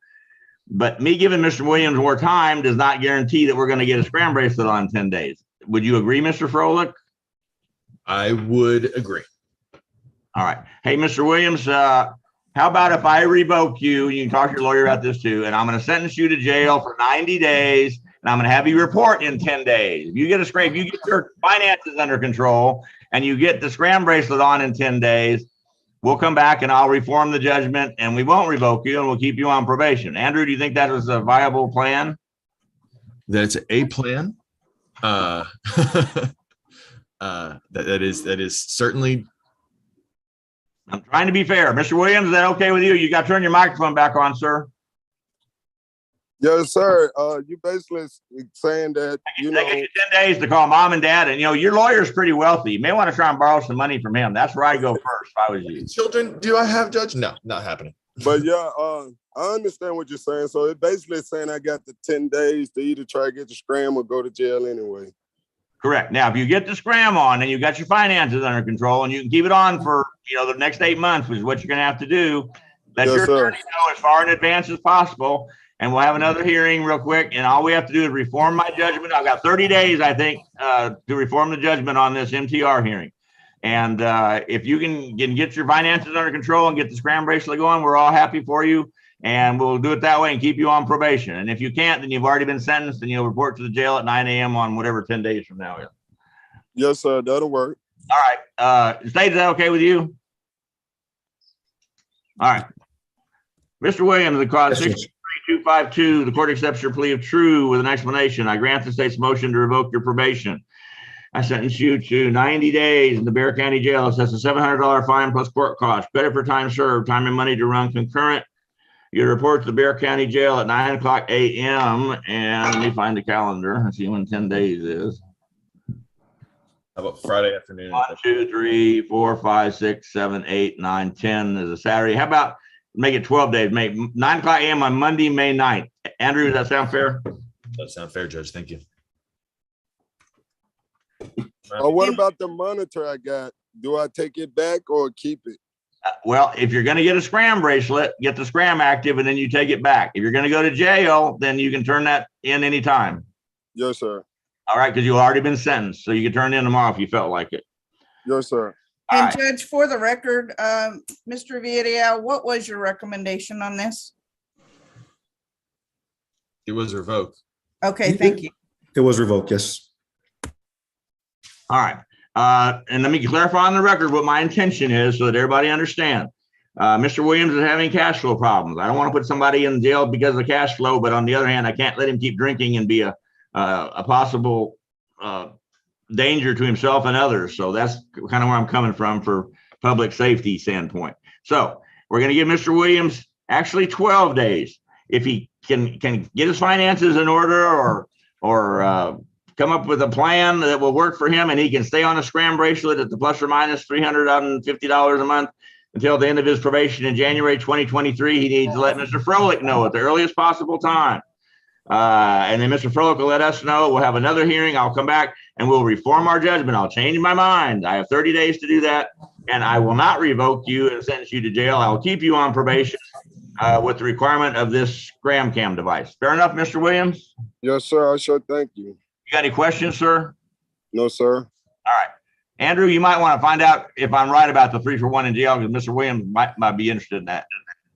But me giving Mr. Williams more time does not guarantee that we're going to get a scram bracelet on 10 days. Would you agree, Mr. Froelich? I would agree. All right. Hey, Mr. Williams, how about if I revoke you, you can talk to your lawyer about this too, and I'm going to sentence you to jail for 90 days, and I'm going to have you report in 10 days. If you get a scrape, you get your finances under control, and you get the scram bracelet on in 10 days, we'll come back and I'll reform the judgment, and we won't revoke you, and we'll keep you on probation. Andrew, do you think that was a viable plan? That's a plan. That is certainly. I'm trying to be fair. Mr. Williams, is that okay with you? You got to turn your microphone back on, sir. Yes, sir. You basically saying that, you know, They get you 10 days to call mom and dad, and your lawyer's pretty wealthy. You may want to try and borrow some money from him. That's where I'd go first if I was you. Children, do I have, Judge? No, not happening. But yeah, I understand what you're saying. So it basically saying I got the 10 days to either try to get the scram or go to jail anyway. Correct. Now, if you get the scram on and you got your finances under control and you can keep it on for, the next 8 months, which is what you're going to have to do, let your attorney know as far in advance as possible. And we'll have another hearing real quick. And all we have to do is reform my judgment. I've got 30 days, I think, to reform the judgment on this MTR hearing. And if you can get your finances under control and get the scram bracelet going, we're all happy for you. And we'll do it that way and keep you on probation. And if you can't, then you've already been sentenced and you'll report to the jail at 9 a.m. on whatever 10 days from now is. Yes, sir. That'll work. All right. State, is that okay with you? All right. Mr. Williams, the cause 63252, the court accepts your plea of true with an explanation. I grant the state's motion to revoke your probation. I sentence you to 90 days in the Bexar County Jail. Assess a $700 fine plus court costs. Credit for time served, time and money to run concurrent. You report to the Bexar County Jail at 9:00 a.m. And let me find the calendar and see when 10 days is. How about Friday afternoon? 1, 2, 3, 4, 5, 6, 7, 8, 9, 10 is a Saturday. How about make it 12 days? Make 9:00 a.m. on Monday, May 9th. Andrew, does that sound fair? That sounds fair, Judge. Thank you. What about the monitor I got? Do I take it back or keep it? Well, if you're going to get a scram bracelet, get the scram active and then you take it back. If you're going to go to jail, then you can turn that in anytime. Yes, sir. All right, because you've already been sentenced. So you can turn it in tomorrow if you felt like it. Yes, sir. And Judge, for the record, Mr. Villarreal, what was your recommendation on this? It was revoked. Okay, thank you. It was revoked, yes. All right. And let me clarify on the record what my intention is so that everybody understands. Mr. Williams is having cash flow problems. I don't want to put somebody in jail because of cash flow, but on the other hand, I can't let him keep drinking and be a possible danger to himself and others. So that's kind of where I'm coming from for public safety standpoint. So we're going to give Mr. Williams actually 12 days. If he can get his finances in order or come up with a plan that will work for him and he can stay on a scram bracelet at the plus or minus $350 a month until the end of his probation in January 2023, he needs to let Mr. Froelich know at the earliest possible time. And then Mr. Froelich will let us know. We'll have another hearing. I'll come back and we'll reform our judgment. I'll change my mind. I have 30 days to do that. And I will not revoke you and sentence you to jail. I will keep you on probation with the requirement of this scram cam device. Fair enough, Mr. Williams? Yes, sir. I sure thank you. You got any questions, sir? No, sir. All right. Andrew, you might want to find out if I'm right about the 3-for-1 in jail because Mr. Williams might be interested in that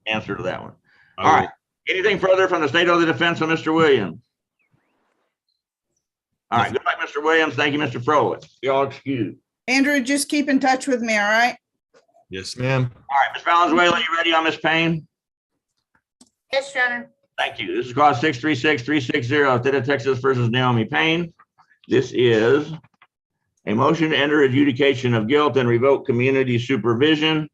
answer to that one. All right. Anything further from the state of the defense of Mr. Williams? All right. Goodbye, Mr. Williams. Thank you, Mr. Froelich. Y'all excused. Andrew, just keep in touch with me, all right? Yes, ma'am. All right. Ms. Valenzuela, you ready on Ms. Payne? Yes, Your Honor. Thank you. This is cause 636-360, State of Texas versus Naomi Payne. This is a motion to enter adjudication of guilt and revoke community supervision.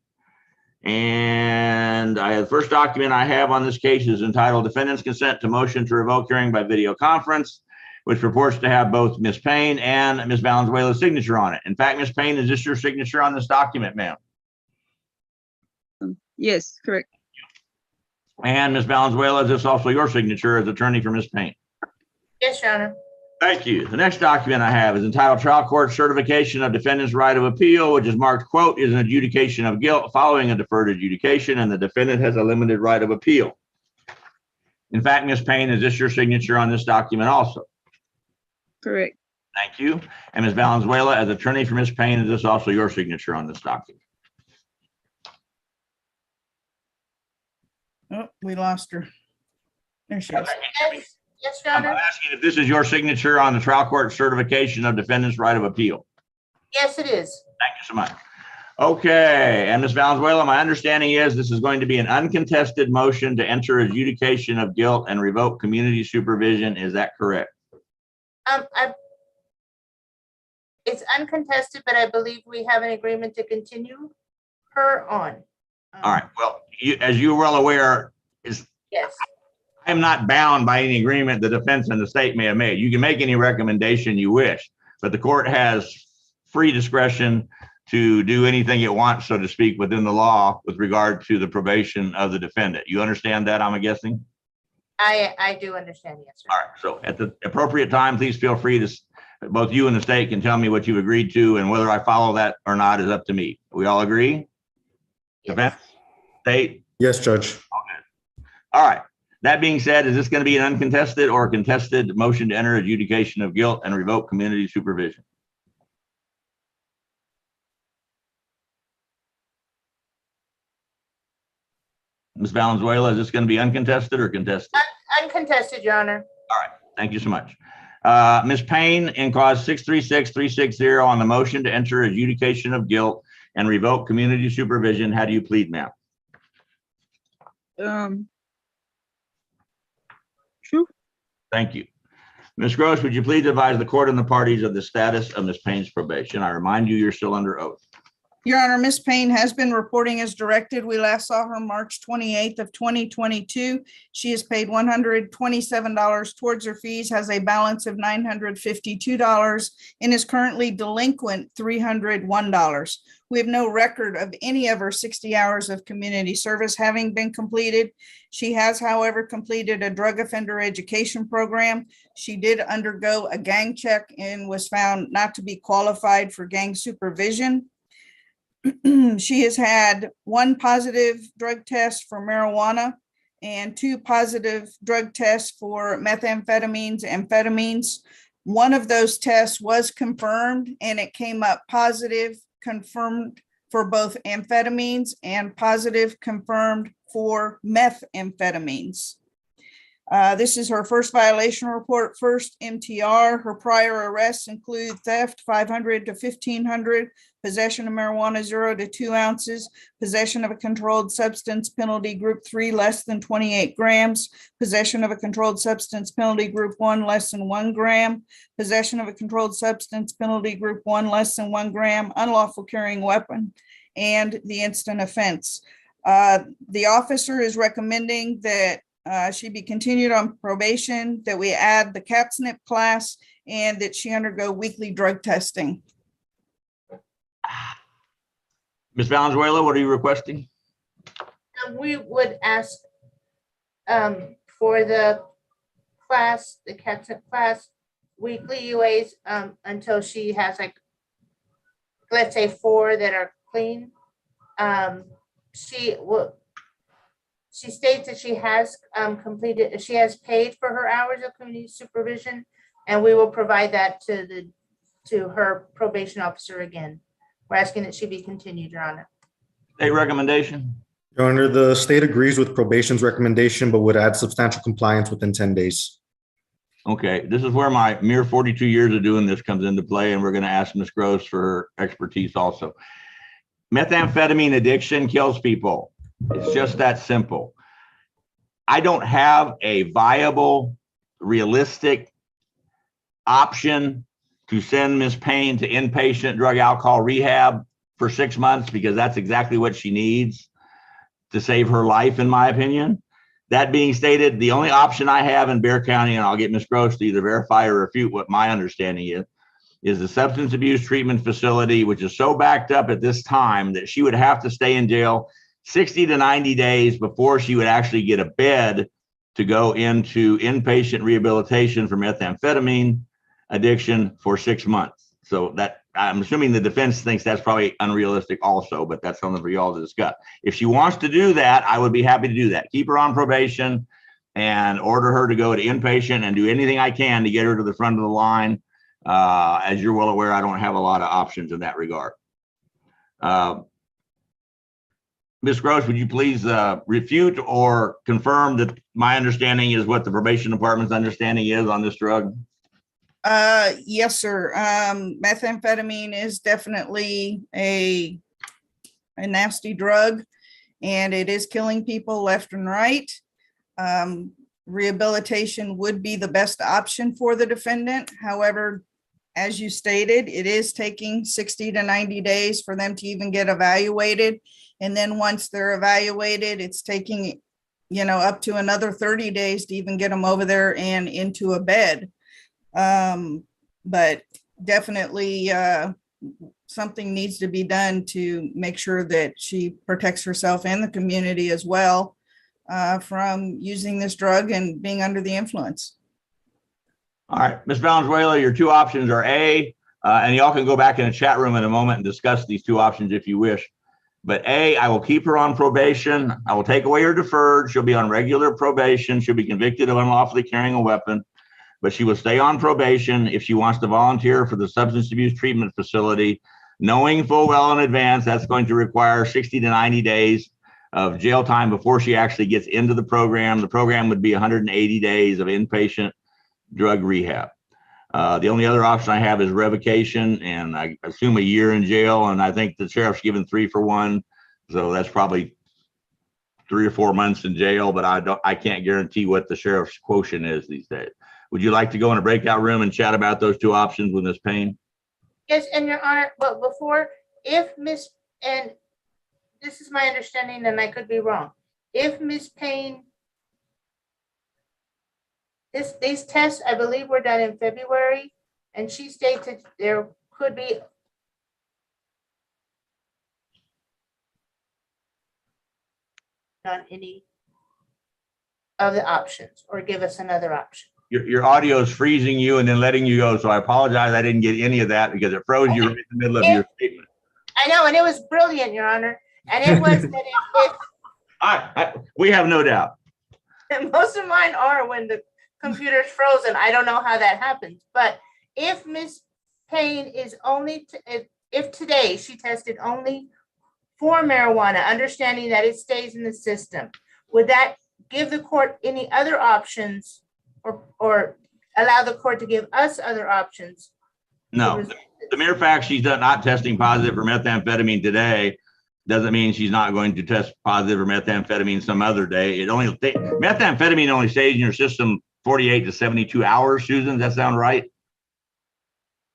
And the first document I have on this case is entitled Defendant's Consent to Motion to Revoke Hearing by Video Conference, which purports to have both Ms. Payne and Ms. Valenzuela's signature on it. In fact, Ms. Payne, is this your signature on this document, ma'am? Yes, correct. And Ms. Valenzuela, is this also your signature as attorney for Ms. Payne? Yes, Your Honor. Thank you. The next document I have is entitled Trial Court Certification of Defendant's Right of Appeal, which is marked, quote, is an adjudication of guilt following a deferred adjudication, and the defendant has a limited right of appeal. In fact, Ms. Payne, is this your signature on this document also? Correct. Thank you. And Ms. Valenzuela, as attorney for Ms. Payne, is this also your signature on this document? Oh, we lost her. There she is. Yes, yes, Your I'm Honor. asking if this is your signature on the trial court certification of defendant's right of appeal. Yes, it is. Thank you so much. Okay, and Ms. Valenzuela, my understanding is this is going to be an uncontested motion to enter adjudication of guilt and revoke community supervision. Is that correct? It's uncontested, but I believe we have an agreement to continue her on. All right, well, as you're well aware, Yes. I am not bound by any agreement the defense and the state may have made. You can make any recommendation you wish, but the court has free discretion to do anything it wants, so to speak, within the law with regard to the probation of the defendant. You understand that, I'm guessing? I do understand, yes, sir. All right, so at the appropriate time, please feel free to, both you and the state can tell me what you've agreed to, and whether I follow that or not is up to me. We all agree? Defense? State? Yes, Judge. All right. That being said, is this going to be an uncontested or contested motion to enter adjudication of guilt and revoke community supervision? Ms. Valenzuela, is this going to be uncontested or contested? Uncontested, Your Honor. All right. Thank you so much. Ms. Payne, in cause 636360 on the motion to enter adjudication of guilt and revoke community supervision, how do you plead, ma'am? True. Thank you. Ms. Gross, would you please advise the court and the parties of the status of Ms. Payne's probation? I remind you, you're still under oath. Your Honor, Ms. Payne has been reporting as directed. We last saw her March 28th of 2022. She has paid $127 towards her fees, has a balance of $952, and is currently delinquent $301. We have no record of any of her 60 hours of community service having been completed. She has, however, completed a drug offender education program. She did undergo a gang check and was found not to be qualified for gang supervision. She has had one positive drug test for marijuana and 2 positive drug tests for methamphetamines, amphetamines. One of those tests was confirmed and it came up positive, confirmed for both amphetamines and positive confirmed for methamphetamines. This is her first violation report, first MTR. Her prior arrests include theft, 500 to 1,500, possession of marijuana, 0 to 2 ounces, possession of a controlled substance, penalty group 3, less than 28 grams, possession of a controlled substance, penalty group 1, less than 1 gram, possession of a controlled substance, penalty group 1, less than 1 gram, unlawful carrying weapon, and the instant offense. The officer is recommending that she be continued on probation, that we add the CAPSNP class, and that she undergo weekly drug testing. Ms. Valenzuela, what are you requesting? We would ask for the class, the CAPSNP class, weekly UAs until she has, like, let's say 4 that are clean. She states that she has completed, she has paid for her hours of community supervision, and we will provide that to her probation officer again. We're asking that she be continued, Your Honor. State recommendation? Your Honor, the state agrees with probation's recommendation, but would add substantial compliance within 10 days. Okay, this is where my mere 42 years of doing this comes into play, and we're going to ask Ms. Gross for her expertise also. Methamphetamine addiction kills people. It's just that simple. I don't have a viable, realistic option to send Ms. Payne to inpatient drug alcohol rehab for 6 months, because that's exactly what she needs to save her life, in my opinion. That being stated, the only option I have in Bexar County, and I'll get Ms. Gross to either verify or refute what my understanding is the substance abuse treatment facility, which is so backed up at this time that she would have to stay in jail 60 to 90 days before she would actually get a bed to go into inpatient rehabilitation for methamphetamine addiction for 6 months. So that, I'm assuming the defense thinks that's probably unrealistic also, but that's something for y'all to discuss. If she wants to do that, I would be happy to do that. Keep her on probation and order her to go to inpatient and do anything I can to get her to the front of the line. As you're well aware, I don't have a lot of options in that regard. Ms. Gross, would you please refute or confirm that my understanding is what the probation department's understanding is on this drug? Yes, sir. Methamphetamine is definitely a nasty drug, and it is killing people left and right. Rehabilitation would be the best option for the defendant. However, as you stated, it is taking 60 to 90 days for them to even get evaluated. And then once they're evaluated, it's taking, up to another 30 days to even get them over there and into a bed. But definitely something needs to be done to make sure that she protects herself and the community as well from using this drug and being under the influence. All right, Ms. Valenzuela, your two options are A, and y'all can go back in the chat room in a moment and discuss these two options if you wish. But A, I will keep her on probation. I will take away her deferred. She'll be on regular probation. She'll be convicted of unlawfully carrying a weapon, but she will stay on probation if she wants to volunteer for the substance abuse treatment facility, knowing full well in advance that's going to require 60 to 90 days of jail time before she actually gets into the program. The program would be 180 days of inpatient drug rehab. The only other option I have is revocation, and I assume a year in jail. And I think the sheriff's given 3 for 1, so that's probably 3 or 4 months in jail. But I can't guarantee what the sheriff's quotient is these days. Would you like to go in a breakout room and chat about those two options with Ms. Payne? Yes, and Your Honor, but before, and this is my understanding, and I could be wrong. If Ms. Payne, these tests, I believe, were done in February, and she stated there could be on any of the options, or give us another option. Your audio is freezing you and then letting you go. So I apologize. I didn't get any of that because it froze you right in the middle of your statement. I know, and it was brilliant, Your Honor. And it was that we have no doubt. Most of mine are when the computer's frozen. I don't know how that happens. But if Ms. Payne is only, if today she tested only for marijuana, understanding that it stays in the system, would that give the court any other options or allow the court to give us other options? No, the mere fact she's not testing positive for methamphetamine today doesn't mean she's not going to test positive for methamphetamine some other day. Methamphetamine only stays in your system 48 to 72 hours, Susan. Does that sound right?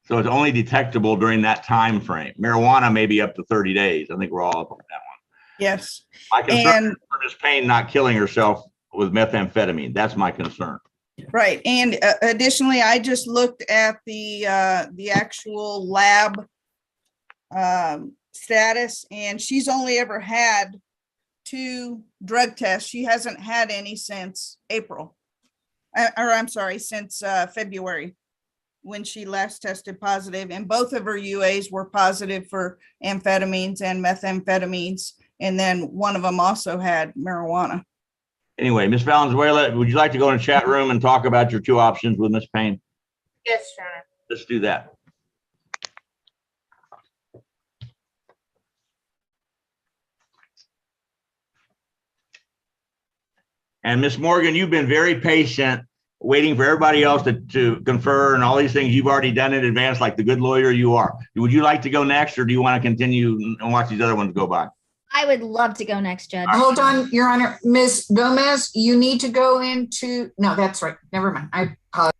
So it's only detectable during that time frame. Marijuana may be up to 30 days. I think we're all up on that one. Yes. My concern is for Ms. Payne not killing herself with methamphetamine. That's my concern. Right. And additionally, I just looked at the actual lab status, and she's only ever had 2 drug tests. She hasn't had any since April, since February, when she last tested positive, and both of her UAs were positive for amphetamines and methamphetamines. And then one of them also had marijuana. Anyway, Ms. Valenzuela, would you like to go in the chat room and talk about your two options with Ms. Payne? Yes, Your Honor. Let's do that. And Ms. Morgan, you've been very patient, waiting for everybody else to confer and all these things you've already done in advance, like the good lawyer you are. Would you like to go next, or do you want to continue and watch these other ones go by? I would love to go next, Judge. Hold on, Your Honor. Ms. Gomez, you need to go into, no, that's right. Never mind. I apologize.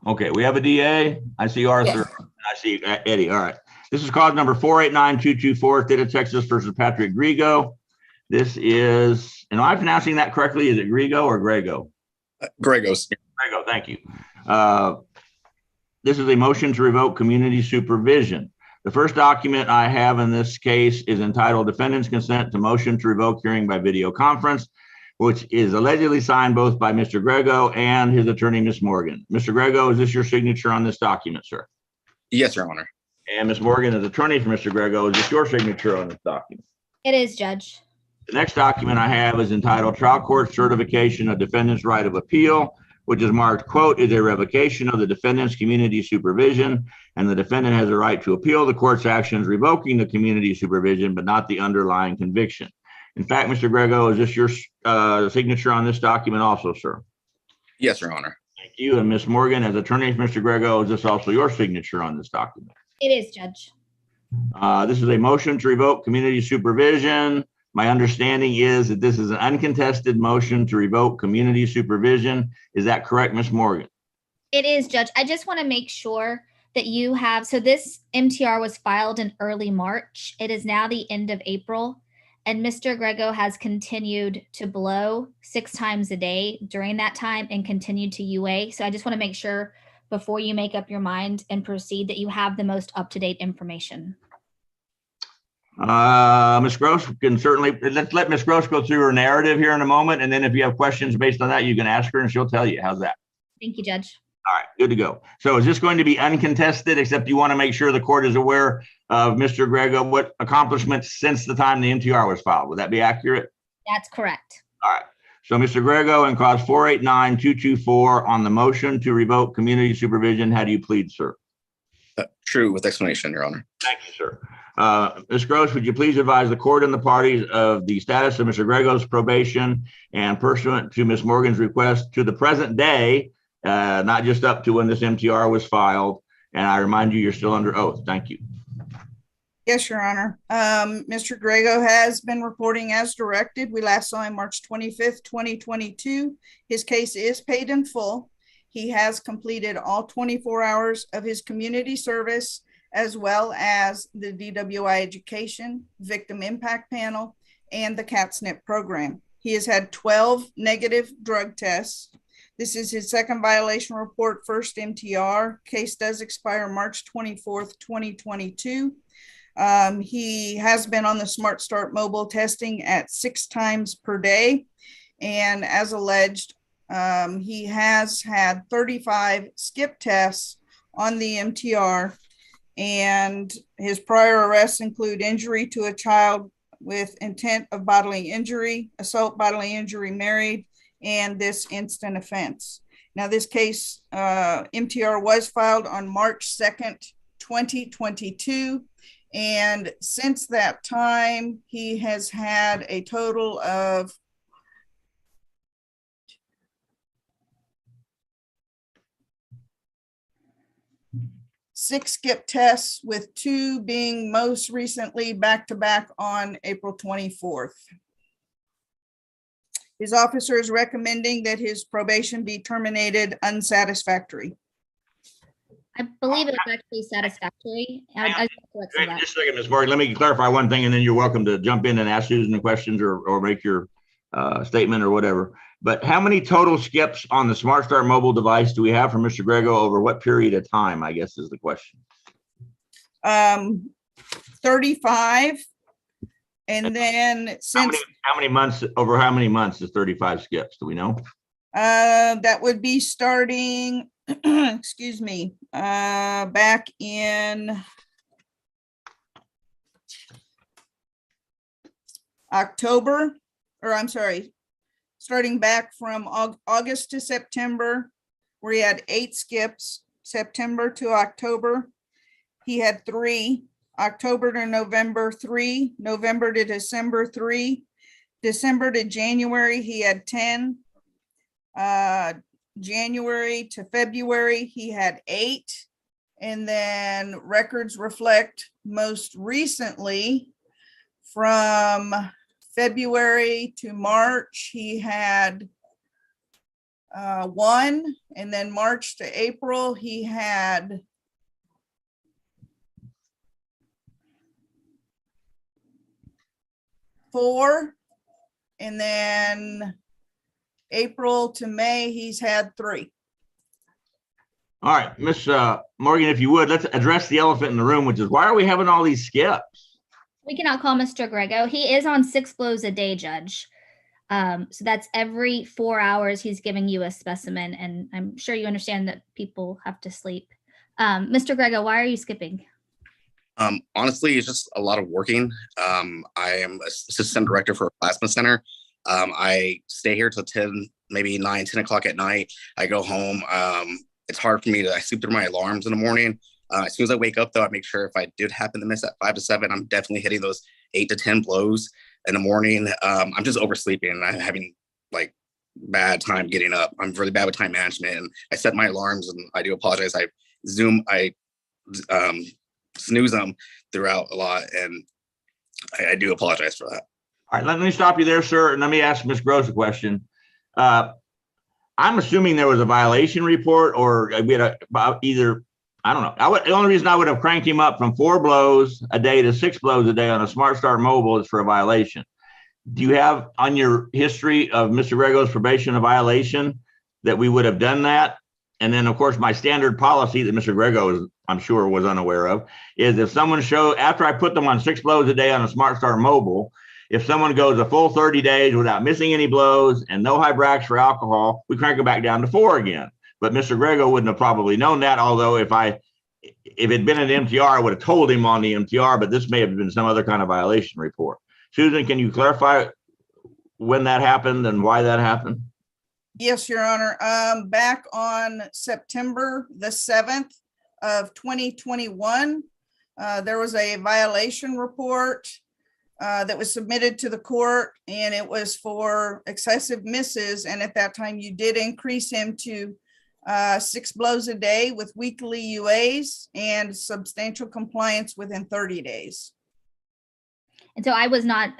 Okay, we have a DA. I see Arthur. Yes. I see Eddie. All right. This is cause number 489224, State of Texas versus Patrick Grigo. This is, am I pronouncing that correctly? Is it Grigo or Grego? Gregos. Grego, thank you. This is a motion to revoke community supervision. The first document I have in this case is entitled Defendant's Consent to Motion to Revoke Hearing by Video Conference, which is allegedly signed both by Mr. Grego and his attorney, Ms. Morgan. Mr. Grego, is this your signature on this document, sir? Yes, Your Honor. And Ms. Morgan, as attorney for Mr. Grego, is this your signature on this document? It is, Judge. The next document I have is entitled Trial Court Certification of Defendant's Right of Appeal, which is marked, quote, is a revocation of the defendant's community supervision, and the defendant has a right to appeal the court's actions revoking the community supervision, but not the underlying conviction. In fact, Mr. Grego, is this your signature on this document also, sir? Yes, Your Honor. Thank you. And Ms. Morgan, as attorney for Mr. Grego, is this also your signature on this document? It is, Judge. This is a motion to revoke community supervision. My understanding is that this is an uncontested motion to revoke community supervision. Is that correct, Ms. Morgan? It is, Judge. I just want to make sure that you have, so this MTR was filed in early March. It is now the end of April, and Mr. Grego has continued to blow 6 times a day during that time and continued to UA. So I just want to make sure before you make up your mind and proceed that you have the most up-to-date information. Ms. Gross can certainly, let's let Ms. Gross go through her narrative here in a moment. And then if you have questions based on that, you can ask her and she'll tell you. How's that? Thank you, Judge. All right, good to go. So is this going to be uncontested, except you want to make sure the court is aware of Mr. Grego, what accomplishments since the time the MTR was filed? Would that be accurate? That's correct. All right. So Mr. Grego, in cause 489-224 on the motion to revoke community supervision, how do you plead, sir? True with explanation, Your Honor. Thank you, sir. Ms. Gross, would you please advise the court and the parties of the status of Mr. Grego's probation and pursuant to Ms. Morgan's request to the present day, not just up to when this MTR was filed. And I remind you, you're still under oath. Thank you. Yes, Your Honor. Mr. Grego has been reporting as directed. We last saw him March 25th, 2022. His case is paid in full. He has completed all 24 hours of his community service, as well as the DWI education, victim impact panel, and the CATSNP program. He has had 12 negative drug tests. This is his second violation report, first MTR. Case does expire March 24th, 2022. He has been on the Smart Start mobile testing at 6 times per day. And as alleged, he has had 35 skip tests on the MTR. And his prior arrests include injury to a child with intent of bodily injury, assault, bodily injury, married, and this instant offense. Now, this case, MTR was filed on March 2nd, 2022. And since that time, he has had a total of 6 skip tests, with 2 being most recently back-to-back on April 24th. His officer is recommending that his probation be terminated unsatisfactory. I believe it was actually satisfactory. I Just a second, Ms. Morgan, let me clarify one thing, and then you're welcome to jump in and ask Susan questions or make your statement or whatever. But how many total skips on the Smart Start mobile device do we have from Mr. Grego over what period of time, I guess is the question. 35. And then since how many months, over how many months is 35 skips? Do we know? That would be starting, excuse me, back in October, or I'm sorry, starting back from August to September, where he had 8 skips. September to October, he had 3. October to November, 3. November to December, 3. December to January, he had 10. January to February, he had 8. And then records reflect most recently from February to March, he had 1. And then March to April, he had 4. And then April to May, he's had 3. All right, Miss Morgan, if you would, let's address the elephant in the room, which is why are we having all these skips? We cannot call Mr. Grego. He is on 6 blows a day, Judge. So that's every 4 hours he's giving you a specimen. And I'm sure you understand that people have to sleep. Mr. Grego, why are you skipping? Honestly, it's just a lot of working. I am assistant director for a plasma center. I stay here till 10, maybe 9, 10 o'clock at night. I go home. It's hard for me I sleep through my alarms in the morning. As soon as I wake up, though, I make sure if I did happen to miss at 5 to 7, I'm definitely hitting those 8 to 10 blows in the morning. I'm just oversleeping and I'm having like bad time getting up. I'm really bad with time management, and I set my alarms, and I do apologize. I snooze them throughout a lot, and I do apologize for that. All right, let me stop you there, sir, and let me ask Ms. Gross a question. I'm assuming there was a violation report, or we had either, I don't know. The only reason I would have cranked him up from 4 blows a day to 6 blows a day on a Smart Start mobile is for a violation. Do you have on your history of Mr. Grego's probation a violation that we would have done that? And then, of course, my standard policy that Mr. Grego, I'm sure, was unaware of, is if someone after I put them on 6 blows a day on a Smart Start mobile, if someone goes a full 30 days without missing any blows and no high brax for alcohol, we crank it back down to 4 again. But Mr. Grego wouldn't have probably known that, although if it'd been an MTR, I would have told him on the MTR, but this may have been some other kind of violation report. Susan, can you clarify when that happened and why that happened? Yes, Your Honor. Back on September the 7th of 2021, there was a violation report that was submitted to the court, and it was for excessive misses. And at that time, you did increase him to 6 blows a day with weekly UAs and substantial compliance within 30 days. And so I was not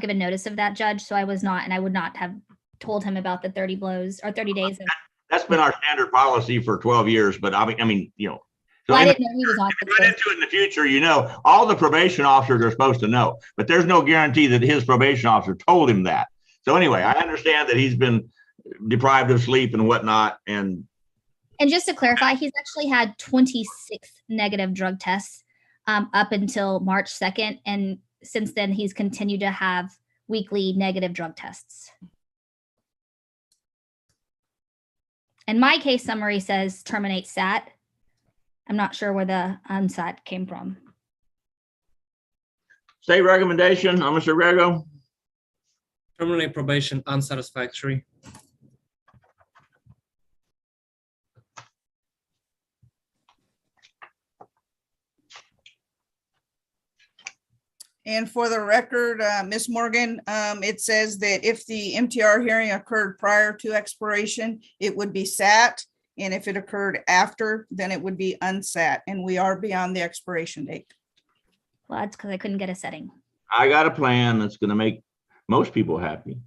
given notice of that, Judge. So I was not, and I would not have told him about the 30 blows or 30 days. That's been our standard policy for 12 years, but I mean, you know. So well, I didn't know he was on. If you run into it in the future, you know, all the probation officers are supposed to know, but there's no guarantee that his probation officer told him that. So anyway, I understand that he's been deprived of sleep and whatnot. And just to clarify, he's actually had 26 negative drug tests up until March 2nd. And since then, he's continued to have weekly negative drug tests. And my case summary says terminate SAT. I'm not sure where the unsat came from. State recommendation on Mr. Grego. Terminate probation unsatisfactory. And for the record, Ms. Morgan, it says that if the MTR hearing occurred prior to expiration, it would be SAT. And if it occurred after, then it would be unsat. And we are beyond the expiration date. Well, that's because I couldn't get a setting. I got a plan that's going to make most people happy.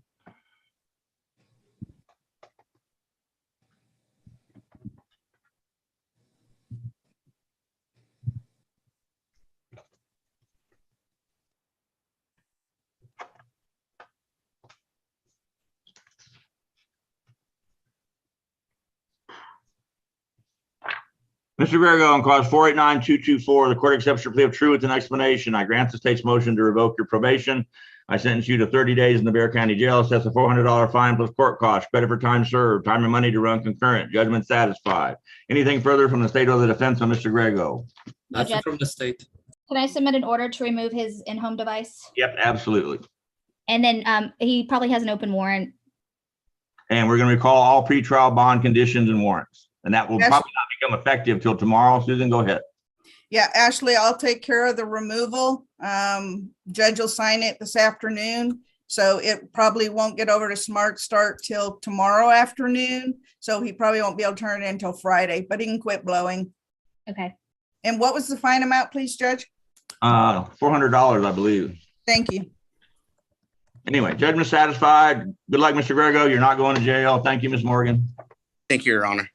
Mr. Grego, on cause 489224, the court accepts your plea of true with an explanation. I grant the state's motion to revoke your probation. I sentence you to 30 days in the Bexar County Jail, assess a $400 fine plus court costs, credit for time served, time and money to run concurrent, judgment satisfied. Anything further from the state or the defense on Mr. Grego? Nothing from the state. Can I submit an order to remove his in-home device? Yep, absolutely. And then he probably has an open warrant. And we're going to recall all pretrial bond conditions and warrants. And that will Yes. probably not become effective till tomorrow. Susan, go ahead. Yeah, Ashley, I'll take care of the removal. Judge will sign it this afternoon. So it probably won't get over to Smart Start till tomorrow afternoon. So he probably won't be able to turn it in until Friday, but he can quit blowing. Okay. And what was the fine amount, please, Judge? $400, I believe. Thank you. Anyway, judgment satisfied. Good luck, Mr. Grego. You're not going to jail. Thank you, Ms. Morgan. Thank you, Your Honor.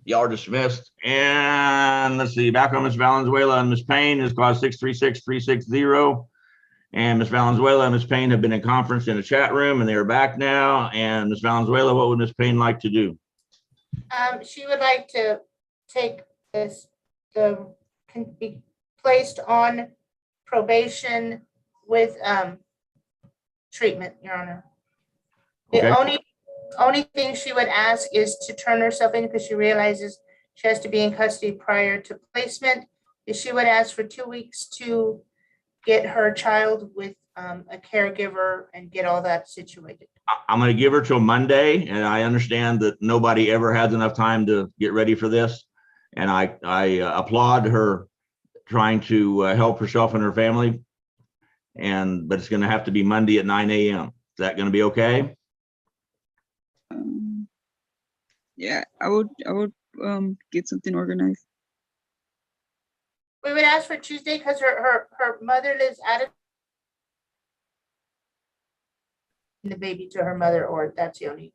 Y'all are dismissed. And let's see, back on Ms. Valenzuela and Ms. Payne is cause 636360. And Ms. Valenzuela and Ms. Payne have been in conference in the chat room and they are back now. And Ms. Valenzuela, what would Ms. Payne like to do? She would like to take this, can be placed on probation with treatment, Your Honor. The Okay. only thing she would ask is to turn herself in because she realizes she has to be in custody prior to placement. is she would ask for 2 weeks to get her child with a caregiver and get all that situated. I'm going to give her till Monday, and I understand that nobody ever has enough time to get ready for this. And I applaud her trying to help herself and her family. But it's going to have to be Monday at 9 a.m. Is that going to be okay? Yeah, I would get something organized. We would ask for Tuesday because her mother lives out of the baby to her mother, or that's the only.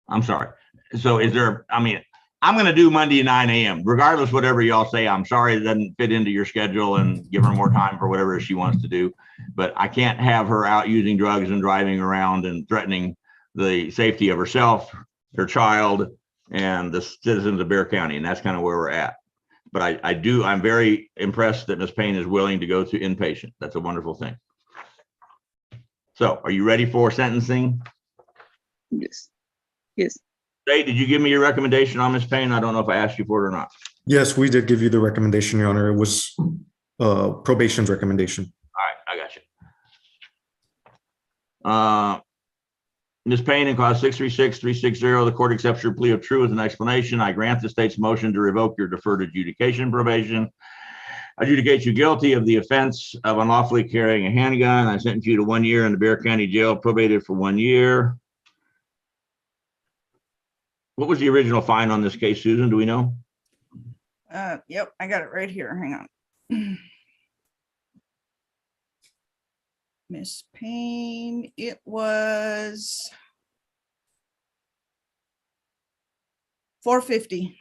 I'm sorry. So is there, I mean, I'm going to do Monday at 9 a.m. regardless, whatever y'all say. I'm sorry it doesn't fit into your schedule, and give her more time for whatever she wants to do. But I can't have her out using drugs and driving around and threatening the safety of herself, her child, and the citizens of Bexar County. And that's kind of where we're at. But I'm very impressed that Ms. Payne is willing to go to inpatient. That's a wonderful thing. So are you ready for sentencing? Yes. Yes. Jay, did you give me your recommendation on Ms. Payne? I don't know if I asked you for it or not. Yes, we did give you the recommendation, Your Honor. It was probation's recommendation. All right, I got you. Ms. Payne, in cause 636-360, the court accepts your plea of true with an explanation. I grant the state's motion to revoke your deferred adjudication probation. Adjudicate you guilty of the offense of unlawfully carrying a handgun. I sentence you to 1 year in the Bexar County Jail, probated for 1 year. What was the original fine on this case, Susan? Do we know? Yep, I got it right here. Hang on. Miss Payne, it was $450.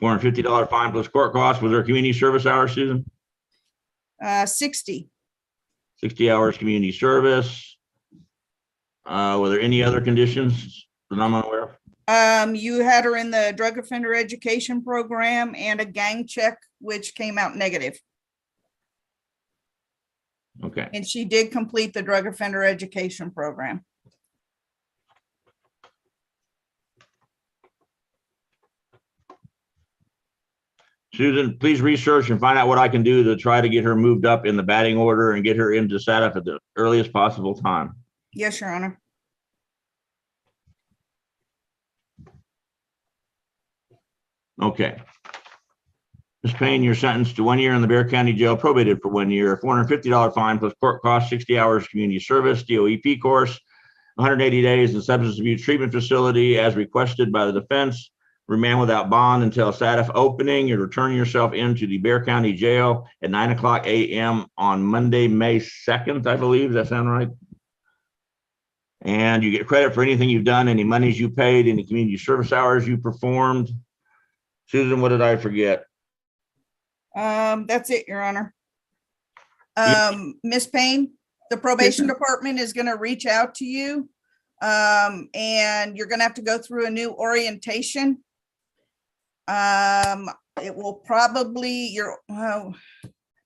$450 fine plus court costs. Was there community service hours, Susan? 60. 60 hours community service. Were there any other conditions that I'm unaware of? You had her in the drug offender education program and a gang check, which came out negative. Okay. And she did complete the drug offender education program. Susan, please research and find out what I can do to try to get her moved up in the batting order and get her into SATF at the earliest possible time. Yes, Your Honor. Okay. Ms. Payne, you're sentenced to 1 year in the Bexar County Jail, probated for 1 year, $450 fine plus court costs, 60 hours community service, DOEP course, 180 days in substance abuse treatment facility as requested by the defense. Remand without bond until SATF opening. You return yourself into the Bexar County Jail at 9:00 a.m. on Monday, May 2nd, I believe. Does that sound right? And you get credit for anything you've done, any monies you paid, any community service hours you performed. Susan, what did I forget? That's it, Your Honor. Miss Payne, the probation department is going to reach out to you. And you're going to have to go through a new orientation. It will probably,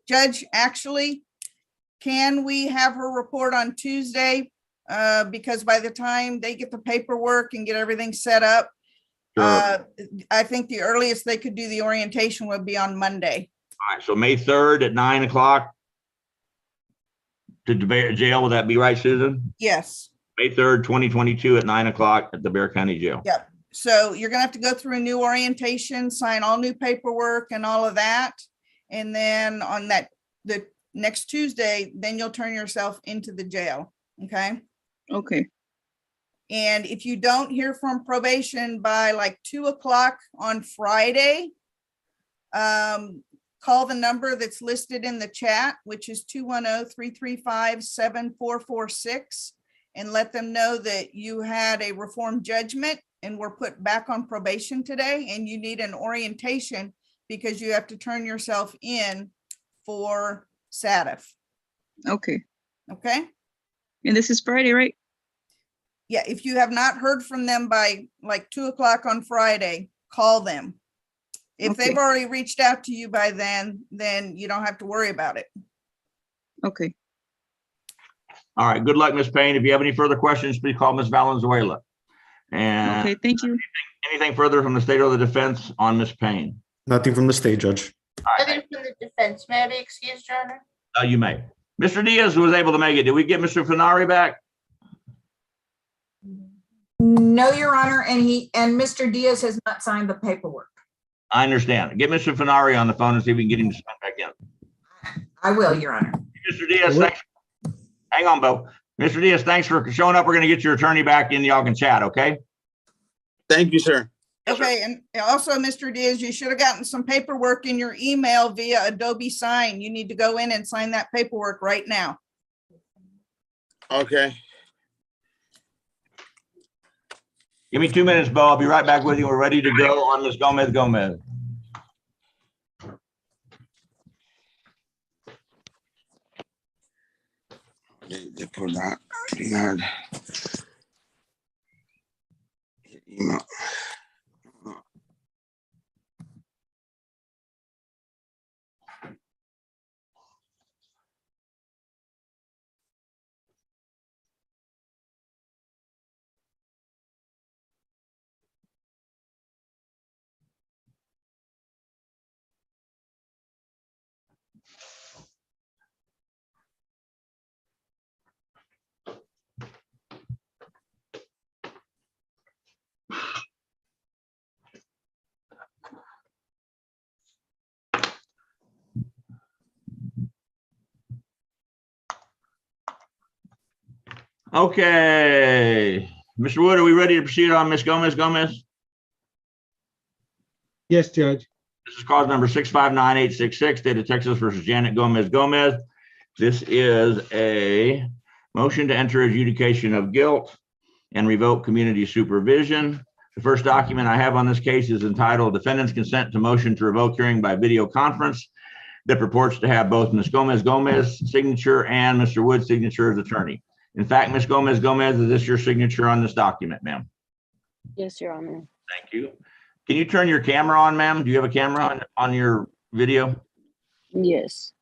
Judge, actually, can we have her report on Tuesday? Because by the time they get the paperwork and get everything set up, Sure. I think the earliest they could do the orientation would be on Monday. All right, so May 3rd at 9:00 to the jail. Will that be right, Susan? Yes. May 3rd, 2022 at 9:00 at the Bexar County Jail. Yep. So you're gonna have to go through a new orientation, sign all new paperwork and all of that. And then on the next Tuesday, then you'll turn yourself into the jail. Okay. Okay. And if you don't hear from probation by like 2:00 on Friday, call the number that's listed in the chat, which is 210-335-7446, and let them know that you had a reformed judgment and were put back on probation today, and you need an orientation because you have to turn yourself in for SATF. Okay. Okay. And this is Friday, right? Yeah, if you have not heard from them by like 2:00 on Friday, call them. If Okay. they've already reached out to you by then you don't have to worry about it. Okay. All right, good luck, Ms. Payne. If you have any further questions, please call Ms. Valenzuela. And Okay, thank you. anything further from the state or the defense on Ms. Payne? Nothing from the state, Judge. Nothing from the defense. May I be excused, Your Honor? You may. Mr. Diaz was able to make it. Did we get Mr. Fenari back? No, Your Honor, and Mr. Diaz has not signed the paperwork. I understand. Get Mr. Fenari on the phone and see if we can get him to sign back in. I will, Your Honor. Mr. Diaz, thanks. Hang on, Bo. Mr. Diaz, thanks for showing up. We're going to get your attorney back in. Y'all can chat, okay? Thank you, sir. Okay, and also, Mr. Diaz, you should have gotten some paperwork in your email via Adobe Sign. You need to go in and sign that paperwork right now. Okay. Give me 2 minutes, Bo. I'll be right back with you. We're ready to go on Ms. Gomez. They put that. Email. Okay. Mr. Wood, are we ready to proceed on Ms. Gomez? Yes, Judge. This is cause number 659-866, State of Texas versus Janet Gomez. This is a motion to enter adjudication of guilt and revoke community supervision. The first document I have on this case is entitled Defendant's Consent to Motion to Revoke Hearing by Video Conference that purports to have both Ms. Gomez signature and Mr. Wood's signature as attorney. In fact, Ms. Gomez, is this your signature on this document, ma'am? Yes, Your Honor. Thank you. Can you turn your camera on, ma'am? Do you have a camera on your video? Yes.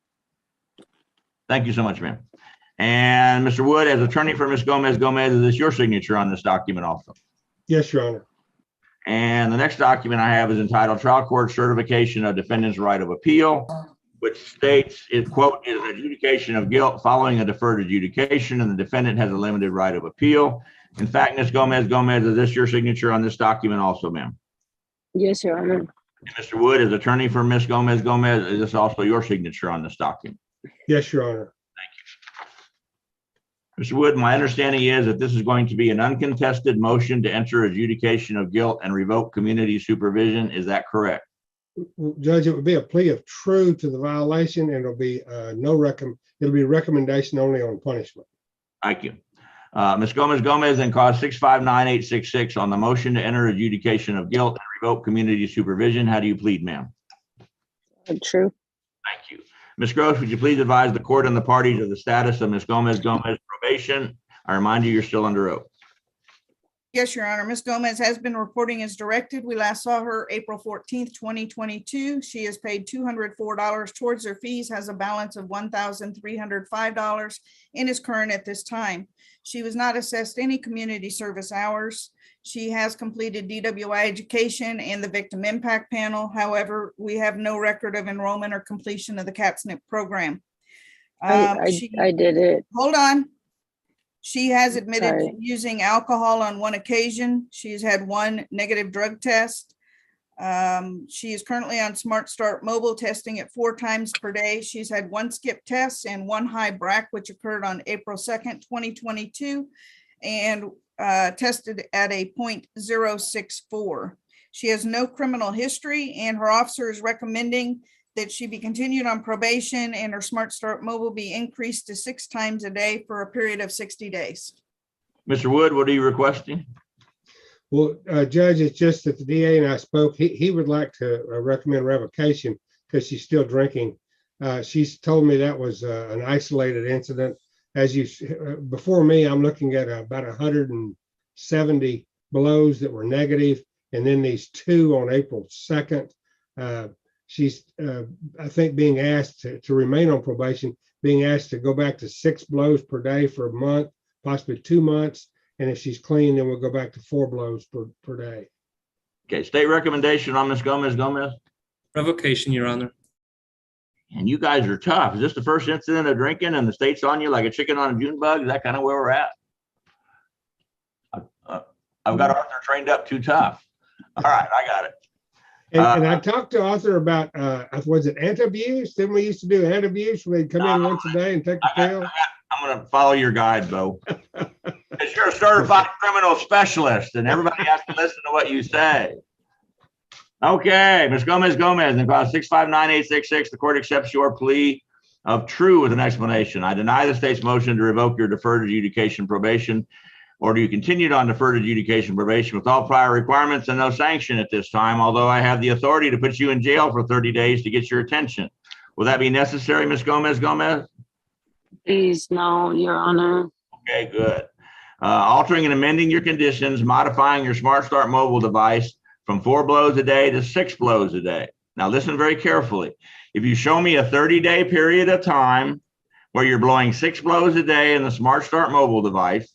Thank you so much, ma'am. And Mr. Wood, as attorney for Ms. Gomez, is this your signature on this document also? Yes, Your Honor. And the next document I have is entitled Trial Court Certification of Defendant's Right of Appeal, which states, it quote, is adjudication of guilt following a deferred adjudication and the defendant has a limited right of appeal. In fact, Ms. Gomez, is this your signature on this document also, ma'am? Yes, Your Honor. And Mr. Wood, as attorney for Ms. Gomez, is this also your signature on this document? Yes, Your Honor. Mr. Wood, my understanding is that this is going to be an uncontested motion to enter adjudication of guilt and revoke community supervision. Is that correct? Judge, it would be a plea of true to the violation, and it'll be it'll be recommendation only on punishment. Thank you. Ms. Gomez and cause 659-866 on the motion to enter adjudication of guilt and revoke community supervision. How do you plead, ma'am? True. Thank you. Ms. Gross, would you please advise the court and the parties of the status of Ms. Gomez probation? I remind you, you're still under oath. Yes, Your Honor. Ms. Gomez has been reporting as directed. We last saw her April 14th, 2022. She has paid $204 towards her fees, has a balance of $1,305 and is current at this time. She was not assessed any community service hours. She has completed DWI education and the victim impact panel. However, we have no record of enrollment or completion of the CATSNP program. I did it. Hold on. She has admitted Sorry. to using alcohol on one occasion. She's had one negative drug test. She is currently on Smart Start Mobile, testing it 4 times per day. She's had 1 skip test and 1 high BRAC, which occurred on April 2nd, 2022, and tested at a 0.064. She has no criminal history, and her officer is recommending that she be continued on probation and her Smart Start Mobile be increased to 6 times a day for a period of 60 days. Mr. Wood, what are you requesting? Well, Judge, it's just that the DA and I spoke. He would like to recommend revocation because she's still drinking. She's told me that was an isolated incident. As you before me, I'm looking at about 170 blows that were negative, and then these 2 on April 2nd. She's, I think, being asked to remain on probation, being asked to go back to 6 blows per day for a month, possibly 2 months. And if she's clean, then we'll go back to 4 blows per day. Okay, state recommendation on Ms. Gomez. Revocation, Your Honor. And you guys are tough. Is this the first incident of drinking and the state's on you like a chicken on a June bug? Is that kind of where we're at? I've got Arthur trained up too tough. All right, I got it. And I talked to Arthur about, was it anti-abuse? Didn't we used to do anti-abuse where they'd come in once a day and take the pill? I'm going to follow your guide, Bo. Because you're a certified criminal specialist and everybody has to listen to what you say. Okay, Ms. Gomez, in clause 659-866, the court accepts your plea of true with an explanation. I deny the state's motion to revoke your deferred adjudication probation. Order you continued on deferred adjudication probation with all prior requirements and no sanction at this time, although I have the authority to put you in jail for 30 days to get your attention. Will that be necessary, Ms. Gomez? Please, no, Your Honor. Okay, good. Altering and amending your conditions, modifying your Smart Start mobile device from 4 blows a day to 6 blows a day. Now listen very carefully. If you show me a 30-day period of time where you're blowing 6 blows a day in the Smart Start mobile device,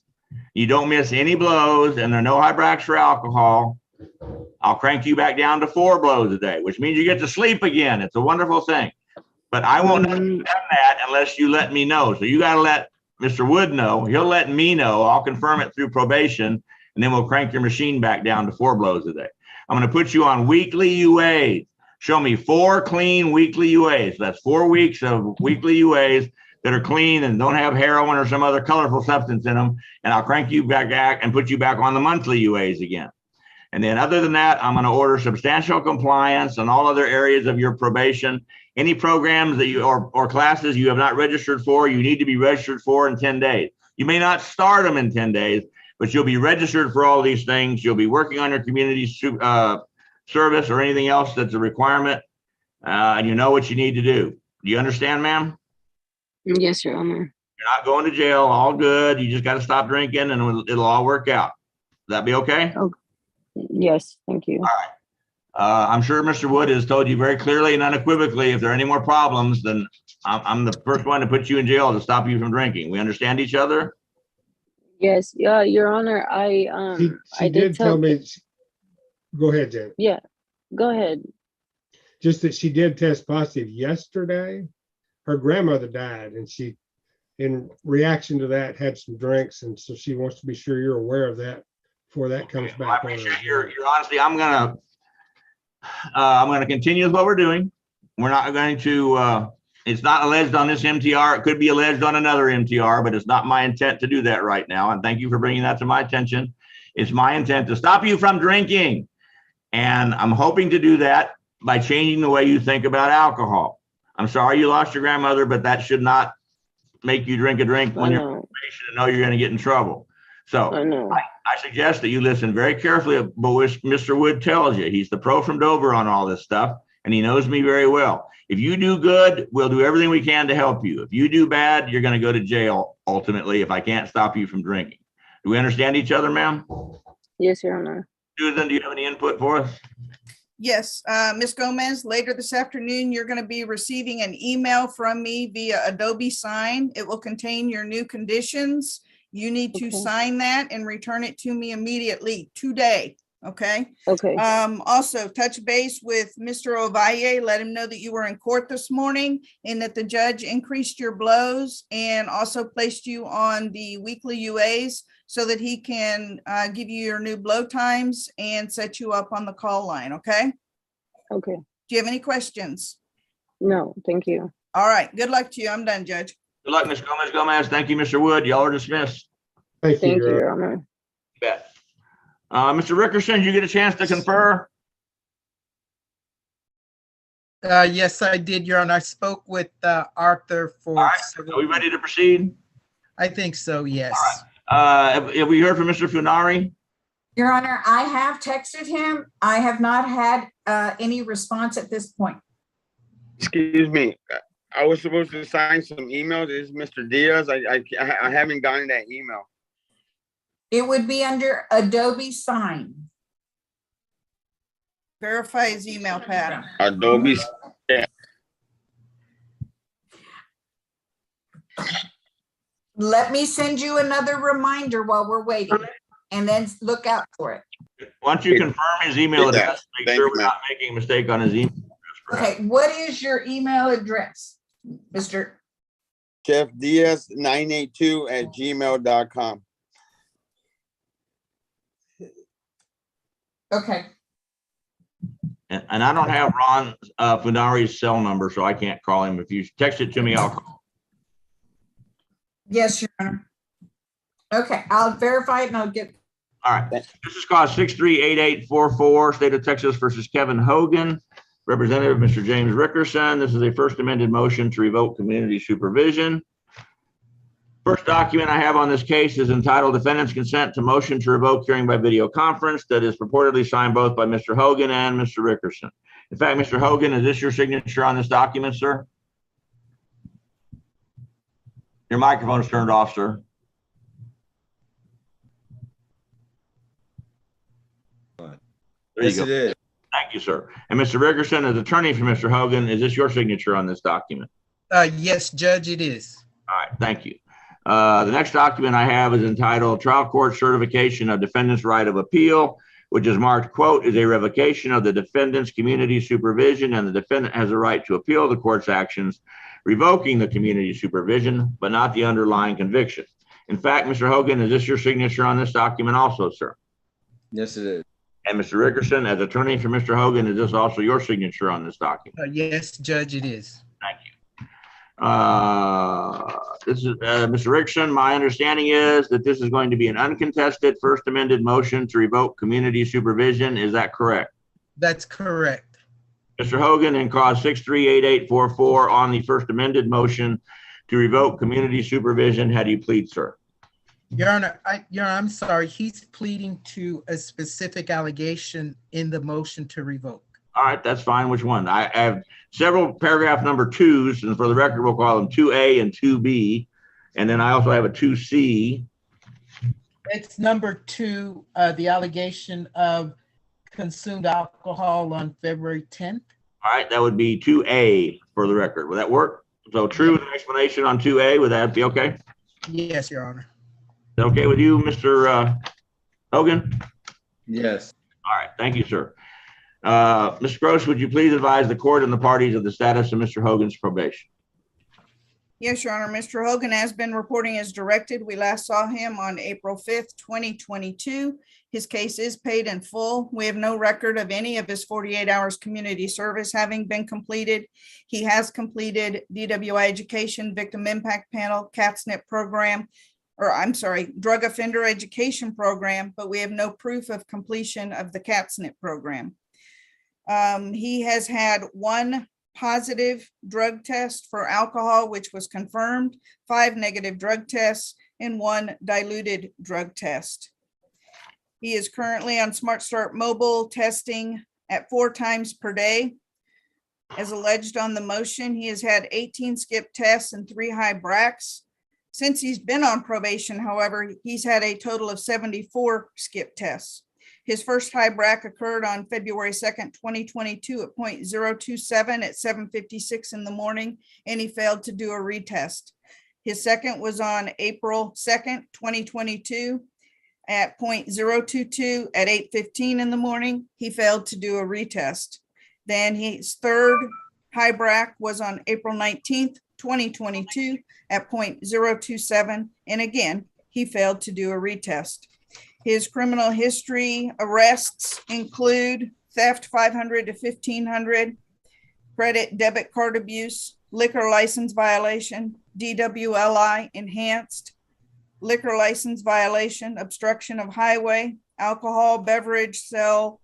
you don't miss any blows and there are no hybrax or alcohol, I'll crank you back down to 4 blows a day, which means you get to sleep again. It's a wonderful thing. But I won't know you've done that unless you let me know. So you got to let Mr. Wood know. He'll let me know. I'll confirm it through probation, and then we'll crank your machine back down to 4 blows a day. I'm going to put you on weekly UAs. Show me 4 clean weekly UAs. That's 4 weeks of weekly UAs that are clean and don't have heroin or some other colorful substance in them. And I'll crank you back and put you back on the monthly UAs again. And then other than that, I'm going to order substantial compliance on all other areas of your probation. Any programs that you or classes you have not registered for, you need to be registered for in 10 days. You may not start them in 10 days, but you'll be registered for all these things. You'll be working on your community service or anything else that's a requirement, and you know what you need to do. Do you understand, ma'am? Yes, Your Honor. You're not going to jail. All good. You just got to stop drinking, and it'll all work out. That be okay? Oh, yes, thank you. All right. I'm sure Mr. Wood has told you very clearly and unequivocally, if there are any more problems, then I'm the first one to put you in jail to stop you from drinking. We understand each other? Yes, yeah, Your Honor, She did tell me, go ahead, Jen. Yeah, go ahead. Just that she did test positive yesterday. Her grandmother died and she, in reaction to that, had some drinks. And so she wants to be sure you're aware of that before that comes back. I appreciate your honesty. I'm gonna continue with what we're doing. We're not going to, it's not alleged on this MTR. It could be alleged on another MTR, but it's not my intent to do that right now. And thank you for bringing that to my attention. It's my intent to stop you from drinking. And I'm hoping to do that by changing the way you think about alcohol. I'm sorry you lost your grandmother, but that should not make you drink a drink when you're on probation and know you're going to get in trouble. So I suggest that you listen very carefully to what Mr. Wood tells you. He's the pro from Dover on all this stuff, and he knows me very well. If you do good, we'll do everything we can to help you. If you do bad, you're going to go to jail ultimately if I can't stop you from drinking. Do we understand each other, ma'am? Yes, Your Honor. Susan, do you have any input for us? Yes, Ms. Gomez, later this afternoon, you're going to be receiving an email from me via Adobe Sign. It will contain your new conditions. You need to sign that and return it to me immediately today. Okay. Okay. Also touch base with Mr. Ovalle. Let him know that you were in court this morning and that the judge increased your blows and also placed you on the weekly UAs so that he can give you your new blow times and set you up on the call line. Okay. Okay. Do you have any questions? No, thank you. All right. Good luck to you. I'm done, Judge. Good luck, Ms. Gomez. Thank you, Mr. Wood. Y'all are dismissed. Thank you, Your Honor. You bet. Mr. Rickerson, did you get a chance to confer? Yes, I did, Your Honor. I spoke with Arthur for. All right. Are we ready to proceed? I think so, yes. Have we heard from Mr. Funari? Your Honor, I have texted him. I have not had any response at this point. Excuse me. I was supposed to sign some emails. This is Mr. Diaz. I haven't gotten that email. It would be under Adobe Sign. Verify his email, Pat. Adobe. Yeah. Let me send you another reminder while we're waiting and then look out for it. Why don't you confirm his email address? Make Thank sure you, we're not making a mistake on his email address, Okay, what is your email address, Mr.? Jeff Diaz 982@gmail.com. Okay, And I don't have Ron Funari's cell number, so I can't call him. If you text it to me, I'll call. yes, Your Honor. Okay, I'll verify it and I'll get. All right. This is cause 638844, State of Texas versus Kevin Hogan. Representative Mr. James Rickerson. This is a first amended motion to revoke community supervision. First document I have on this case is entitled Defendant's Consent to Motion to Revoke Hearing by Video Conference, that is purportedly signed both by Mr. Hogan and Mr. Rickerson. In fact, Mr. Hogan, is this your signature on this document, sir? Your microphone is turned off, sir. There you go. Yes, it is. Thank you, sir. And Mr. Rickerson, as attorney for Mr. Hogan, is this your signature on this document? Yes, Judge, it is. All right, thank you. The next document I have is entitled Trial Court Certification of Defendant's Right of Appeal, which is marked, quote, is a revocation of the defendant's community supervision, and the defendant has a right to appeal the court's actions revoking the community supervision, but not the underlying conviction. In fact, Mr. Hogan, is this your signature on this document also, sir? Yes, it is. And Mr. Rickerson, as attorney for Mr. Hogan, is this also your signature on this document? Yes, Judge, it is. Thank you. This is Mr. Rickerson. My understanding is that this is going to be an uncontested first amended motion to revoke community supervision. Is that correct? That's correct. Mr. Hogan, in cause 638844 on the first amended motion to revoke community supervision, how do you plead, sir? Your Honor, I'm sorry. He's pleading to a specific allegation in the motion to revoke. All right, that's fine. Which one? I have several paragraph number 2s, and for the record, we'll call them 2A and 2B. And then I also have a 2C. It's number 2, the allegation of consumed alcohol on February 10th. All right, that would be 2A for the record. Would that work? So true with an explanation on 2A, would that be okay? Yes, Your Honor. Is that okay with you, Mr. Hogan? Yes. All right, thank you, sir. Mr. Gross, would you please advise the court and the parties of the status of Mr. Hogan's probation? Yes, Your Honor. Mr. Hogan has been reporting as directed. We last saw him on April 5th, 2022. His case is paid in full. We have no record of any of his 48 hours community service having been completed. He has completed DWI education, victim impact panel, CATSNP program, or I'm sorry, drug offender education program, but we have no proof of completion of the CATSNP program. He has had 1 positive drug test for alcohol, which was confirmed, 5 negative drug tests, and 1 diluted drug test. He is currently on Smart Start Mobile testing at 4 times per day. As alleged on the motion, he has had 18 skip tests and 3 high BRACs. Since he's been on probation, however, he's had a total of 74 skip tests. His first high BRAC occurred on February 2nd, 2022 at 0.027 at 7:56 in the morning, and he failed to do a retest. His second was on April 2nd, 2022 at 0.022 at 8:15 in the morning. He failed to do a retest. Then his third high BRAC was on April 19th, 2022 at 0.027. And again, he failed to do a retest. His criminal history arrests include theft 500 to 1,500, credit debit card abuse, liquor license violation, DWLI enhanced, liquor license violation, obstruction of highway, alcohol, beverage, sell,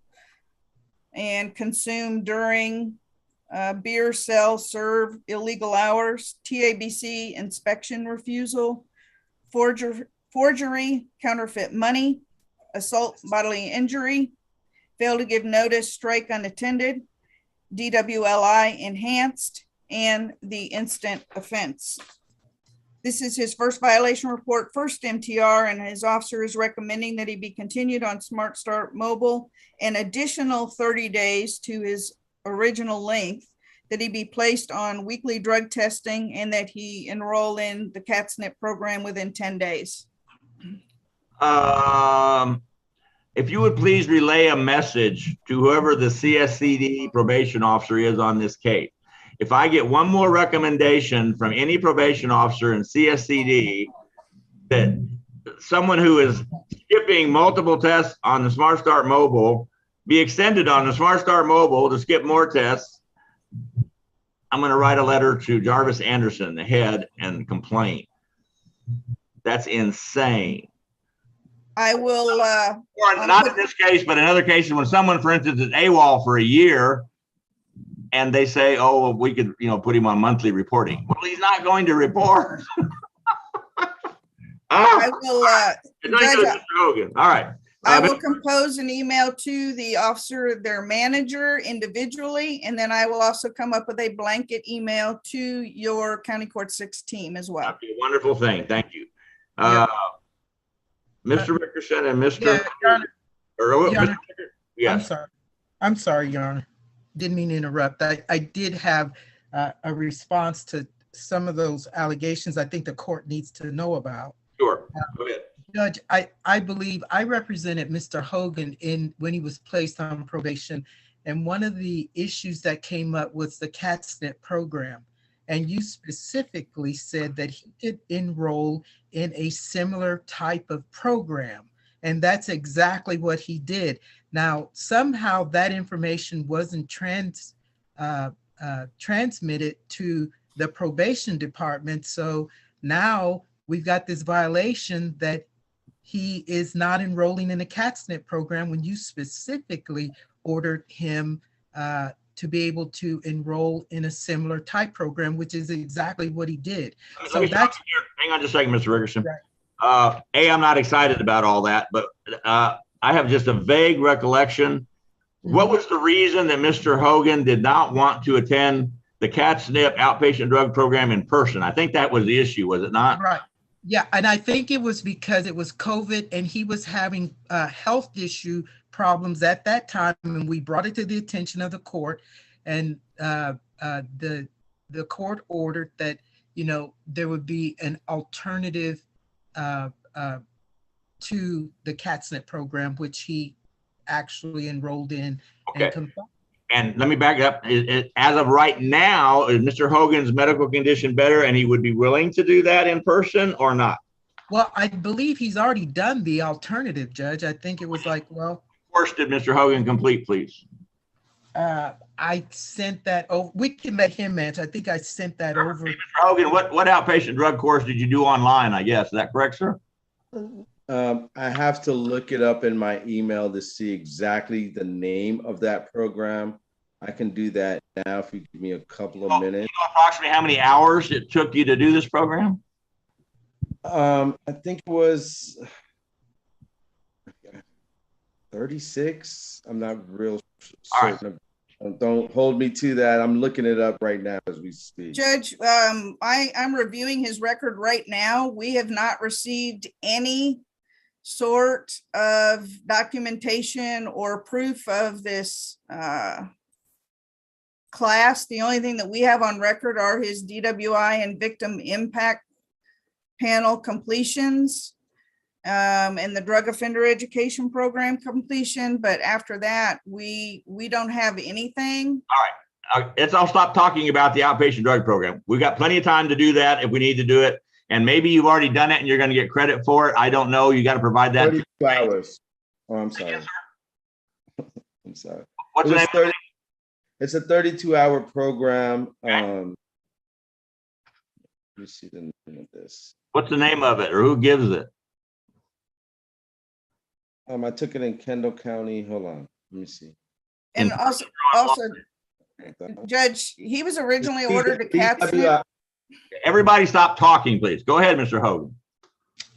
and consume during beer, sell, serve, illegal hours, TABC inspection refusal, forgery, counterfeit money, assault, bodily injury, fail to give notice, strike unattended, DWLI enhanced, and the instant offense. This is his first violation report, first MTR, and his officer is recommending that he be continued on Smart Start Mobile an additional 30 days to his original length, that he be placed on weekly drug testing, and that he enroll in the CATSNP program within 10 days. if you would please relay a message to whoever the CSCD probation officer is on this case. If I get one more recommendation from any probation officer in CSCD that someone who is skipping multiple tests on the Smart Start mobile be extended on the Smart Start mobile to skip more tests, I'm going to write a letter to Jarvis Anderson, the head, and complain. That's insane. I will, Or not in this case, but in other cases, when someone, for instance, is AWOL for a year and they say, oh, well, we could, put him on monthly reporting. Well, he's not going to report. I will, Judge, Hogan. All right. I will compose an email to the officer, their manager individually, and then I will also come up with a blanket email to your County Court 6 team as well. That'd be a wonderful thing. Thank you. Mr. Rickerson and Mr. Yes. I'm sorry, Your Honor. Didn't mean to interrupt. I did have a response to some of those allegations I think the court needs to know about. Sure. Go ahead. Judge, I believe I represented Mr. Hogan when he was placed on probation. And one of the issues that came up was the CATSNP program. And you specifically said that he did enroll in a similar type of program. And that's exactly what he did. Now, somehow that information wasn't transmitted to the probation department. So now we've got this violation that he is not enrolling in the CATSNP program when you specifically ordered him to be able to enroll in a similar type program, which is exactly what he did. So that's hang on just a second, Mr. Rickerson. Right. I'm not excited about all that, but I have just a vague recollection. What was the reason that Mr. Hogan did not want to attend the CATSNP outpatient drug program in person? I think that was the issue, was it not? Right. Yeah, and I think it was because it was COVID and he was having health issue problems at that time, and we brought it to the attention of the court, and the court ordered that there would be an alternative to the CATSNP program, which he actually enrolled in. Okay. And let me back up. As of right now, is Mr. Hogan's medical condition better and he would be willing to do that in person or not? Well, I believe he's already done the alternative, Judge. I think it was like, well. What course did Mr. Hogan complete, please? I sent that over. We can let him answer. I think I sent that over. Mr. Hogan, what outpatient drug course did you do online, I guess? Is that correct, sir? I have to look it up in my email to see exactly the name of that program. I can do that now if you give me a couple of minutes. You know approximately how many hours it took you to do this program? I think it was 36. I'm not real certain. Right. Don't hold me to that. I'm looking it up right now as we speak. Judge, I'm reviewing his record right now. We have not received any sort of documentation or proof of this class. The only thing that we have on record are his DWI and victim impact panel completions and the drug offender education program completion. But after that, we don't have anything. All right. I'll stop talking about the outpatient drug program. We've got plenty of time to do that if we need to do it. And maybe you've already done it and you're going to get credit for it. I don't know. You got to provide that. 32 hours. Oh, I'm sorry. I'm sorry. What's the name? It's a 32-hour program. Okay. Let me see the name of this. What's the name of it or who gives it? I took it in Kendall County. Hold on. Let me see. And also, Judge, he was originally ordered to CATSNP. Everybody stop talking, please. Go ahead, Mr. Hogan.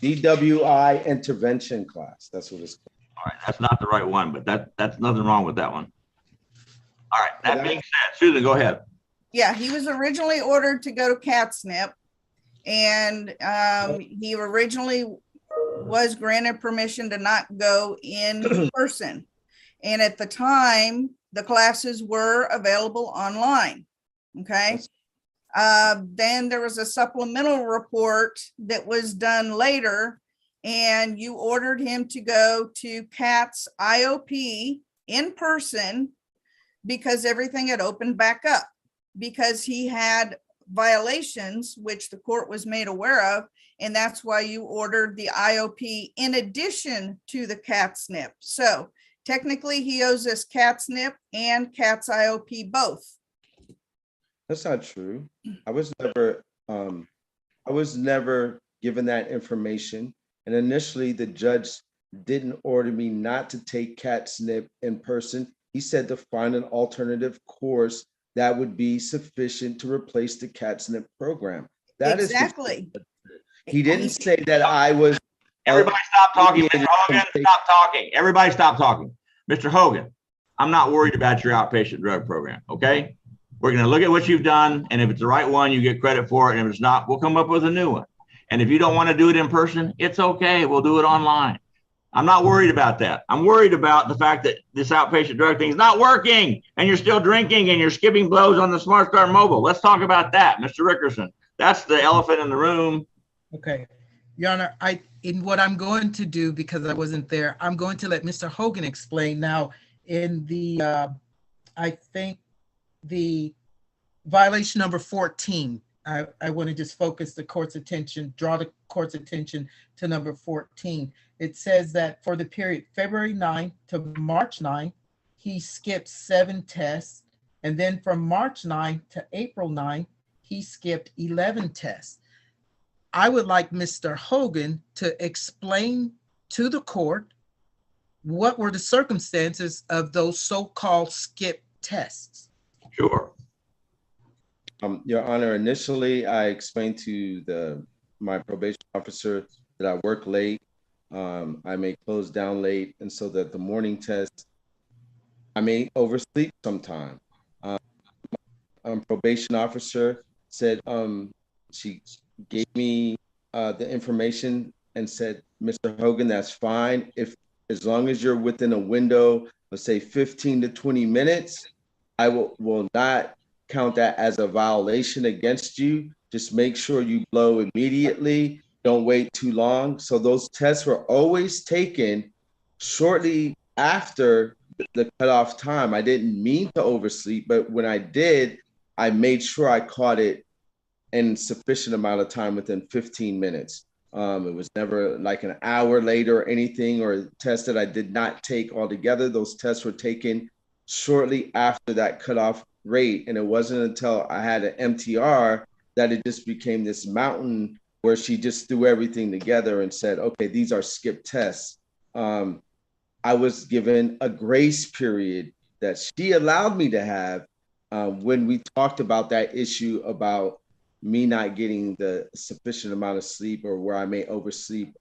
DWI intervention class. That's what it's called. All right. That's not the right one, but that's nothing wrong with that one. All right. That being said, Susan, go ahead. Yeah, he was originally ordered to go to CATSNP, and he originally was granted permission to not go in person. And at the time, the classes were available online. Okay. Then there was a supplemental report that was done later and you ordered him to go to Kat's IOP in person because everything had opened back up, because he had violations, which the court was made aware of, and that's why you ordered the IOP in addition to the CAT SNP. So technically, he owes us CAT SNP and CAT's IOP both. That's not true. I was never given that information. And initially, the judge didn't order me not to take CAT SNP in person. He said to find an alternative course that would be sufficient to replace the CAT SNP program. That is exactly. He didn't say that I was. Everybody stop talking. Mr. Hogan, stop talking. Everybody stop talking. Mr. Hogan, I'm not worried about your outpatient drug program, okay? We're going to look at what you've done, and if it's the right one, you get credit for it, and if it's not, we'll come up with a new one. And if you don't want to do it in person, it's okay. We'll do it online. I'm not worried about that. I'm worried about the fact that this outpatient drug thing is not working, and you're still drinking, and you're skipping blows on the Smart Start Mobile. Let's talk about that, Mr. Rickerson. That's the elephant in the room. Okay, Your Honor, in what I'm going to do, because I wasn't there, I'm going to let Mr. Hogan explain now in the, I think the violation number 14. I want to just focus the court's attention, draw the court's attention to number 14. It says that for the period February 9 to March 9, he skipped 7 tests. And then from March 9 to April 9, he skipped 11 tests. I would like Mr. Hogan to explain to the court what were the circumstances of those so-called skip tests. Sure. Your Honor, initially I explained to my probation officer that I work late. I may close down late, and so that the morning test, I may oversleep sometime. Probation officer said she gave me the information and said, Mr. Hogan, that's fine. As long as you're within a window of say 15 to 20 minutes, I will not count that as a violation against you. Just make sure you blow immediately. Don't wait too long. So those tests were always taken shortly after the cutoff time. I didn't mean to oversleep, but when I did, I made sure I caught it in sufficient amount of time within 15 minutes. It was never like an hour later or anything, or a test that I did not take altogether. Those tests were taken shortly after that cutoff rate. And it wasn't until I had an MTR that it just became this mountain where she just threw everything together and said, okay, these are skip tests. I was given a grace period that she allowed me to have when we talked about that issue about me not getting the sufficient amount of sleep, or where I may oversleep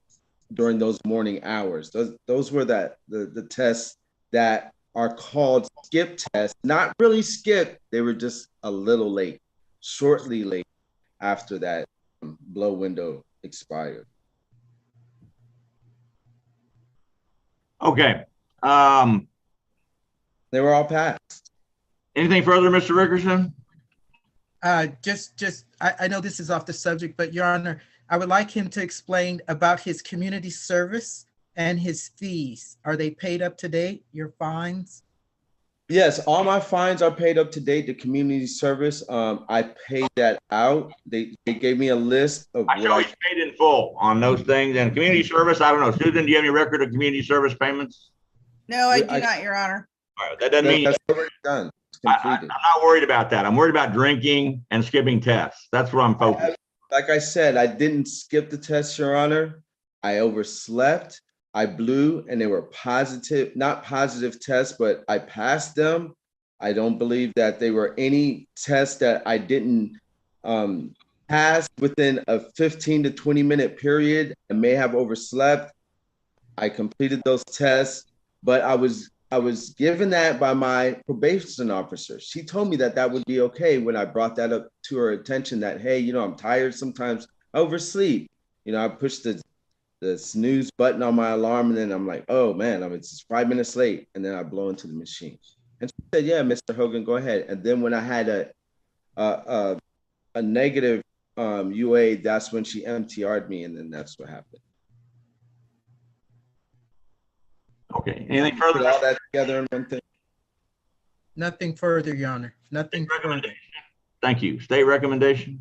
during those morning hours. Those were the tests that are called skip tests, not really skip. They were just a little late, shortly late after that blow window expired. Okay. They were all passed. Anything further, Mr. Rickerson? I know this is off the subject, but Your Honor, I would like him to explain about his community service and his fees. Are they paid up to date, your fines? Yes, all my fines are paid up to date. The community service, I paid that out. They gave me a list of I show you paid in full on those things. And community service, I don't know. Susan, do you have any record of community service payments? No, I do not, Your Honor. All right, that doesn't mean that's already done. I'm not worried about that. I'm worried about drinking and skipping tests. That's where I'm focused. Like I said, I didn't skip the test, Your Honor. I overslept. I blew, and they were not positive tests, but I passed them. I don't believe that they were any tests that I didn't pass within a 15 to 20 minute period. I may have overslept. I completed those tests, but I was given that by my probation officer. She told me that would be okay when I brought that up to her attention that, hey, I'm tired sometimes, I oversleep. I pushed the snooze button on my alarm, and then I'm like, oh man, it's just 5 minutes late. And then I blow into the machine. And she said, yeah, Mr. Hogan, go ahead. And then when I had a negative UA, that's when she MTR'd me, and then that's what happened. Okay, anything Put further? all that together in one thing. Nothing further, Your Honor. Nothing further. Thank you. State recommendation?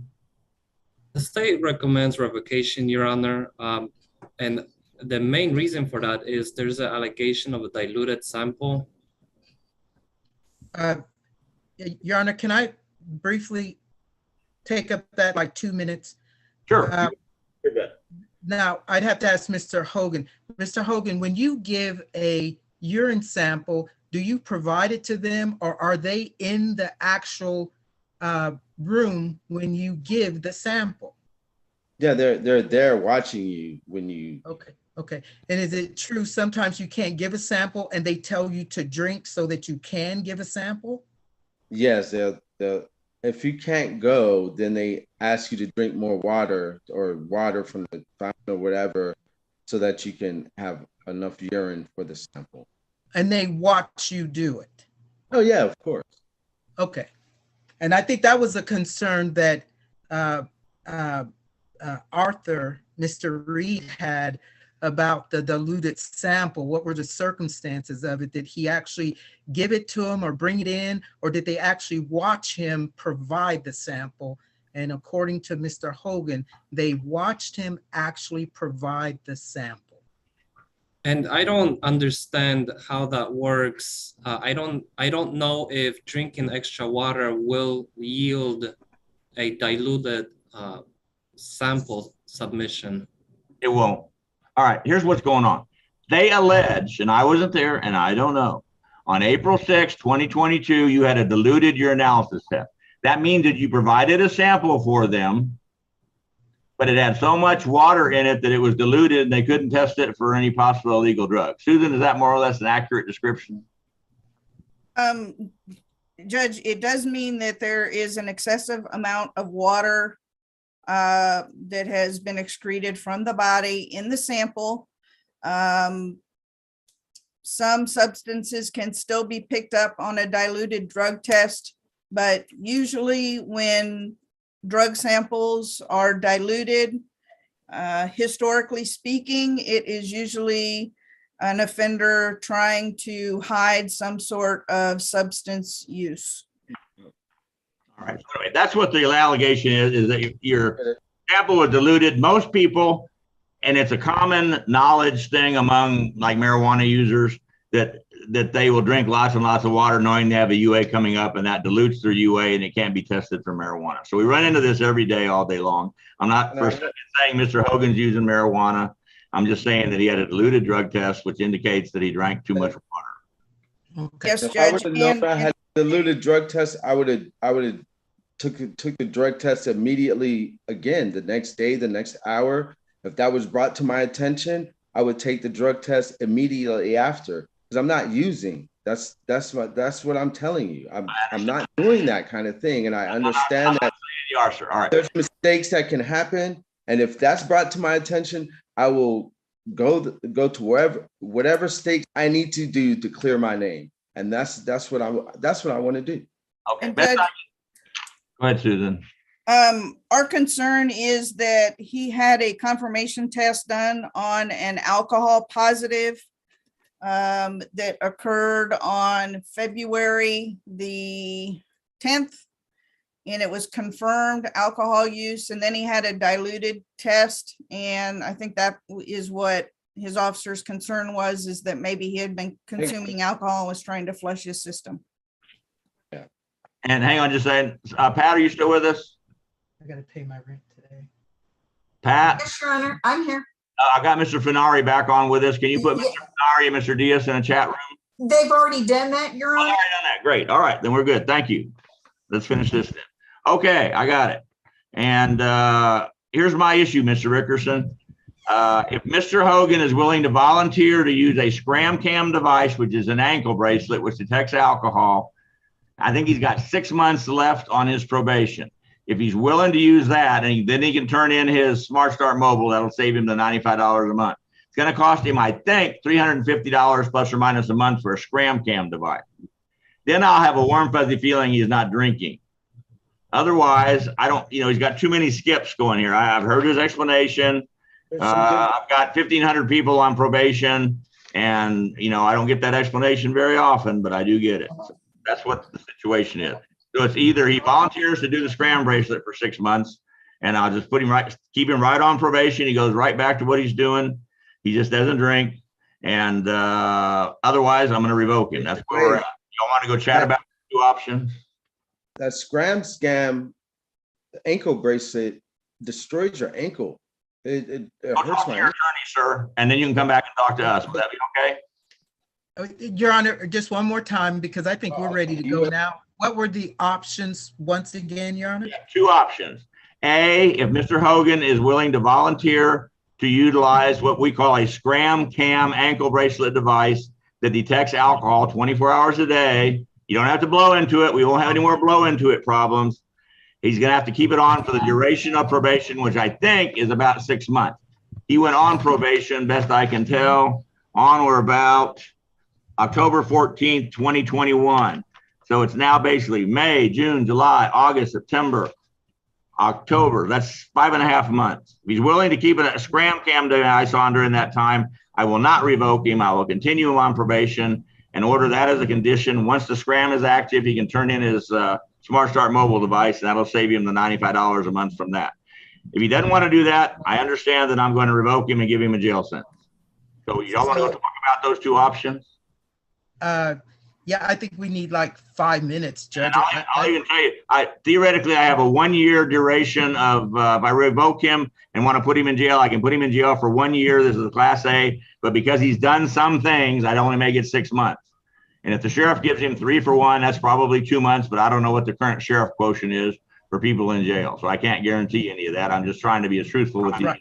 The state recommends revocation, Your Honor. And the main reason for that is there's an allegation of a diluted sample. Your Honor, can I briefly take up that like 2 minutes? Sure. Now, I'd have to ask Mr. Hogan. Mr. Hogan, when you give a urine sample, do you provide it to them, or are they in the actual room when you give the sample? Yeah, they're there watching you when you. Okay. And is it true sometimes you can't give a sample and they tell you to drink so that you can give a sample? Yes, if you can't go, then they ask you to drink more water or water from the fountain or whatever, so that you can have enough urine for the sample. And they watch you do it? Oh yeah, of course. Okay. And I think that was a concern that Arthur, Mr. Reed had about the diluted sample. What were the circumstances of it? Did he actually give it to him or bring it in, or did they actually watch him provide the sample? And according to Mr. Hogan, they watched him actually provide the sample. And I don't understand how that works. I don't know if drinking extra water will yield a diluted sample submission. It won't. All right, here's what's going on. They allege, and I wasn't there and I don't know, on April 6, 2022, you had a diluted urinalysis test. That means that you provided a sample for them, but it had so much water in it that it was diluted and they couldn't test it for any possible illegal drug. Susan, is that more or less an accurate description? Judge, it does mean that there is an excessive amount of water that has been excreted from the body in the sample. Some substances can still be picked up on a diluted drug test, but usually when drug samples are diluted, historically speaking, it is usually an offender trying to hide some sort of substance use. All right. So anyway, that's what the allegation is that your sample was diluted. Most people, and it's a common knowledge thing among like marijuana users, that they will drink lots and lots of water knowing they have a UA coming up, and that dilutes their UA and it can't be tested for marijuana. So we run into this every day, all day long. I'm not saying Mr. Hogan's using marijuana. I'm just saying that he had a diluted drug test, which indicates that he drank too much water. Yes, If Judge. if I had diluted drug test, I would have took the drug test immediately again, the next day, the next hour. If that was brought to my attention, I would take the drug test immediately after, because I'm not using. That's what I'm telling you. I'm not doing that kind of thing. And I understand that you are, sir. All right. There's mistakes that can happen. And if that's brought to my attention, I will go to whatever stakes I need to do to clear my name. And that's what I want to do. Okay. Go ahead, Susan. Our concern is that he had a confirmation test done on an alcohol positive that occurred on February the 10th, and it was confirmed alcohol use. And then he had a diluted test, and I think that is what his officer's concern was, is that maybe he had been consuming alcohol and was trying to flush his system. And hang on just a second. Pat, are you still with us? I got to pay my rent today. Pat? Yes, Your Honor, I'm here. I got Mr. Finari back on with us. Can you put Mr. Finari and Mr. Diaz in a chat room? They've already done that, Your Honor. Done that. Great. All right, then we're good. Thank you. Let's finish this then. Okay, I got it. And here's my issue, Mr. Rickerson. If Mr. Hogan is willing to volunteer to use a scram cam device, which is an ankle bracelet, which detects alcohol, I think he's got 6 months left on his probation. If he's willing to use that, and then he can turn in his Smart Start Mobile, that'll save him the $95 a month. It's going to cost him, I think, $350 plus or minus a month for a scram cam device. Then I'll have a warm, fuzzy feeling he's not drinking. Otherwise, I don't, he's got too many skips going here. I've heard his explanation. I've got 1,500 people on probation, And, you know, I don't get that explanation very often, but I do get it. So that's what the situation is. So it's either he volunteers to do the scram bracelet for 6 months, and I'll just keep him right on probation. He goes right back to what he's doing. He just doesn't drink. And otherwise, I'm going to revoke him. That's where we're at. Y'all want to go chat about the 2 options? That scam, the ankle bracelet destroys your ankle. It hurts Talk to my your attorney, sir, and then you can come back and talk to us. Will that be okay? Your Honor, just one more time, because I think we're ready to go now. What were the options once again, Your Honor? 2 options. A, if Mr. Hogan is willing to volunteer to utilize what we call a scram cam ankle bracelet device that detects alcohol 24 hours a day. You don't have to blow into it. We won't have any more blow into it problems. He's going to have to keep it on for the duration of probation, which I think is about 6 months. He went on probation, best I can tell, on or about October 14th, 2021. So it's now basically May, June, July, August, September, October. That's 5.5 months. If he's willing to keep a scram cam device on during that time, I will not revoke him. I will continue him on probation and order that as a condition. Once the scram is active, he can turn in his Smart Start mobile device, and that'll save him the $95 a month from that. If he doesn't want to do that, I understand that I'm going to revoke him and give him a jail sentence. So y'all want to go talk about those 2 options? Yeah, I think we need like 5 minutes, Judge. I'll even tell you, theoretically, I have a 1-year duration of, if I revoke him and want to put him in jail, I can put him in jail for 1 year. This is a Class A, but because he's done some things, I'd only make it 6 months. And if the sheriff gives him 3 for 1, that's probably 2 months, but I don't know what the current sheriff quotient is for people in jail. So I can't guarantee any of that. I'm just trying to be as truthful with you.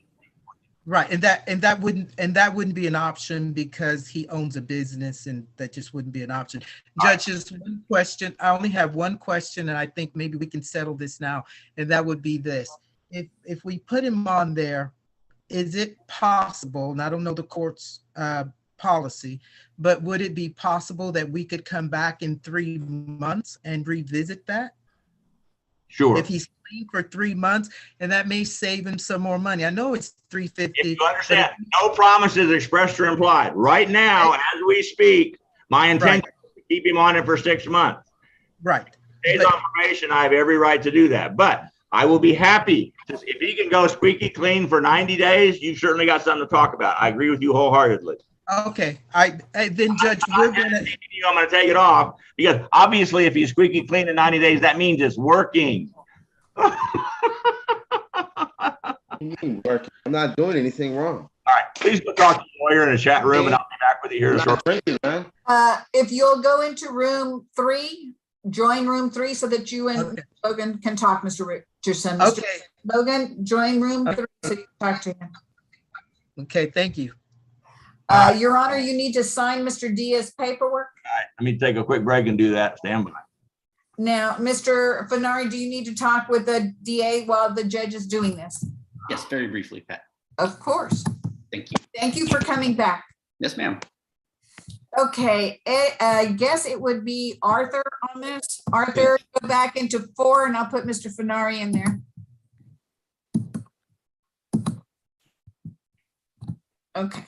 Right, and that wouldn't be an option because he owns a business, and that just wouldn't be an option. Judge, just one question. I only have one question, and I think maybe we can settle this now, and that would be this: if we put him on there, is it possible? And I don't know the court's policy, but would it be possible that we could come back in 3 months and revisit that? Sure. If he's clean for 3 months, and that may save him some more money. I know it's $350. If you understand, no promises expressed or implied. Right now, as we speak, my intention is to keep him on it for 6 months. Right. Stays on probation, I have every right to do that. But I will be happy if he can go squeaky clean for 90 days. You've certainly got something to talk about. I agree with you wholeheartedly. Okay, then Judge, I'm going to take it off because obviously if he's squeaky clean in 90 days, that means it's working. You mean working? I'm not doing anything wrong. All right, please go talk to the lawyer in the chat room, and I'll be back with you here shortly. If you'll go into room 3, join room 3 so that you and Logan can talk, Mr. Richardson. Mr. Okay. Logan, join room 3 so you can talk to him. Okay, thank you. Your Honor, you need to sign Mr. Diaz's paperwork. All right, let me take a quick break and do that. Stand by. Now, Mr. Fenari, do you need to talk with the DA while the judge is doing this? Yes, very briefly, Pat. Of course. Thank you. Thank you for coming back. Yes, ma'am. Okay, I guess it would be Arthur on this. Arthur, go back into 4 and I'll put Mr. Fenari in there. Okay.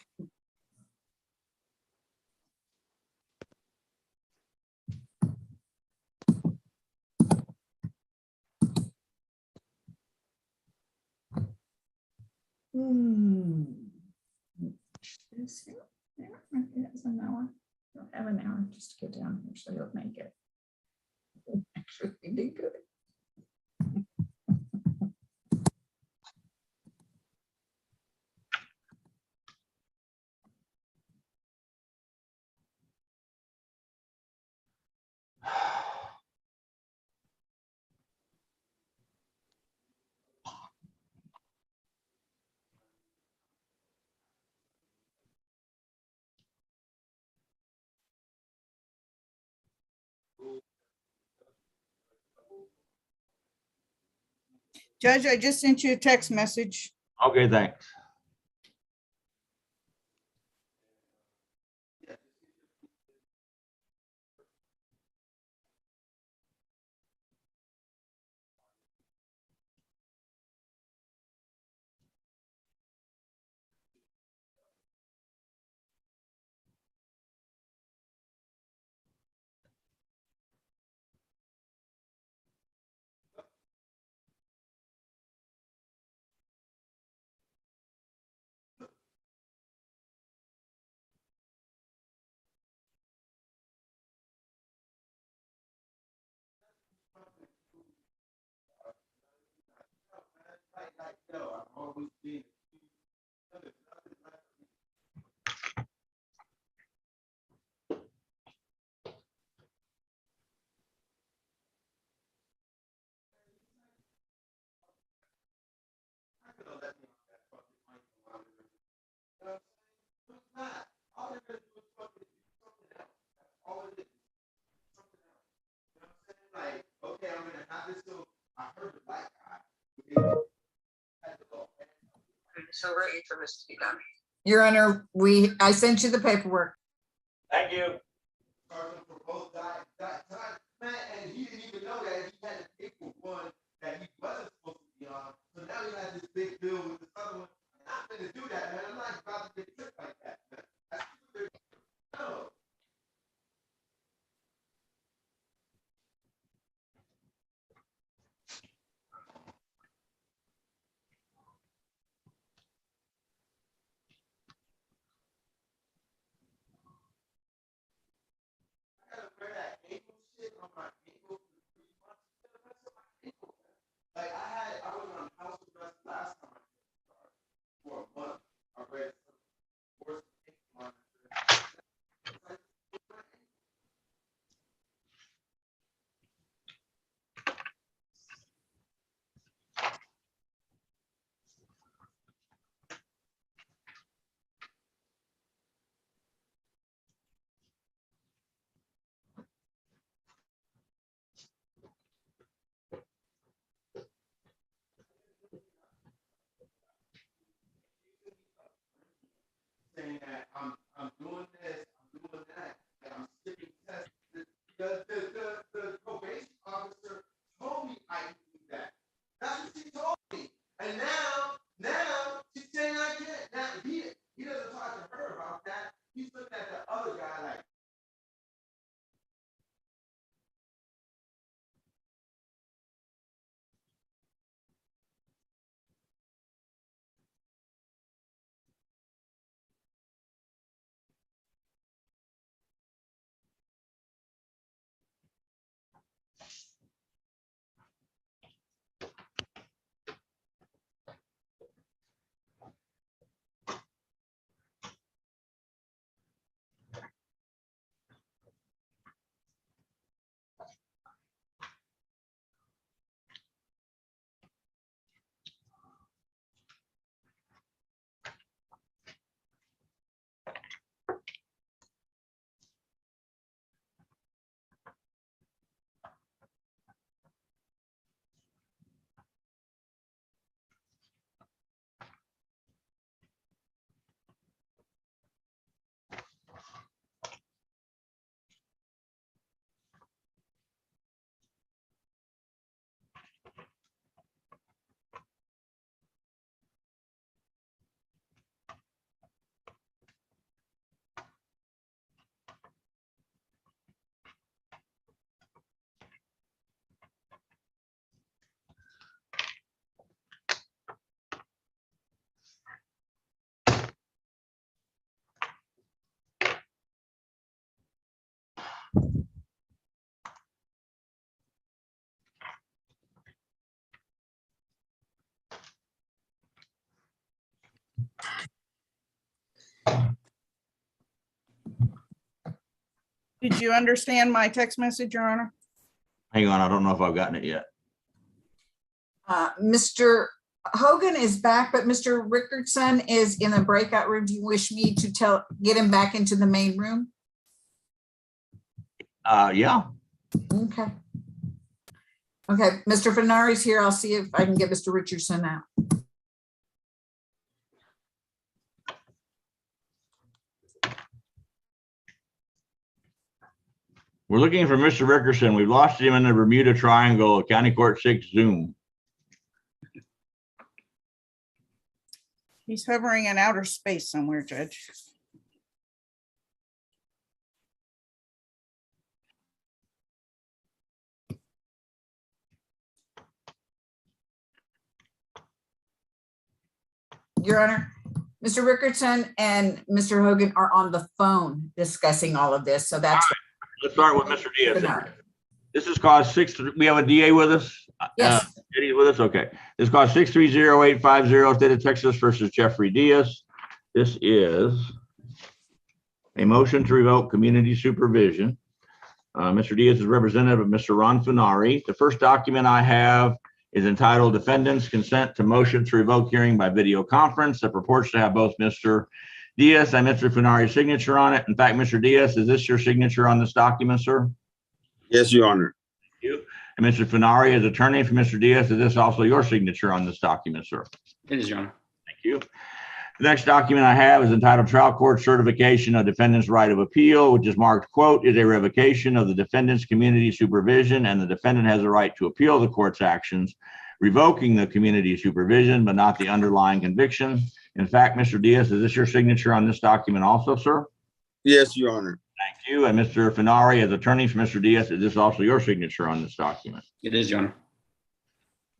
Is it there? It's an hour. Don't have an hour just to get down here so you'll make it. Actually, we did good. Judge, I just sent you a text message. Okay, thanks. So ready for this to be done. Your Honor, I sent you the paperwork. Thank you. And he didn't even know that he had an April one that he wasn't supposed to be on. So now he has this big bill with this other one. I'm not gonna do that, man. I'm not about to get tricked like that, man. No. Like I was on house arrest last time for a month. I read some saying that I'm doing this, I'm doing that, and I'm skipping tests. The probation officer told me I could do that. That's what she told me. And now she's saying I can't. Now he doesn't talk to her about that. He's looking at the other guy like. Did you understand my text message, Your Honor? Hang on, I don't know if I've gotten it yet. Mr. Hogan is back, but Mr. Rickardson is in a breakout room. Do you wish me to get him back into the main room? Yeah. Okay. Okay, Mr. Fenari's here. I'll see if I can get Mr. Richardson out. We're looking for Mr. Rickerson. We've lost him in the Bermuda Triangle, County Court 6 Zoom. He's hovering in outer space somewhere, Judge. Your Honor, Mr. Rickardson and Mr. Hogan are on the phone discussing all of this. So that's. Let's start with Mr. Diaz. This is cause 6. We have a DA with us. Yes. Eddie's with us? Okay. This cause 630-850, State of Texas versus Jeffrey Diaz. This is a motion to revoke community supervision. Mr. Diaz is representative of Mr. Ron Funari. The first document I have is entitled Defendant's Consent to Motion to Revoke Hearing by Video Conference that purports to have both Mr. Diaz and Mr. Funari's signature on it. In fact, Mr. Diaz, is this your signature on this document, sir? Yes, Your Honor. Thank you. And Mr. Funari, as attorney for Mr. Diaz, is this also your signature on this document, sir? It is, Your Honor. Thank you. The next document I have is entitled Trial Court Certification of Defendant's Right of Appeal, which is marked, quote, is a revocation of the defendant's community supervision, and the defendant has a right to appeal the court's actions, revoking the community supervision, but not the underlying conviction. In fact, Mr. Diaz, is this your signature on this document also, sir? Yes, Your Honor. Thank you. And Mr. Funari, as attorney for Mr. Diaz, is this also your signature on this document? It is, Your Honor.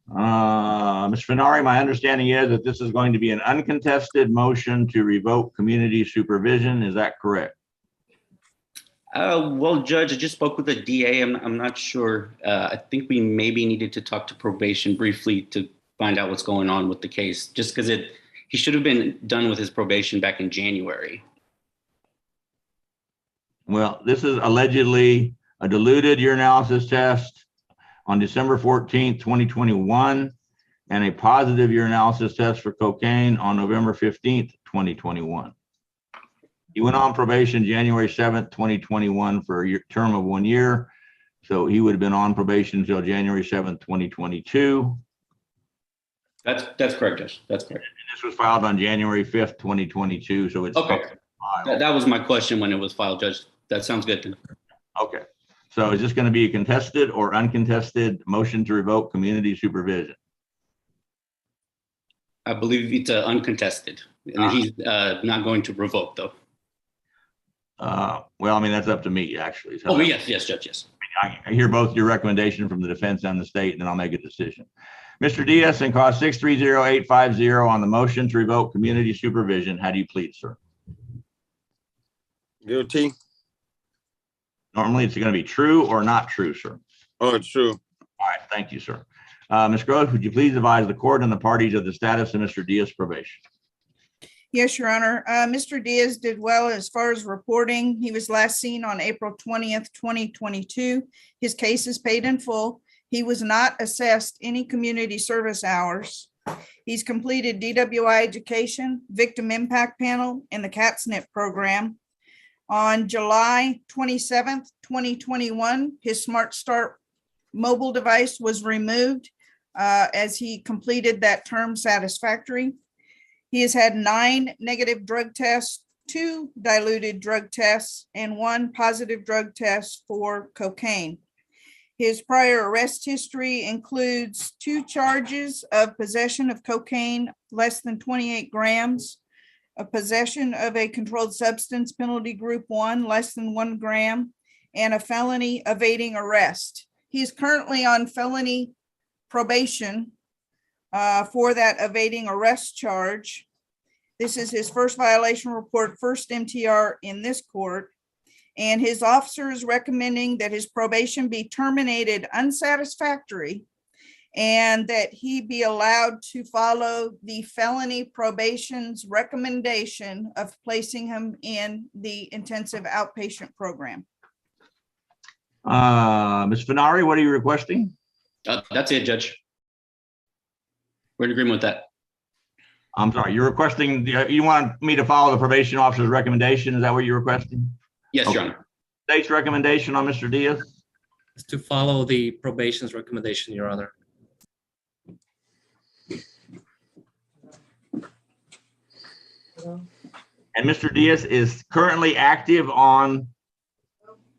Mr. Funari, my understanding is that this is going to be an uncontested motion to revoke community supervision. Is that correct? Well, Judge, I just spoke with the DA. I'm not sure. I think we maybe needed to talk to probation briefly to find out what's going on with the case, just because he should have been done with his probation back in January. Well, this is allegedly a diluted urinalysis test on December 14th, 2021, and a positive urinalysis test for cocaine on November 15th, 2021. He went on probation January 7th, 2021 for a term of 1 year. So he would have been on probation until January 7th, 2022. That's correct, Judge. That's correct. And this was filed on January 5th, 2022. So it's okay. That was my question when it was filed, Judge. That sounds good. Okay. So is this going to be a contested or uncontested motion to revoke community supervision? I believe it's uncontested. And he's not going to revoke, though. Well, I mean, that's up to me, actually. So yes, Judge, yes. I hear both your recommendation from the defense and the state, and then I'll make a decision. Mr. Diaz, in cause 630-850 on the motion to revoke community supervision, how do you plead, sir? Guilty. Normally, it's going to be true or not true, sir. Oh, it's true. All right, thank you, sir. Ms. Gross, would you please advise the court and the parties of the status of Mr. Diaz's probation? Yes, Your Honor. Mr. Diaz did well as far as reporting. He was last seen on April 20th, 2022. His case is paid in full. He was not assessed any community service hours. He's completed DWI education, victim impact panel, and the CATSNP program. On July 27th, 2021, his Smart Start mobile device was removed as he completed that term satisfactory. He has had 9 negative drug tests, 2 diluted drug tests, and 1 positive drug test for cocaine. His prior arrest history includes 2 charges of possession of cocaine less than 28 grams, a possession of a controlled substance penalty group 1 less than 1 gram, and a felony evading arrest. He is currently on felony probation for that evading arrest charge. This is his first violation report, first MTR in this court. And his officer is recommending that his probation be terminated unsatisfactory and that he be allowed to follow the felony probation's recommendation of placing him in the intensive outpatient program. Ms. Funari, what are you requesting? That's it, Judge. We're in agreement with that. I'm sorry, you're requesting, you want me to follow the probation officer's recommendation? Is that what you're requesting? Yes, Your Honor. State's recommendation on Mr. Diaz? Is to follow the probation's recommendation, Your Honor. And Mr. Diaz is currently active on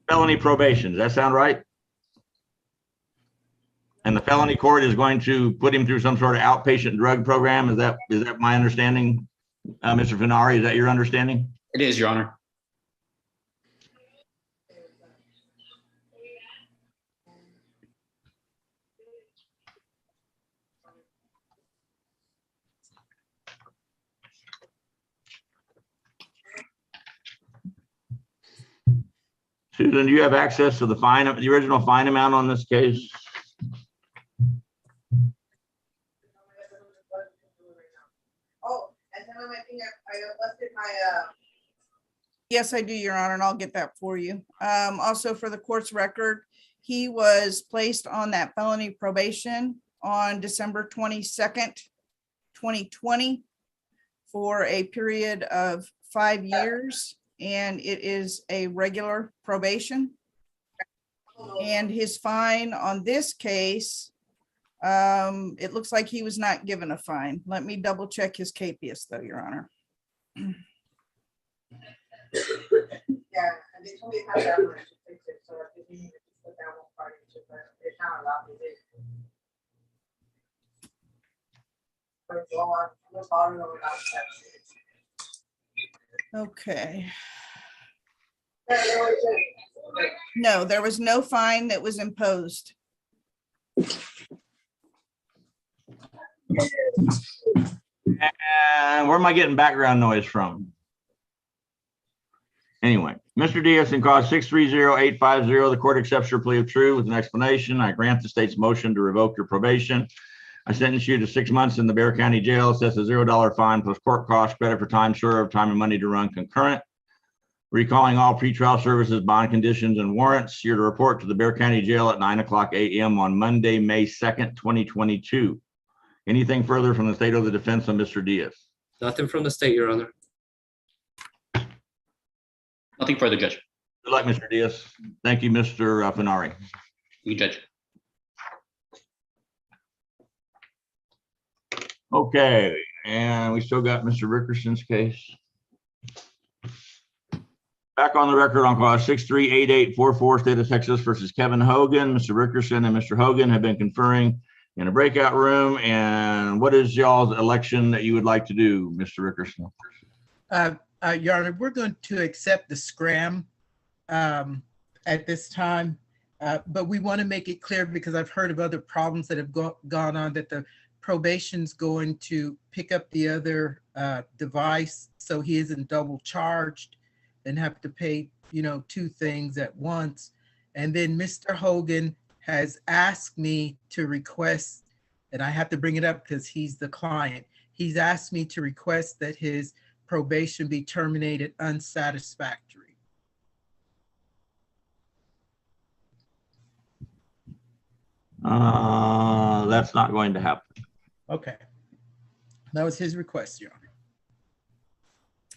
felony probation. Does that sound right? And the felony court is going to put him through some sort of outpatient drug program. Is that my understanding, Mr. Funari? Is that your understanding? It is, Your Honor. Susan, do you have access to the fine, the original fine amount on this case? Yes, I do, Your Honor, and I'll get that for you. Also for the court's record, he was placed on that felony probation on December 22nd, 2020 for a period of 5 years, and it is a regular probation. And his fine on this case, it looks like he was not given a fine. Let me double check his capias though, Your Honor. Yeah, and they told me how that one to fix it, so if you need to put that one part into, but they're not allowed to do it. But go on, we'll follow it over that. Okay. No, there was no fine that was imposed. And where am I getting background noise from? Anyway, Mr. Diaz, in cause 630-850, the court accepts your plea of true with an explanation. I grant the state's motion to revoke your probation. I sentence you to 6 months in the Bexar County Jail, assess a $0 fine plus court cost, credit for time served, time and money to run concurrent. Recalling all pretrial services, bond conditions, and warrants. You're to report to the Bexar County Jail at 9:00 a.m. on Monday, May 2nd, 2022. Anything further from the state or the defense on Mr. Diaz? Nothing from the state, Your Honor. Nothing further, Judge. Good luck, Mr. Diaz. Thank you, Mr. Fenari. You, Judge. Okay, and we still got Mr. Rickerson's case. Back on the record on cause 638-844, State of Texas versus Kevin Hogan. Mr. Rickerson and Mr. Hogan have been conferring in a breakout room. And what is y'all's election that you would like to do, Mr. Rickerson? Your Honor, we're going to accept the scram at this time, but we want to make it clear because I've heard of other problems that have gone on that the probation's going to pick up the other device so he isn't double charged and have to pay, two things at once. And then Mr. Hogan has asked me to request, and I have to bring it up because he's the client. He's asked me to request that his probation be terminated unsatisfactory. That's not going to happen. Okay. That was his request, Your Honor.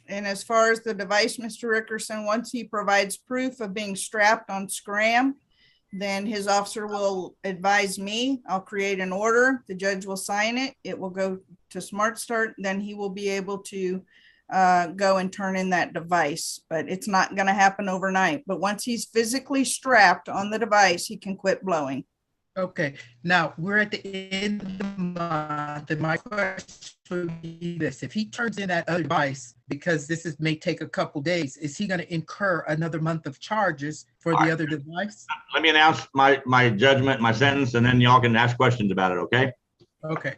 And as far as the device, Mr. Rickerson, once he provides proof of being strapped on scram, then his officer will advise me. I'll create an order. The judge will sign it. It will go to Smart Start. Then he will be able to go and turn in that device. But it's not going to happen overnight. But once he's physically strapped on the device, he can quit blowing. Okay, now we're at the end of the month, and my question would be this: if he turns in that other device, because this may take a couple days, is he going to incur another month of charges for the other device? Let me announce my judgment, my sentence, and then y'all can ask questions about it, okay? Okay.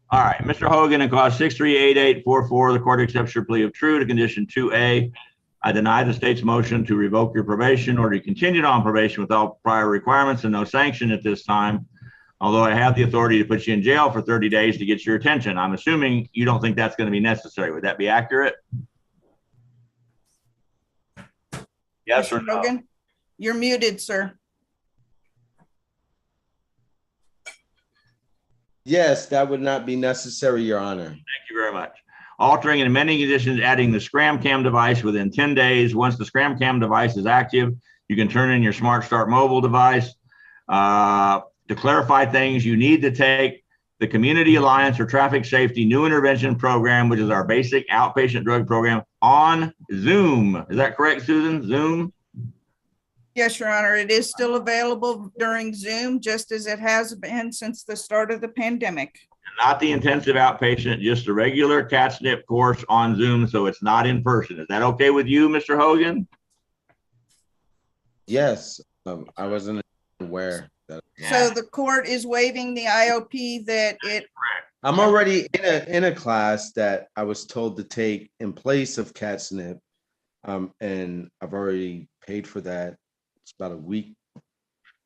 All right, Mr. Hogan, in cause 638-844, the court accepts your plea of true to condition 2A. I deny the state's motion to revoke your probation or to continue on probation without prior requirements and no sanction at this time, although I have the authority to put you in jail for 30 days to get your attention. I'm assuming you don't think that's going to be necessary. Would that be accurate? Yes or no? Hogan, you're muted, sir. Yes, that would not be necessary, Your Honor. Thank you very much. Altering and amending conditions, adding the Scram Cam device within 10 days. Once the Scram Cam device is active, you can turn in your Smart Start mobile device. To clarify things, you need to take the Community Alliance for Traffic Safety New Intervention Program, which is our basic outpatient drug program, on Zoom. Is that correct, Susan? Zoom? Yes, Your Honor. It is still available during Zoom, just as it has been since the start of the pandemic. Not the intensive outpatient, just a regular CATSNP course on Zoom, so it's not in person. Is that okay with you, Mr. Hogan? Yes, I wasn't aware that. So the court is waiving the IOP that it. I'm already in a class that I was told to take in place of CATSNP, and I've already paid for that. It's about a week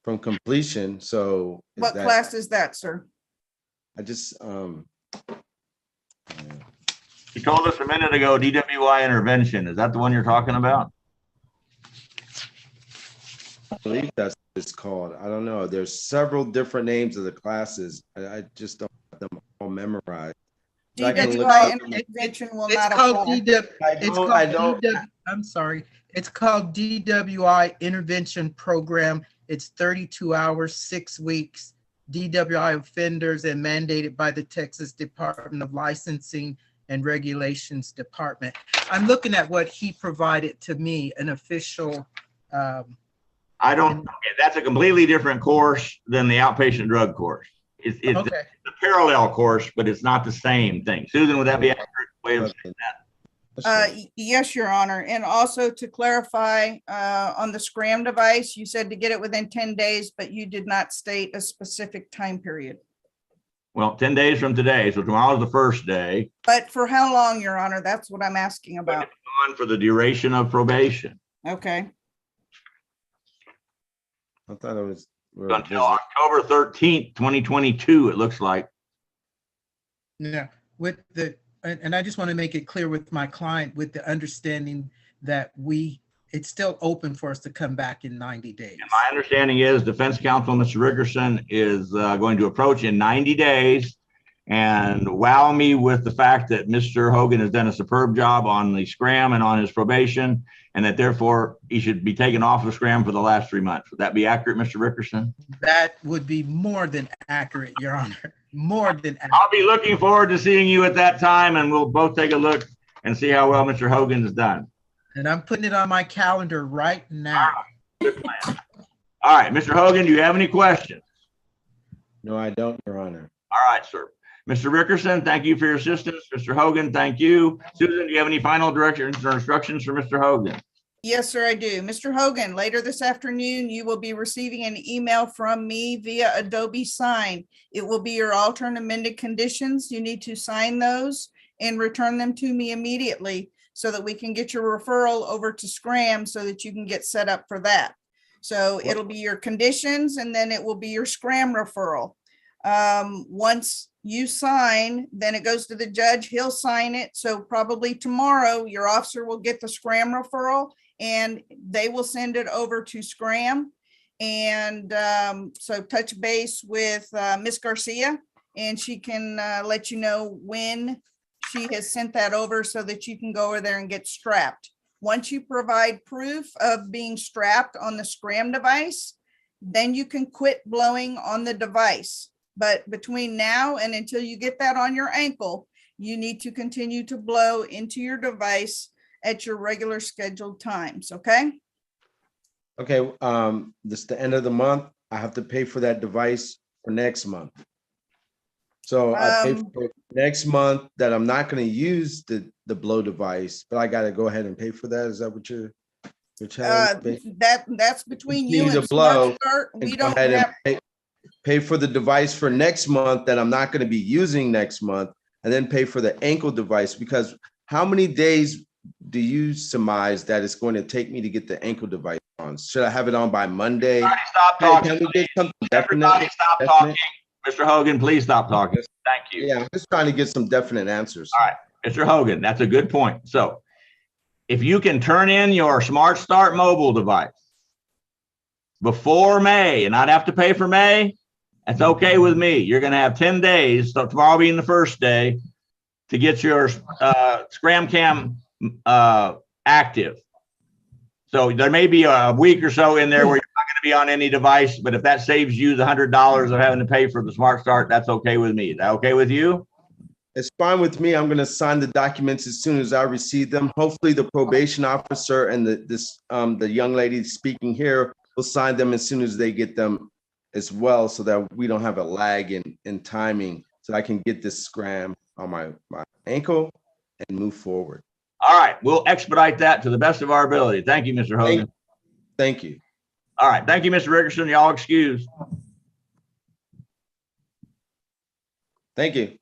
from completion. So what class is that, sir? I just You told us a minute ago, DWI intervention. Is that the one you're talking about? I believe that's what it's called. I don't know. There's several different names of the classes. I just don't have them all memorized. I can look DWI up- intervention will It's not called apply. I'm sorry. It's called DWI Intervention Program. It's 32 hours, 6 weeks. DWI offenders and mandated by the Texas Department of Licensing and Regulations Department. I'm looking at what he provided to me, an official. I don't, okay, that's a completely different course than the outpatient drug course. It's Okay. a parallel course, but it's not the same thing. Susan, would that be an accurate way of saying that? Yes, Your Honor. And also to clarify, on the Scram device, you said to get it within 10 days, but you did not state a specific time period. Well, 10 days from today, so tomorrow's the first day. But for how long, Your Honor? That's what I'm asking about. On for the duration of probation. Okay. I thought it was Until October 13th, 2022, it looks like. Yeah, with the, and I just want to make it clear with my client, with the understanding that it's still open for us to come back in 90 days. And my understanding is defense counsel, Mr. Rickerson, is going to approach in 90 days and wow me with the fact that Mr. Hogan has done a superb job on the Scram and on his probation, and that therefore he should be taken off of Scram for the last 3 months. Would that be accurate, Mr. Rickerson? That would be more than accurate, Your Honor. More than accurate. I'll be looking forward to seeing you at that time, and we'll both take a look and see how well Mr. Hogan has done. And I'm putting it on my calendar right now. All right, Mr. Hogan, do you have any questions? No, I don't, Your Honor. All right, sir. Mr. Rickerson, thank you for your assistance. Mr. Hogan, thank you. Susan, do you have any final directions or instructions for Mr. Hogan? Yes, sir, I do. Mr. Hogan, later this afternoon, you will be receiving an email from me via Adobe Sign. It will be your alternate amended conditions. You need to sign those and return them to me immediately so that we can get your referral over to Scram so that you can get set up for that. So it'll be your conditions and then it will be your Scram referral. Once you sign, then it goes to the judge, he'll sign it. So probably tomorrow, your officer will get the Scram referral and they will send it over to Scram. And so touch base with Miss Garcia and she can let you know when she has sent that over so that you can go over there and get strapped. Once you provide proof of being strapped on the Scram device, then you can quit blowing on the device. But between now and until you get that on your ankle, you need to continue to blow into your device at your regular scheduled times, okay? Okay, this is the end of the month. I have to pay for that device for next month. So I pay for next month that I'm not going to use the blow device, but I got to go ahead and pay for that. Is that what you're telling me? That's between you Continue and to blow Smart Start. and We go don't ahead and have, pay for the device for next month that I'm not going to be using next month, and then pay for the ankle device, because how many days do you surmise that it's going to take me to get the ankle device on? Should I have it on by Monday? Stop talking. Can we get something Everybody definite? stop talking. Mr. Hogan, please stop talking. Thank you. Yeah, I'm just trying to get some definite answers. All right, Mr. Hogan, that's a good point. So if you can turn in your Smart Start mobile device before May and not have to pay for May, that's okay with me. You're going to have 10 days, so tomorrow being the first day, to get your Scram Cam active. So there may be a week or so in there where you're not going to be on any device, but if that saves you the $100 of having to pay for the Smart Start, that's okay with me. Is that okay with you? It's fine with me. I'm going to sign the documents as soon as I receive them. Hopefully the probation officer and the young lady speaking here will sign them as soon as they get them as well, so that we don't have a lag in timing, so I can get this Scram on my ankle and move forward. All right, we'll expedite that to the best of our ability. Thank you, Mr. Hogan. Thank you. All right, thank you, Mr. Rickerson. Y'all excused. Thank you.